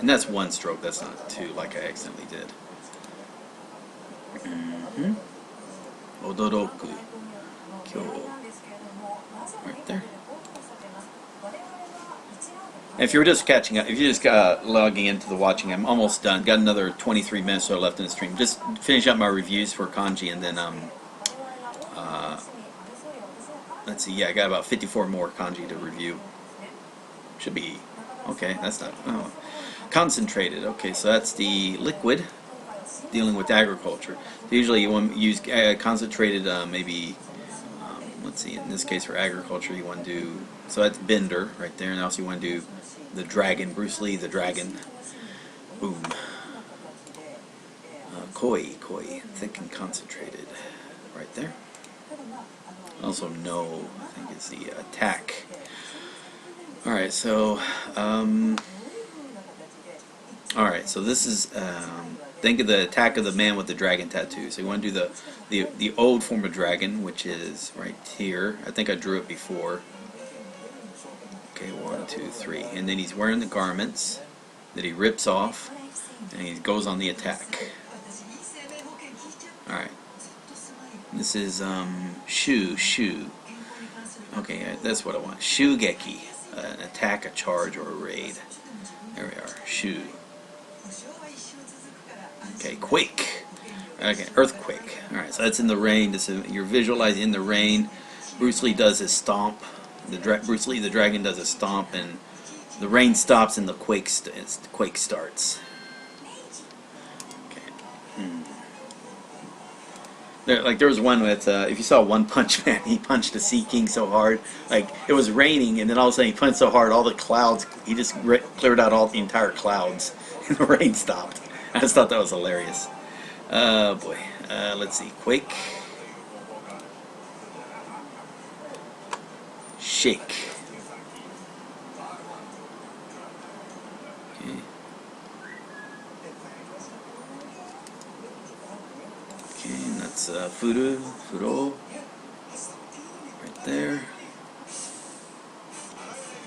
S1: that's one stroke. That's not two, like I accidentally did. Odoroku. Kyo. Right there. And if you were just catching up, if you're just logging into the watching, I'm almost done. Got another 23 minutes or so left in the stream. Just finish up my reviews for kanji, and then let's see. Yeah, I got about 54 more kanji to review. Should be okay. That's not concentrated. Okay, so that's the liquid dealing with agriculture. Usually, you want to use concentrated. Maybe let's see. In this case, for agriculture, you want to do. So that's Bender right there, and also you want to do the dragon, Bruce Lee, the dragon. Boom. Koi, thick and concentrated, right there. Also, no, I think it's the attack. All right, so so this is think of the attack of the man with the dragon tattoo. So you want to do the old form of dragon, which is right here. I think I drew it before. Okay, 1, 2, 3, and then he's wearing the garments that he rips off, and he goes on the attack. All right. This is shu. Okay, that's what I want. Shugeki, an attack, a charge, or a raid. There we are. Shu. Okay, quake. Okay, earthquake. All right, so that's in the rain. You're visualizing in the rain. Bruce Lee does his stomp. Bruce Lee, the dragon, does a stomp, and the rain stops, and the quake starts. Okay. There was one with, if you saw One Punch Man, he punched the Sea King so hard, like it was raining, and then all of a sudden he punched so hard, all the clouds, he just cleared out all the entire clouds, and the rain stopped. I just thought that was hilarious. Oh boy. Let's see. Quake. Shake. Okay. Okay, and that's furo, right there.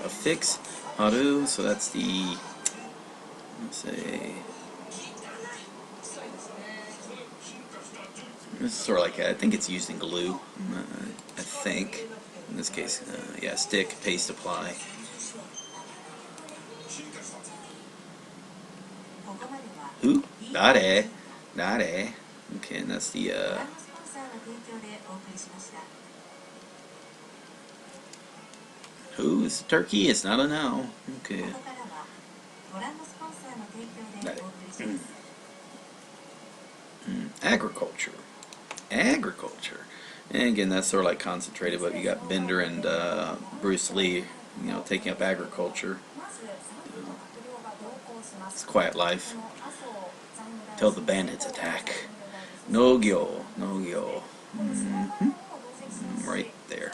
S1: Affix, haru, so that's the, let's say, this is sort of like, I think it's used in glue, I think. In this case, yeah, stick, paste, apply. Who? Dare. Okay, and that's the, who is turkey? It's not a noun. Okay. Agriculture. And again, that's sort of like concentrated, but you got Bender and Bruce Lee, taking up agriculture. It's quiet life till the bandits attack. No gyo. Right there.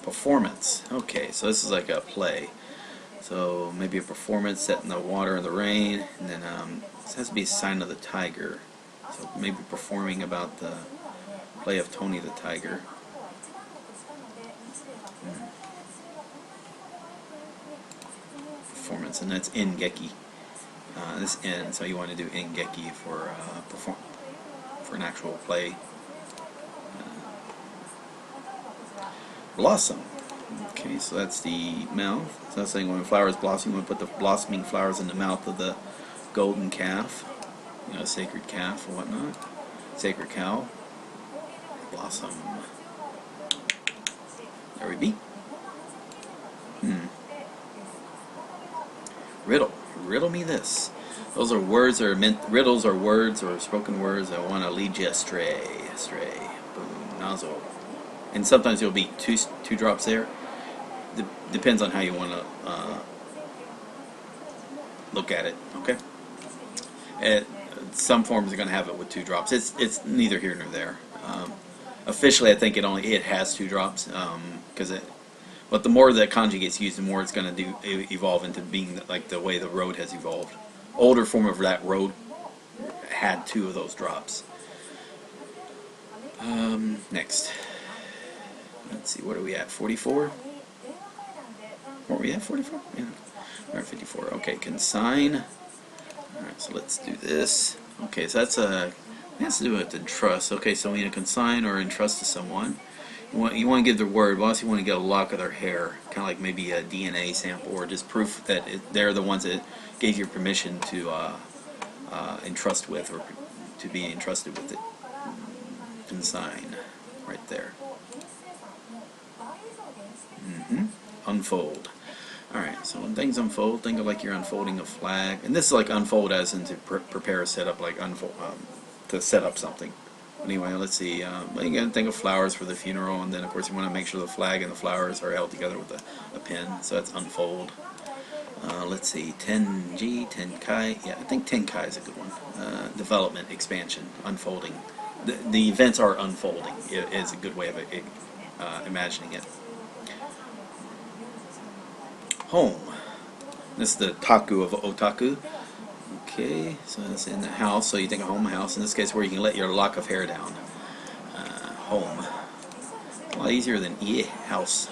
S1: Performance. Okay, so this is like a play. So maybe a performance set in the water and the rain, and then this has to be a sign of the tiger. So maybe performing about the play of Tony the Tiger. Performance, and that's Engeki. This N, so you want to do Engeki for an actual play. Blossom. Okay, so that's the mouth. So that's saying when flowers blossom, we put the blossoming flowers in the mouth of the golden calf, sacred calf or whatnot, sacred cow. Blossom. There we be. Riddle. Riddle me this. Those are words that are meant. Riddles are words or spoken words that want to lead you astray. Astray. Boom. Nozzle. And sometimes there'll be two drops there. Depends on how you want to look at it. Okay. Some forms are going to have it with 2 drops. It's neither here nor there. Officially, I think it has 2 drops but the more that kanji gets used, the more it's going to evolve into being like the way the road has evolved. Older form of that road had 2 of those drops. Next, let's see, what are we at? 44. What were we at? 44. Yeah. We're at 54. Okay, consign. Alright, so let's do this. Okay, so that's it has to do with entrust. Okay, so when you consign or entrust to someone, you want to give their word, but also you want to get a lock of their hair, kind of like maybe a DNA sample, or just proof that they're the ones that gave you permission to entrust with, or to be entrusted with it. Consign, right there. Unfold. Alright, so when things unfold, think of like you're unfolding a flag. And this is like unfold as in to prepare a setup, like unfold, to set up something. Anyway, let's see. You can think of flowers for the funeral, and then of course you want to make sure the flag and the flowers are held together with a pin. So that's unfold. Let's see. Tenji, Tenkai. Yeah, I think Tenkai is a good one. Development, expansion, unfolding. The events are unfolding. It is a good way of imagining it. Home. This is the taku of otaku. Okay, so it's in the house, so you think of home, house. In this case, where you can let your lock of hair down. Home. A lot easier than house.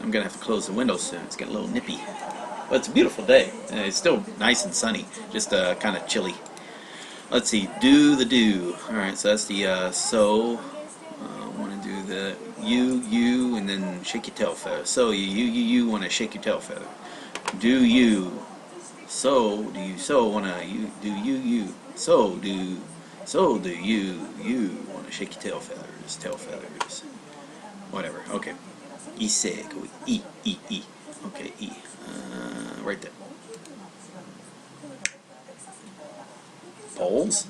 S1: I'm going to have to close the window soon. It's getting a little nippy. But it's a beautiful day. It's still nice and sunny, just kind of chilly. Let's see, do. Alright, so that's the so. I want to do the you, and then shake your tail feather. So you want to shake your tail feather. Do you. So do you want to you. So do you want to shake your tail feathers. Whatever. Okay. Ise, go e. Okay, e. Right there. Poles.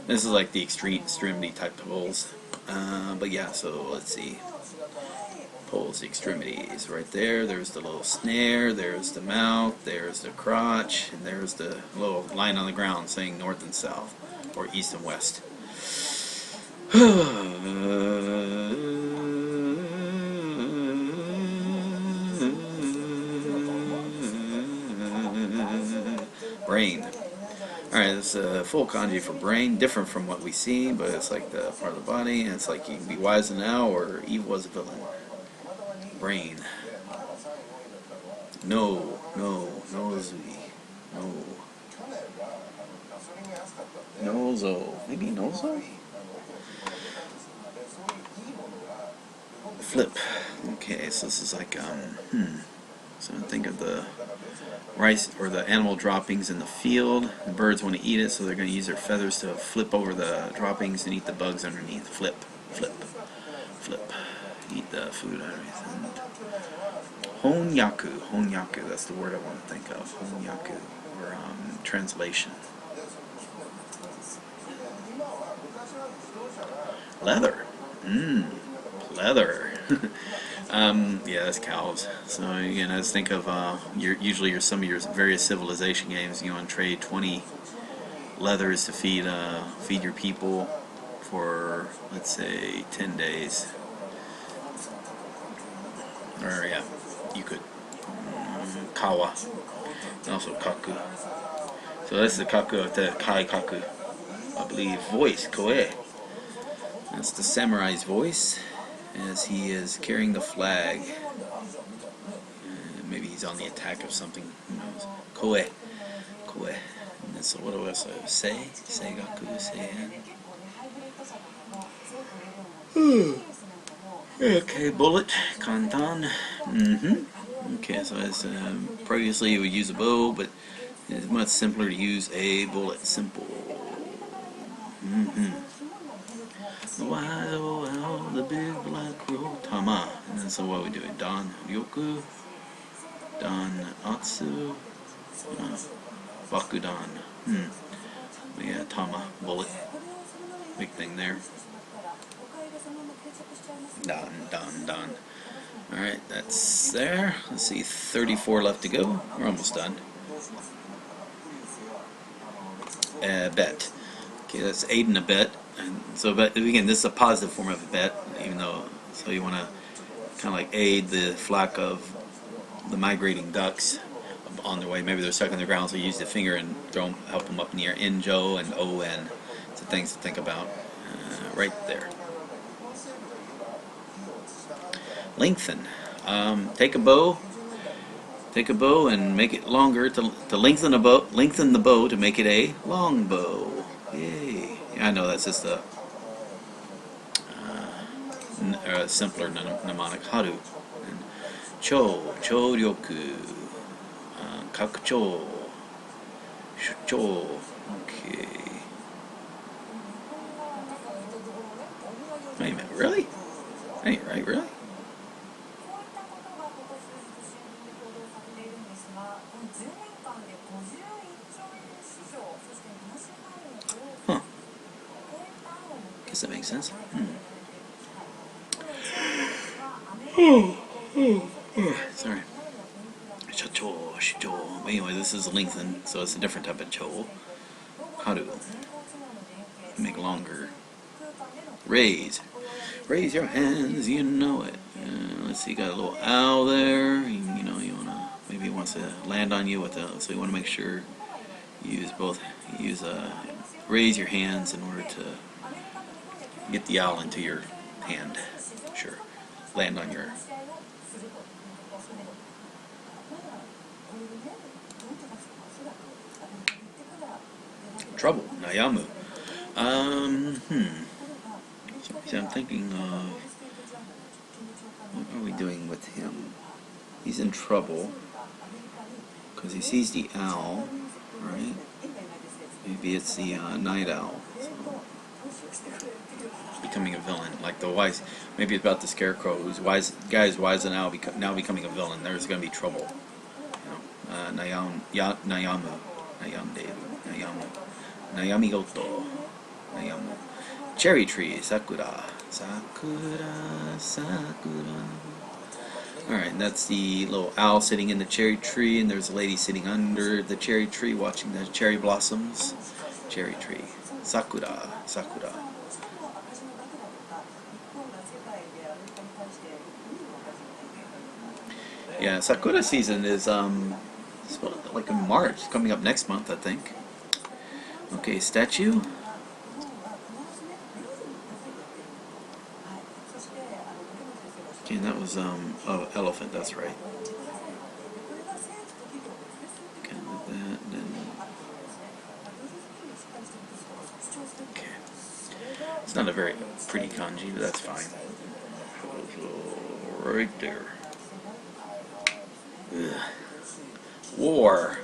S1: This is like the extremity type poles. But yeah, so let's see. Poles, the extremities. Right there. There's the little snare. There's the mouth. There's the crotch. And there's the little line on the ground saying north and south. Or east and west. Brain. Alright, this is full kanji for brain, different from what we see, but it's like the part of the body, and it's like you can be wise now or evil as a villain. Brain. No, Zui. Nozo. Maybe Nozo? Flip. Okay, so this is like, so think of the rice or the animal droppings in the field. The birds want to eat it, so they're going to use their feathers to flip over the droppings and eat the bugs underneath. Flip. Eat the food underneath. Honyaku, that's the word I want to think of. Honyaku, or translation. Leather. Leather. Yeah, that's cows. So again, let's think of usually some of your various civilization games. You want to trade 20 leathers to feed your people for, let's say, 10 days. Or yeah, you could. Kawa, and also kaku. So that's the kaku of the kai kaku. I believe voice koe. That's the samurai's voice, as he is carrying the flag. Maybe he's on the attack of something. Who knows? Koe. And so what do I say? Seigaku, Seihan. Okay, bullet, kantan. Okay, so as previously you would use a bow, but it's much simpler to use a bullet. Simple. Why oh well, the big black crow tama. And then so what we do? Dan ryoku, dan atsu, bakudan. Yeah, tama, bullet. Big thing there. Dan. Alright, that's there. Let's see, 34 left to go. We're almost done. Bet. Okay, that's aid in a bet. And so, but again, this is a positive form of a bet, even though, so you want to kind of like aid the flock of the migrating ducks on their way. Maybe they're stuck on the ground, so you use the finger and throw them, help them up in the air. Injo and on. So things to think about right there. Lengthen. Take a bow and make it longer to lengthen the bow to make it a long bow. Yay! I know that's just a simpler mnemonic. Haru and choryoku, kakucho, shucho. Okay. Wait a minute, really? Ain't right, really? Huh. Guess that makes sense. Sorry. Shicho. Anyway, this is lengthen, so it's a different type of cho. Haru. Make longer. Raise. Raise your hands, you know it. Let's see, you got a little owl there. You know, you wanna, maybe he wants to land on you with a, so you want to make sure you use both. Raise your hands in order to get the owl into your hand. Sure. Land on your. Trouble. Nayamu. So I'm thinking of, what are we doing with him? He's in trouble because he sees the owl, right? Maybe it's the night owl. So, becoming a villain, like the wise. Maybe it's about the scarecrow, who's wise. Guy's wise and now becoming a villain. There's going to be trouble. You know, Nayamu, Nayamigoto, Nayamu. Cherry tree, sakura. Alright, that's the little owl sitting in the cherry tree, and there's a lady sitting under the cherry tree watching the cherry blossoms. Cherry tree. Sakura. Yeah, sakura season is like in March, coming up next month, I think. Okay, statue. Okay, that was oh, elephant. That's right. Okay, like that. Then okay, it's not a very pretty kanji, but that's fine. Right there. Ugh. War.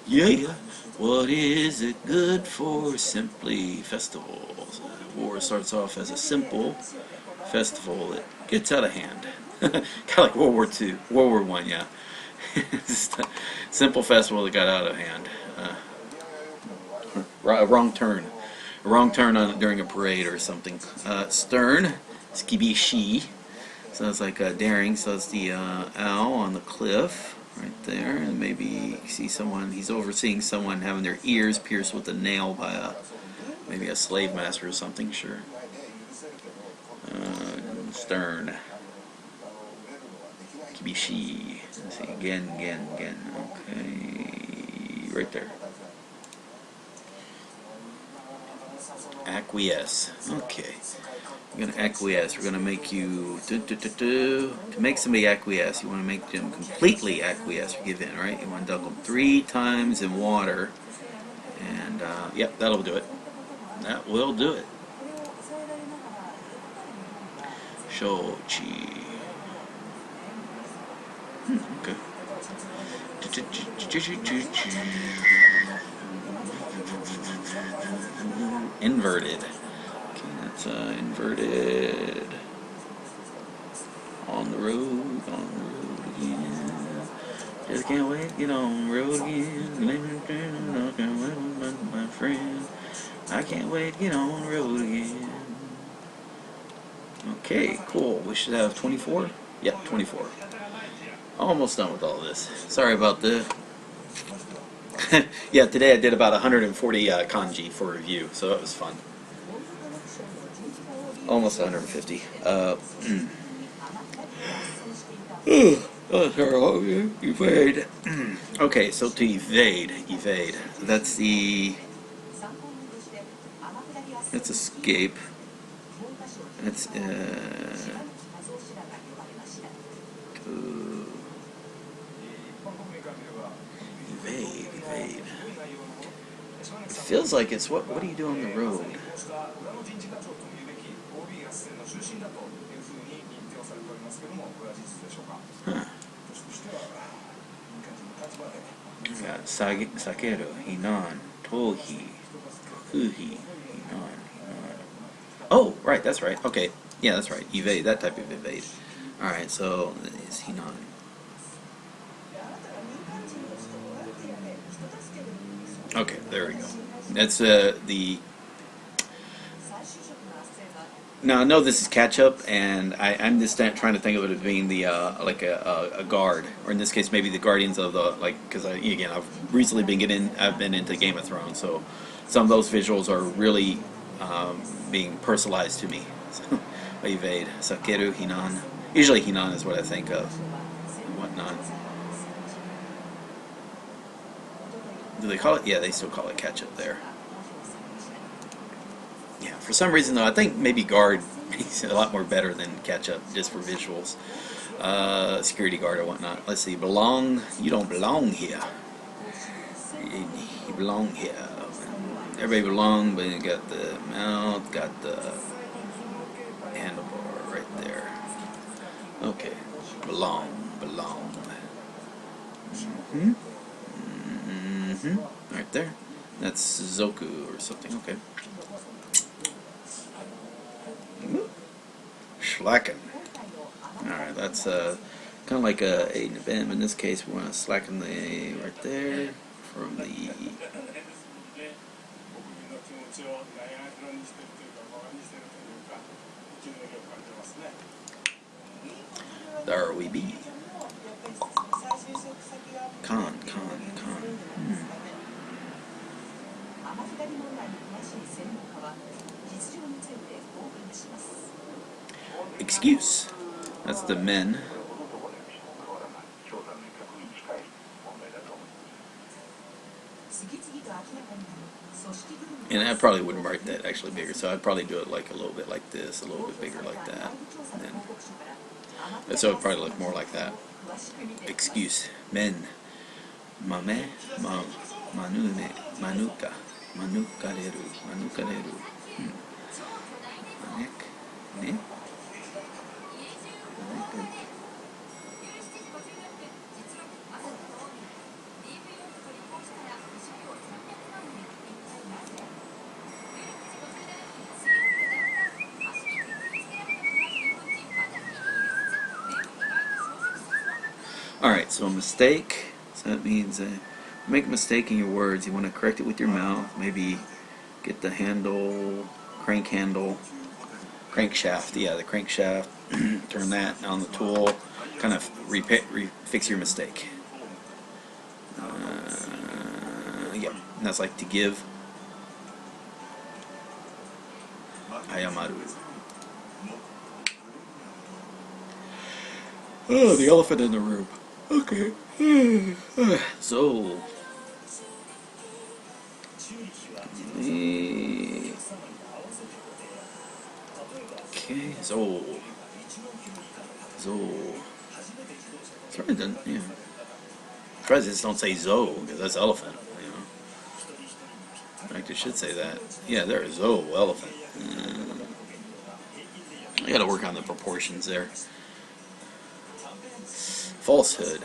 S1: Yeah. What is it good for? Simply festivals. War starts off as a simple festival that gets out of hand. Kind of like World War II, World War I, yeah. Just a simple festival that got out of hand. A wrong turn during a parade or something. Stern, skibishi. So it's like daring. So it's the owl on the cliff right there, and maybe you see someone. He's overseeing someone having their ears pierced with a nail by maybe a slave master or something. Sure. Stern. Kibishi. Let's see. Gen. Okay. Right there. Acquiesce. Okay. We're going to acquiesce. We're going to make you... To make somebody acquiesce, you want to make them completely acquiesce or give in, right? You want to dunk them 3 times in water. And, yep, that'll do it. That will do it. Shochi. Okay. Inverted. Okay, that's inverted. On the road again. Just can't wait, get on the road again. My friend. I can't wait to get on the road again. Okay, cool. We should have 24? Yep, 24. Almost done with all this. Sorry about the... yeah, today I did about 140 kanji for review, so that was fun. Almost 150. Evade. Okay, so to evade. That's the... That's escape. That's evade. It feels like it's what do you do on the road? Huh. Yeah, sakeru, hinan, tohi, kuhi, hinan. Oh, right, that's right. Okay, yeah, that's right. Evade, that type of evade. All right, so is hinan. Okay, there we go. That's the. Now I know this is catch up, and I'm just trying to think of it as being the like a guard, or in this case maybe the guardians of the because again I've recently I've been into Game of Thrones, so some of those visuals are really being personalized to me. So, evade, sakeru, hinan. Usually hinan is what I think of, and whatnot. Do they call it? Yeah, they still call it catch up there. Yeah, for some reason though, I think maybe guard is a lot more better than catch up just for visuals. Security guard or whatnot. Let's see, belong. You don't belong here. You belong here. Everybody belong, but you got the mouth, got the handlebar right there. Okay, belong. Right there. That's Zoku or something. Okay. Slacken. Alright, that's kind of like a aid and abandon. In this case, we want to slacken the right there from the. There we be. Con. Excuse. That's the men. And I probably wouldn't write that actually bigger, so I'd probably do it like a little bit like this, a little bit bigger like that. And then, so it'd probably look more like that. Excuse. Men. Mame. Manune. Manuka. Manukareru. Manek. Ne? Alright, so a mistake. So that means make a mistake in your words. You want to correct it with your mouth. Maybe get the handle, crankshaft. Yeah, the crankshaft. Turn that on the tool. Kind of fix your mistake. Yeah, and that's like to give. Ayamaru. Oh, the elephant in the room. Okay. So. Okay, so. Sorry, then, yeah. Surprised they just don't say Zo, because that's elephant, you know. In fact, it should say that. Yeah, there is Zo, elephant. I got to work on the proportions there. Falsehood.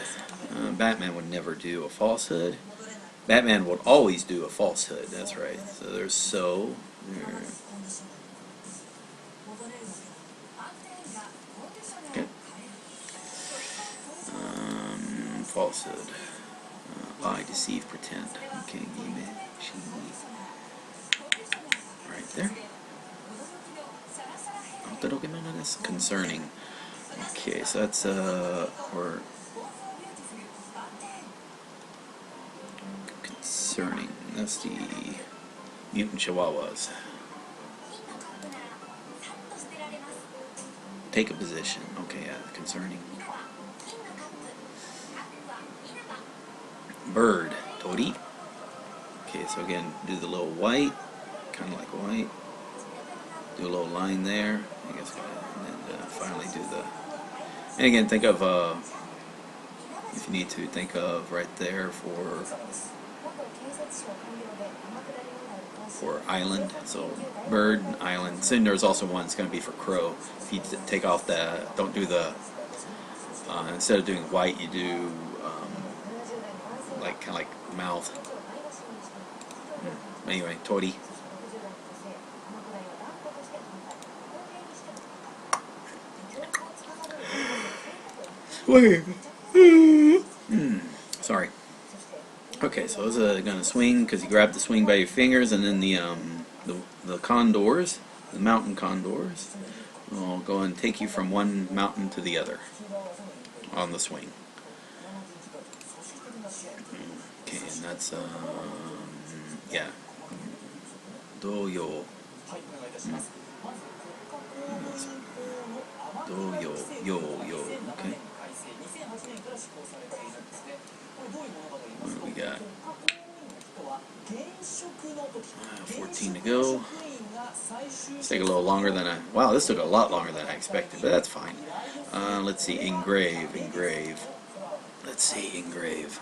S1: Batman would never do a falsehood. Batman would always do a falsehood. That's right. So there's so. Okay. Falsehood. Lie, deceive, pretend. Okay. Right there. That's concerning. Okay, so that's or concerning. That's the mutant chihuahuas. Take a position. Okay, yeah, concerning. Bird, tori. Okay, so again, do the little white, kind of like white. Do a little line there. I guess, and then finally do the. And again, think of if you need to think of right there for island. So bird, island. So there's also one that's going to be for crow. If you take off that, don't do the. Instead of doing white, you do like kind of like mouth. Anyway, tori. Sorry. Okay, so I was gonna swing because you grab the swing by your fingers, and then the condors, the mountain condors, will go and take you from one mountain to the other on the swing. Okay, and that's yeah, doyo. Doyo, yo. Okay. What do we got? 14 to go. This take a little longer than I. Wow, this took a lot longer than I expected, but that's fine. Let's see, engrave. Let's see, engrave.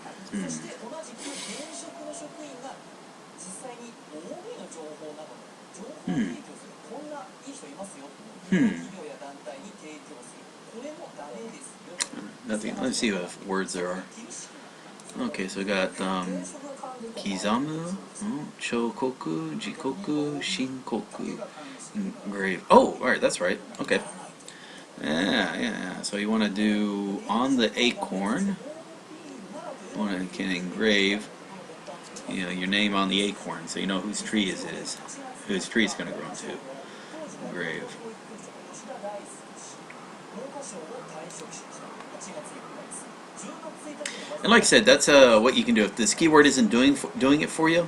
S1: Nothing. Let's see what words there are. Okay, so we got kizamu, chokoku, jikoku, shinkoku, engrave. Oh, all right, that's right. Okay. Yeah. So you want to do on the acorn. You can engrave, your name on the acorn, so you know whose tree it is, whose tree it's going to grow to. Engrave. And like I said, that's what you can do. If this keyword isn't doing it for you,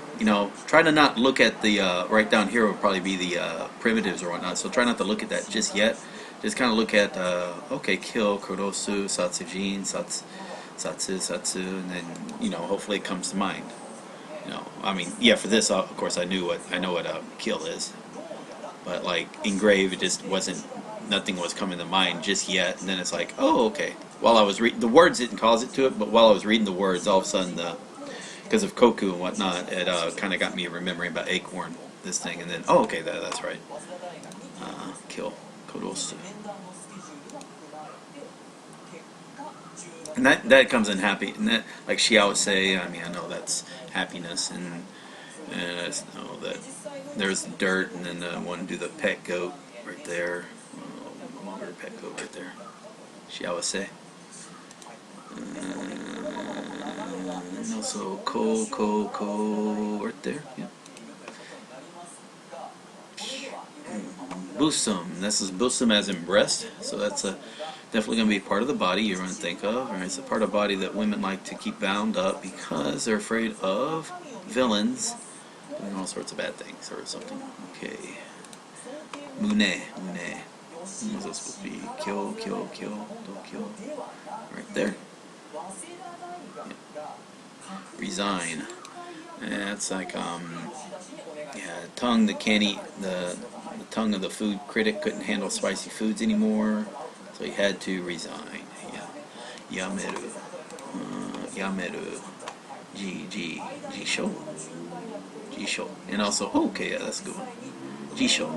S1: try to not look at the right down here will probably be the primitives or whatnot. So try not to look at that just yet. Just kind of look at okay, kill, kurosu, satsujin, satsu, and then hopefully it comes to mind. I mean, yeah, for this, of course, I know what kill is, but like engrave, it just wasn't. Nothing was coming to mind just yet, and then it's like, oh, okay. While I was reading the words, didn't cause it to it, but while I was reading the words, all of a sudden, because of koku and whatnot, it kind of got me remembering about acorn, this thing, and then, oh, okay, that's right. Kill, korosu. And that comes in happy, and that, like Xiao would say, I mean, I know that's happiness, and I know that there's dirt, and then I want to do the pet goat right there. Longer pet goat right there. Xiao would say. And also ko right there. Yeah. Busum. This is busum as in breast, so that's definitely going to be part of the body you're going to think of. All right, it's a part of the body that women like to keep bound up because they're afraid of villains doing all sorts of bad things or something. Okay. Mune. What's this supposed to be? Kill. Don't kill. Right there. Yeah. Resign. That's like tongue that can't eat the tongue of the food critic couldn't handle spicy foods anymore, so he had to resign. Yeah. Yameru. Jisho. And also, okay, yeah, that's a good one. Jisho.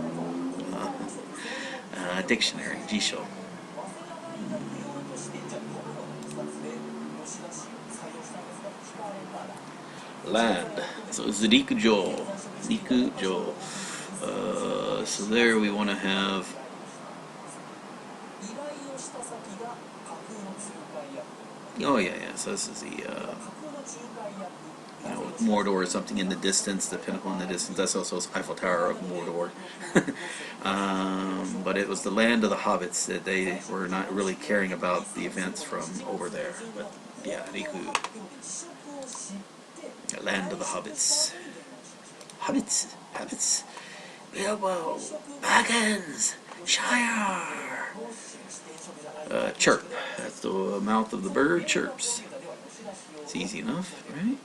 S1: Dictionary, Jisho. Land. So it's Rikujo. Rikujo. So there we want to have. Oh yeah. So this is the Mordor or something in the distance, the pinnacle in the distance. That's also Eiffel Tower of Mordor. But it was the land of the hobbits that they were not really caring about the events from over there. But yeah, Riku. The land of the hobbits. Hobbits. Bilbo. Baggins. Shire. Chirp. That's the mouth of the bird chirps. It's easy enough, right?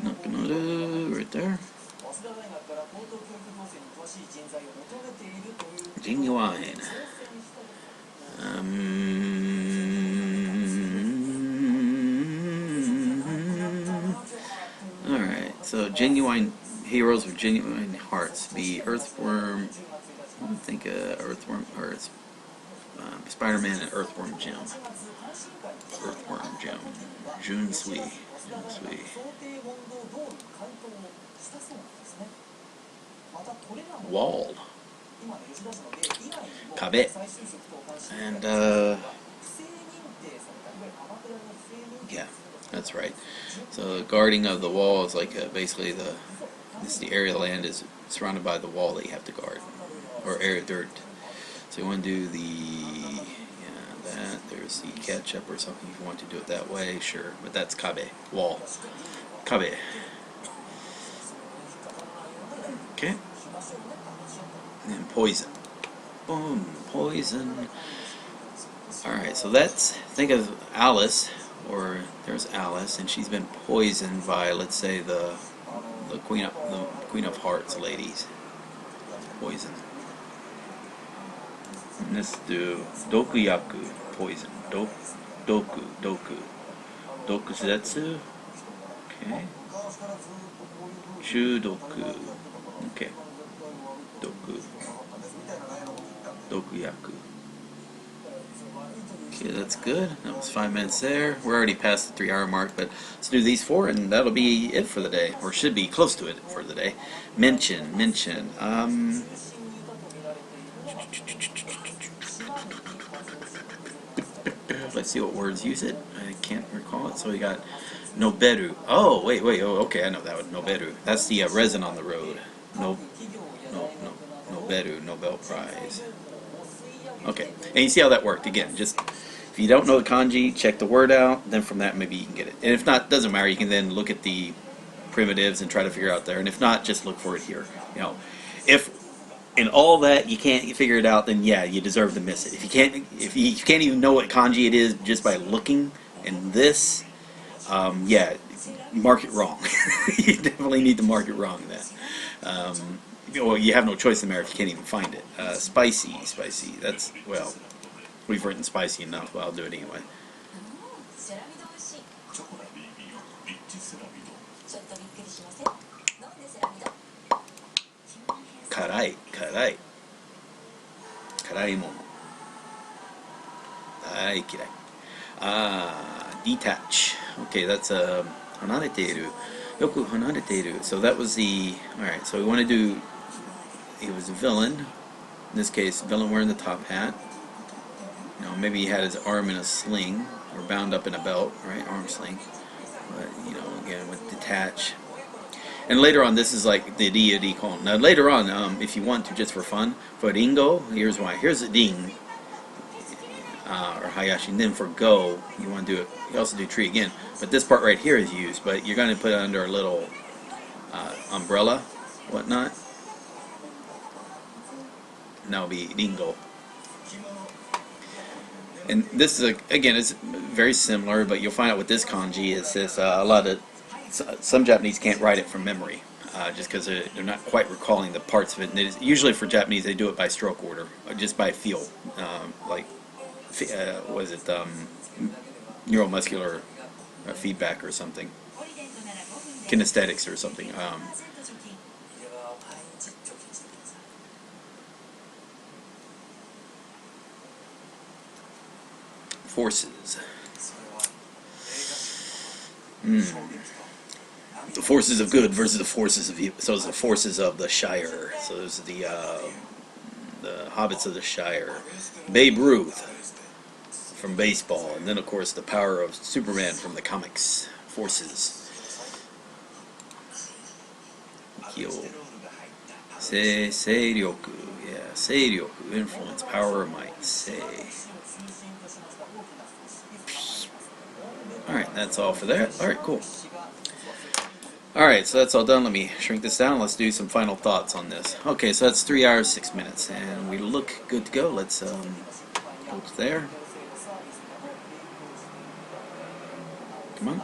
S1: Nakanoda, right there. Genuine. Alright, so genuine heroes with genuine hearts. The Earthworm, I don't think Earthworm, or it's Spider-Man and Earthworm Jim. Earthworm Jim. Jun Sui. Wall. Kabe. And, yeah, that's right. So the guarding of the wall is like basically the area of the land is surrounded by the wall that you have to guard, or area of dirt. So you want to do that. There's the ketchup or something. If you want to do it that way, sure. But that's Kabe, wall. Kabe. Okay. And then poison. Boom, poison. Alright, so think of Alice, or there's Alice, and she's been poisoned by, let's say, the Queen of Hearts ladies. Poison. And let's do Dokuyaku, poison. Doku. Dokusetsu. Okay. Shudoku. Okay. Dokuyaku. Okay, that's good. That was 5 minutes there. We're already past the 3-hour mark, but let's do these 4, and that'll be it for the day, or should be close to it for the day. Mention. Let's see what words use it. I can't recall it. So we got Noberu. Oh, wait. Oh, okay, I know that one. Noberu. That's the resin on the road. Noberu, Nobel Prize. Okay, and you see how that worked. Again, just if you don't know the kanji, check the word out. Then from that, maybe you can get it. And if not, doesn't matter. You can then look at the primitives and try to figure out there. And if not, just look for it here. If in all that you can't figure it out, then yeah, you deserve to miss it. If you can't even know what kanji it is just by looking in this, yeah, mark it wrong. You definitely need to mark it wrong then. Well, you have no choice in the matter if you can't even find it. Spicy. That's, well, we've written spicy enough, but I'll do it anyway. Karai. Karai mono. Kirai. Detach. Okay, that's hanareteru. Yoku hanareteru. So that was the. Alright, so we want to do. He was a villain. In this case, villain wearing the top hat. Maybe he had his arm in a sling, or bound up in a belt, right? Arm sling. But, again, with detach. And later on, this is like the deity call. Now, later on, if you want to, just for fun, for Ringo, here's why. Here's a ding, or Hayashi. And then for go, you want to do it. You also do tree again. But this part right here is used, but you're going to put it under a little umbrella, whatnot. And that'll be Ringo. And this is, again, it's very similar, but you'll find out with this kanji, it's this, some Japanese can't write it from memory, just because they're not quite recalling the parts of it. And usually for Japanese, they do it by stroke order, or just by feel, neuromuscular feedback or something, kinesthetics or something. Forces. The forces of good versus the forces of evil. So it's the forces of the Shire. So there's the hobbits of the Shire. Babe Ruth from baseball, and then of course the power of Superman from the comics. Forces. Kyo. Seiryoku. Yeah, Seiryoku. Influence, power, or might. Sei. Alright, that's all for that. Alright, cool. Alright, so that's all done. Let me shrink this down. Let's do some final thoughts on this. Okay, so that's 3 hours, 6 minutes, and we look good to go. Let's go to there. Come on.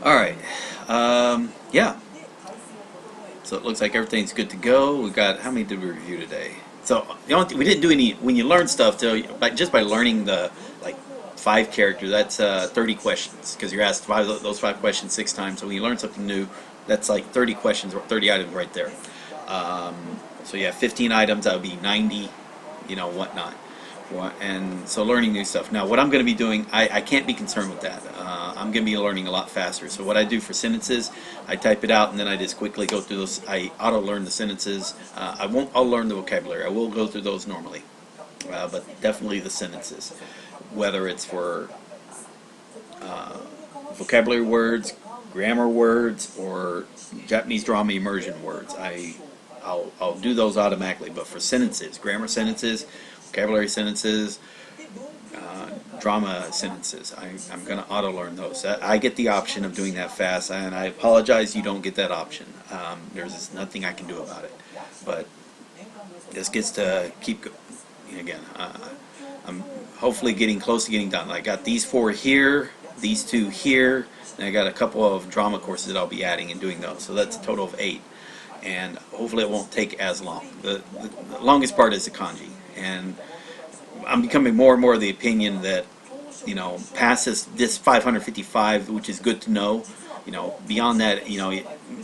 S1: Alright, yeah. So it looks like everything's good to go. We got, how many did we review today? So the only thing, we didn't do any, when you learn stuff, just by learning the, like, 5 characters, that's 30 questions, because you're asked those 5 questions 6 times. So when you learn something new, that's like 30 questions, or 30 items right there. So you have 15 items, that would be 90, you know, whatnot. And so learning new stuff. Now what I'm going to be doing, I can't be concerned with that. I'm going to be learning a lot faster. So what I do for sentences, I type it out and then I just quickly go through those. I auto-learn the sentences. I'll learn the vocabulary. I will go through those normally. But definitely the sentences. Whether it's for vocabulary words, grammar words, or Japanese drama immersion words, I'll do those automatically. But for sentences, grammar sentences, vocabulary sentences, drama sentences, I'm going to auto-learn those. I get the option of doing that fast, and I apologize you don't get that option. There's nothing I can do about it. But this gets to keep, again, I'm hopefully getting close to getting done. I got these 4 here, these 2 here, and I got a couple of drama courses that I'll be adding and doing those. So that's a total of 8. And hopefully it won't take as long. The longest part is the kanji. And I'm becoming more and more of the opinion that, you know, past this 555, which is good to know, you know, beyond that, you know,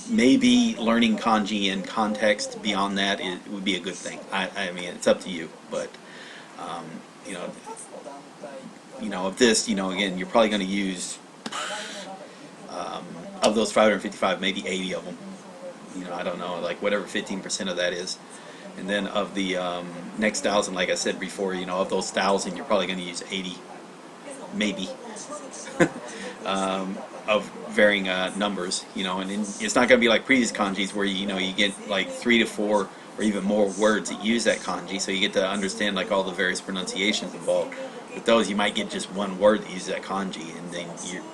S1: maybe learning kanji in context beyond that would be a good thing. I mean, it's up to you, but, you know, of this, you know, again, you're probably going to use, of those 555, maybe 80 of them. You know, I don't know, like whatever 15% of that is. And then of the next 1,000, like I said before, you know, of those 1,000, you're probably going to use 80, maybe, of varying numbers, you know. And it's not going to be like previous kanjis where, you know, you get like 3 to 4 or even more words that use that kanji, so you get to understand like all the various pronunciations involved. With those, you might get just one word that uses that kanji, and then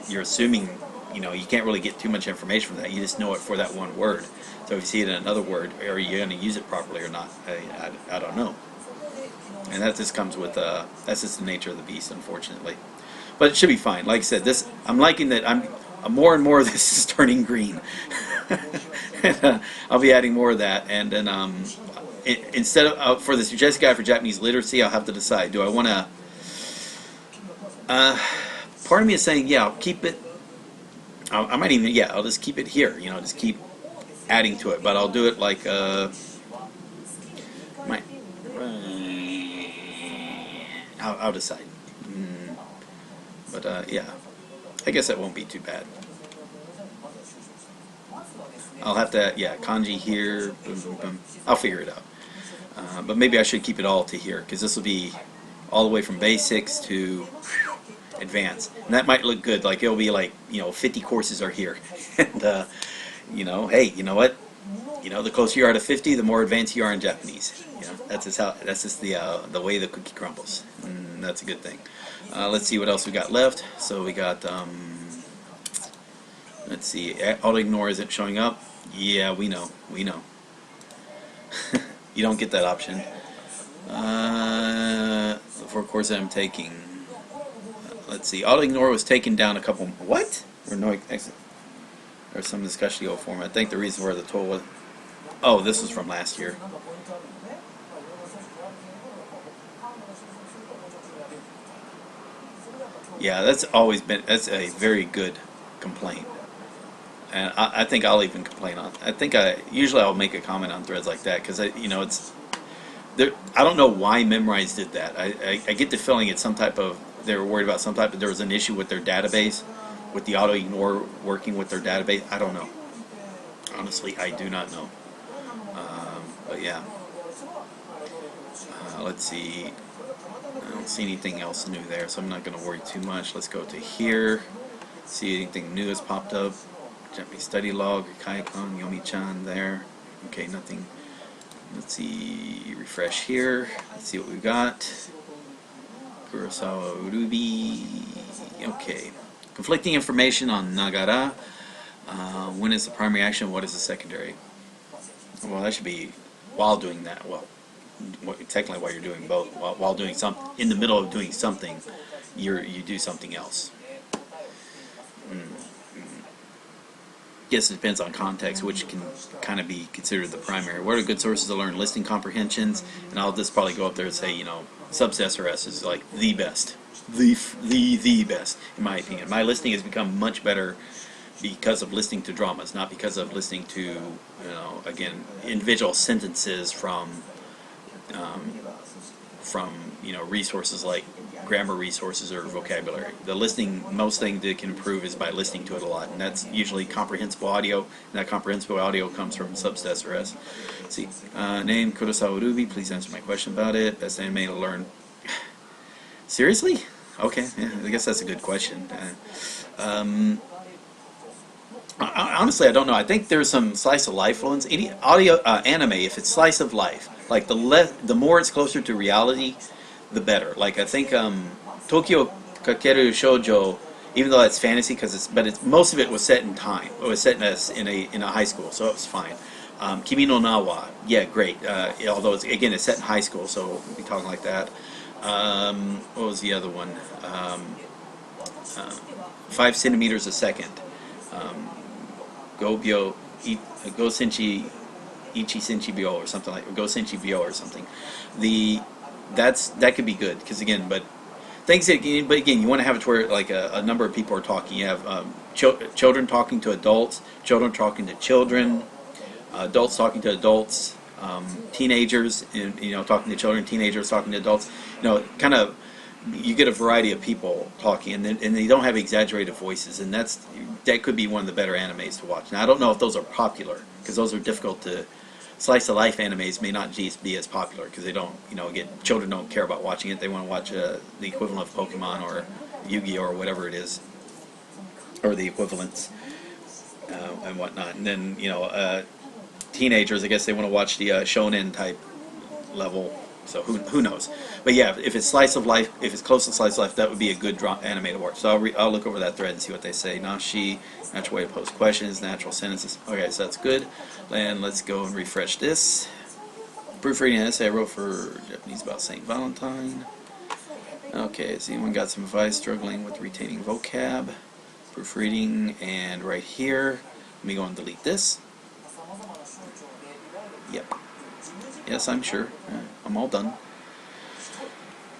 S1: you're assuming, you know, you can't really get too much information from that. You just know it for that one word. So if you see it in another word, are you going to use it properly or not? I don't know. And that just comes with, that's just the nature of the beast, unfortunately. But it should be fine. Like I said, this, I'm liking that more and more of this is turning green. And, I'll be adding more of that. And then instead of, for the suggested guide for Japanese literacy, I'll have to decide, do I want to, part of me is saying, yeah, I'll keep it, I might even, yeah, I'll just keep it here, you know, just keep adding to it, but I'll do it like, I'll decide. But, yeah, I guess that won't be too bad. I'll have to, yeah, kanji here, boom, boom, boom. I'll figure it out. But maybe I should keep it all to here, because this will be all the way from basics to advanced. And that might look good, like it'll be like, you know, 50 courses are here. And, you know, hey, you know what? You know, the closer you are to 50, the more advanced you are in Japanese. You know, that's just the way the cookie crumbles. And that's a good thing. Let's see what else we got left. So we got, let's see, auto ignore isn't showing up. Yeah, we know. You don't get that option. For a course that I'm taking, let's see, auto ignore was taken down a couple. What? Or no? There's some discussion go form. I think the reason where the total was. Oh, this was from last year. Yeah, that's always been, that's a very good complaint. And I think I'll even complain on, usually I'll make a comment on threads like that, because, you know, it's, there, I don't know why Memrise did that. I get the feeling it's some type of, they were worried about some type of, there was an issue with their database, with the auto-ignore working with their database. I don't know. Honestly, I do not know. But yeah. Let's see. I don't see anything else new there, so I'm not going to worry too much. Let's go to here. See anything new has popped up. Japanese study log, Kaikon, Yomi-chan there. Okay, nothing. Let's see. Refresh here. Let's see what we've got. Kurosawa Urubi. Okay. Conflicting information on Nagara. When is the primary action? What is the secondary? Well, that should be while doing that. Well, technically while you're doing both. While doing something, in the middle of doing something, you do something else. Guess it depends on context, which can kind of be considered the primary. What are good sources to learn listing comprehensions? And I'll just probably go up there and say, you know, SubSS is like the best, the best in my opinion. My listing has become much better because of listening to dramas, not because of listening to, you know, again, individual sentences from you know, resources like grammar resources or vocabulary. The listening, most thing that can improve is by listening to it a lot, and that's usually comprehensible audio, and that comprehensible audio comes from SubSS. Let's see, name Kurosawa Ruby. Please answer my question about it. Best anime to learn. Seriously? Okay, yeah, I guess that's a good question. Honestly, I don't know. I think there's some slice of life ones. Any audio anime, if it's slice of life, like the more it's closer to reality, the better. Like I think Tokyo Kakeru Shoujo, even though it's fantasy, but most of it was set in time. It was set in a high school, so it was fine. Kimi no Na wa, yeah, great. Although it's set in high school, so we'll be talking like that. What was the other one? 5 centimeters a second. Go senchi ichi senchi byo or something like, or go senchi byo or something. That could be good, because again, but again, you want to have it where like a number of people are talking. You have children talking to adults, children talking to children, adults talking to adults, teenagers, you know, talking to children, teenagers talking to adults. You know, kind of, you get a variety of people talking, and they don't have exaggerated voices, and that could be one of the better animes to watch. Now, I don't know if those are popular, because those are difficult to. Slice of life animes may not be as popular because they don't, you know, again, children don't care about watching it. They want to watch the equivalent of Pokemon or Yu-Gi-Oh or whatever it is, or the equivalents and whatnot. And then, you know, teenagers, I guess they want to watch the shonen type level. So who knows? But yeah, if it's slice of life, if it's close to slice of life, that would be a good anime to watch. So I'll look over that thread and see what they say. Nashi, natural way to pose questions, natural sentences. Okay, so that's good. And let's go and refresh this. Proofreading an essay I wrote for Japanese about St. Valentine. Okay, has anyone got some advice struggling with retaining vocab? Proofreading, and right here, let me go and delete this. Yep. Yes, I'm sure. I'm all done.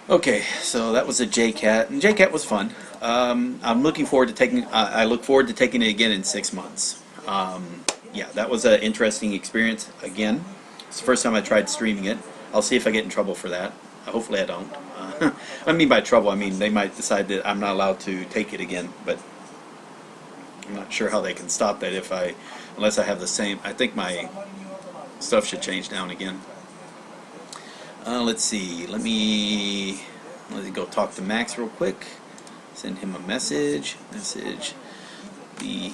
S1: Okay, so that was a JCat, and JCat was fun. I'm looking forward to taking. I look forward to taking it again in 6 months. Yeah, that was an interesting experience. Again, it's the first time I tried streaming it. I'll see if I get in trouble for that. Hopefully, I don't. I mean by trouble, I mean they might decide that I'm not allowed to take it again, but I'm not sure how they can stop that unless I have the same. I think my stuff should change down again. Let's see. Let me go talk to Max real quick. Send him a message. The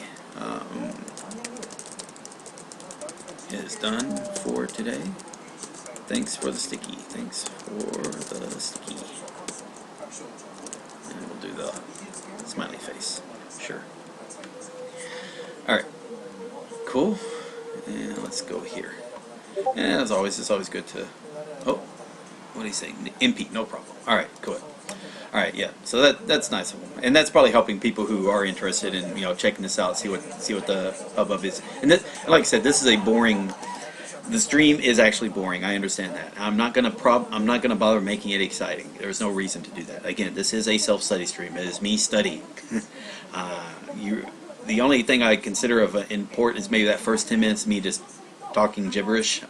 S1: is done for today. Thanks for the sticky. Thanks for the sticky. And we'll do the smiley face. Sure. All right. Cool. And let's go here. And as always, it's always good to. Oh. What do you say? MP, no problem. All right, cool. All right, yeah. So that's nice of them, and that's probably helping people who are interested in, you know, checking this out, see what the hubbub is. And like I said, this is a boring. The stream is actually boring. I understand that. I'm not gonna bother making it exciting. There's no reason to do that. Again, this is a self-study stream. It is me studying. The only thing I consider of important is maybe that first 10 minutes, me just talking gibberish,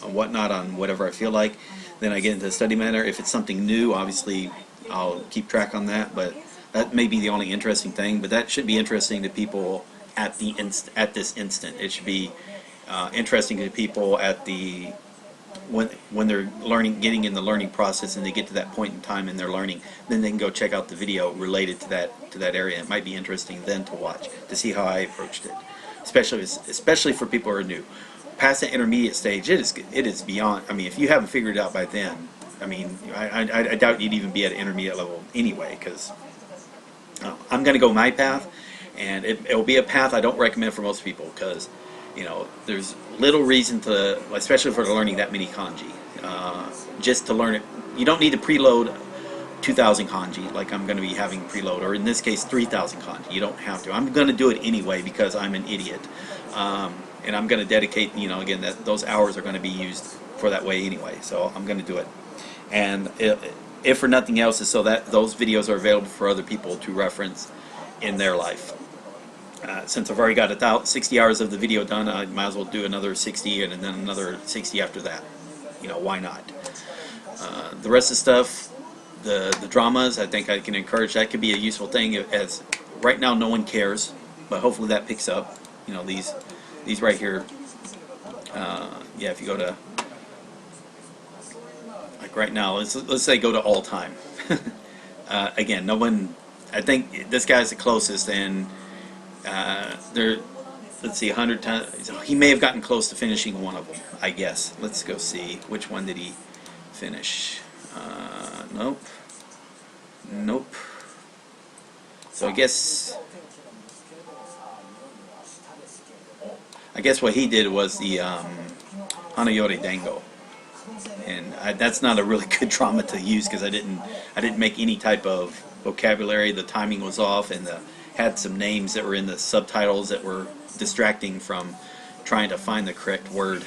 S1: whatnot on whatever I feel like. Then I get into the study matter. If it's something new, obviously I'll keep track on that. But that may be the only interesting thing. But that should be interesting to people at this instant. It should be interesting to people at the when they're getting in the learning process, and they get to that point in time in their learning. Then they can go check out the video related to that area. It might be interesting then to watch to see how I approached it, especially for people who are new. Past the intermediate stage, it is beyond. I mean, if you haven't figured it out by then, I mean, I doubt you'd even be at intermediate level anyway. Because I'm going to go my path, and it'll be a path I don't recommend for most people because, you know, there's little reason to, especially for learning that many kanji. Just to learn it, you don't need to preload 2,000 kanji like I'm going to be having preload, or in this case 3,000 kanji. You don't have to. I'm going to do it anyway because I'm an idiot, and I'm going to dedicate, you know, again, that those hours are going to be used for that way anyway. So I'm going to do it, and if for nothing else, is so that those videos are available for other people to reference in their life. Since I've already got 60 hours of the video done, I might as well do another 60 and then another 60 after that. You know, why not? The rest of the stuff, the dramas, I think I can encourage. That could be a useful thing. As right now, no one cares, but hopefully that picks up. You know, these right here. Yeah, if you go to, like right now, let's say go to all time. Again, no one. I think this guy's the closest, and let's see, 100 times. He may have gotten close to finishing one of them, I guess. Let's go see which one did he finish. Nope. Nope. So I guess what he did was the Hanayori Dango, and that's not a really good drama to use because I didn't make any type of vocabulary. The timing was off, and had some names that were in the subtitles that were distracting from trying to find the correct word.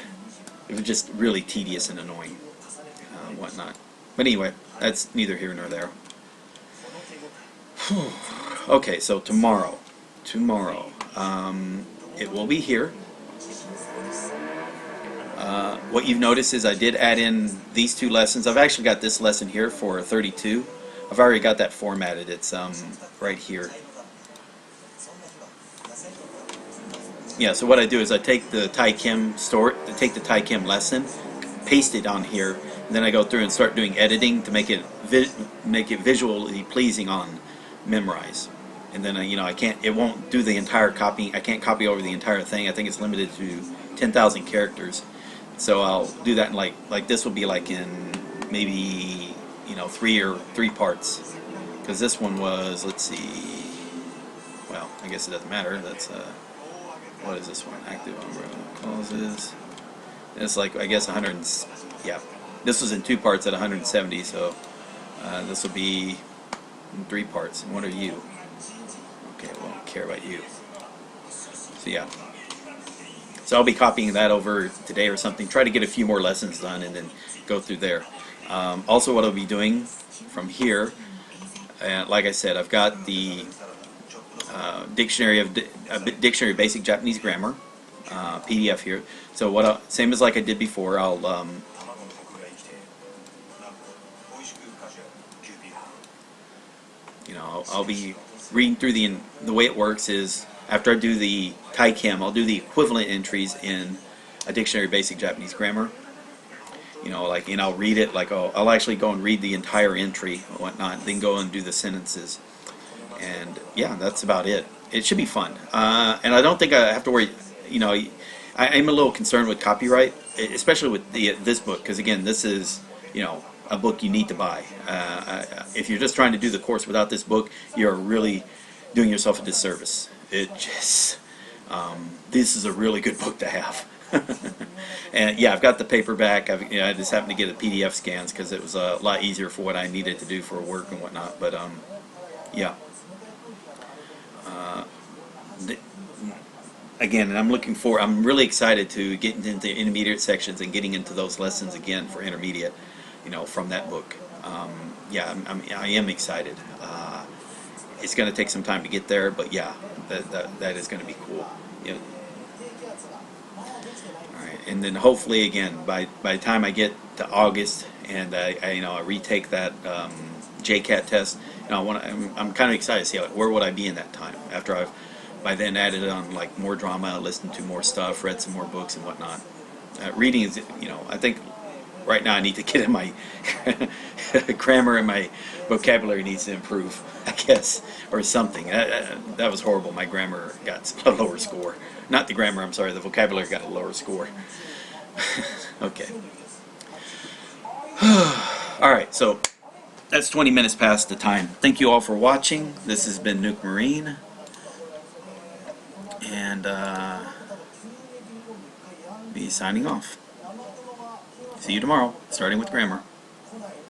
S1: It was just really tedious and annoying, whatnot. But anyway, that's neither here nor there. Okay, so tomorrow, it will be here. What you've noticed is I did add in these two lessons. I've actually got this lesson here for 32. I've already got that formatted. It's right here. Yeah, so what I do is I take the take the Tai Kim lesson, paste it on here, and then I go through and start doing editing to make it visually pleasing on Memrise. And then you know, it won't do the entire copy. I can't copy over the entire thing. I think it's limited to 10,000 characters. So I'll do that in like this will be like in maybe, you know, three parts, because this one was, let's see, well, I guess it doesn't matter. That's what is this one? Active umbrella clauses. It's like, I guess 100. Yeah, this was in 2 parts at 170. So this will be in 3 parts. And what are you? Okay, well, I don't care about you. So yeah. So I'll be copying that over today or something. Try to get a few more lessons done and then go through there. Also, what I'll be doing from here, like I said, I've got the Dictionary Basic Japanese Grammar PDF here. So same as like I did before, I'll you know, I'll be reading through the way it works is after I do the Tai Kim, I'll do the equivalent entries in a Dictionary Basic Japanese Grammar. You know, like, and I'll read it, like I'll actually go and read the entire entry or whatnot, then go and do the sentences. And yeah, that's about it. It should be fun. And I don't think I have to worry, you know, I'm a little concerned with copyright, especially with this book, because again, this is, you know, a book you need to buy. If you're just trying to do the course without this book, you're really doing yourself a disservice. This is a really good book to have. And yeah, I've got the paperback. I just happened to get a PDF scans because it was a lot easier for what I needed to do for work and whatnot. But again, and I'm really excited to get into the intermediate sections and getting into those lessons again for intermediate, from that book. Yeah, I am excited. It's going to take some time to get there, but yeah, that is going to be cool. Yeah. All right, and then hopefully again by the time I get to August and I retake that JCAT test, I'm kind of excited to see where would I be in that time after I've by then added on like more drama, listened to more stuff, read some more books and whatnot. Reading is, I think right now I need to get in my grammar and my vocabulary needs to improve, I guess, or something. That was horrible. My grammar got a lower score. Not the grammar, I'm sorry, the vocabulary got a lower score. Okay. Alright, so that's 20 minutes past the time. Thank you all for watching. This has been Nuke Marine. And be signing off. See you tomorrow, starting with grammar.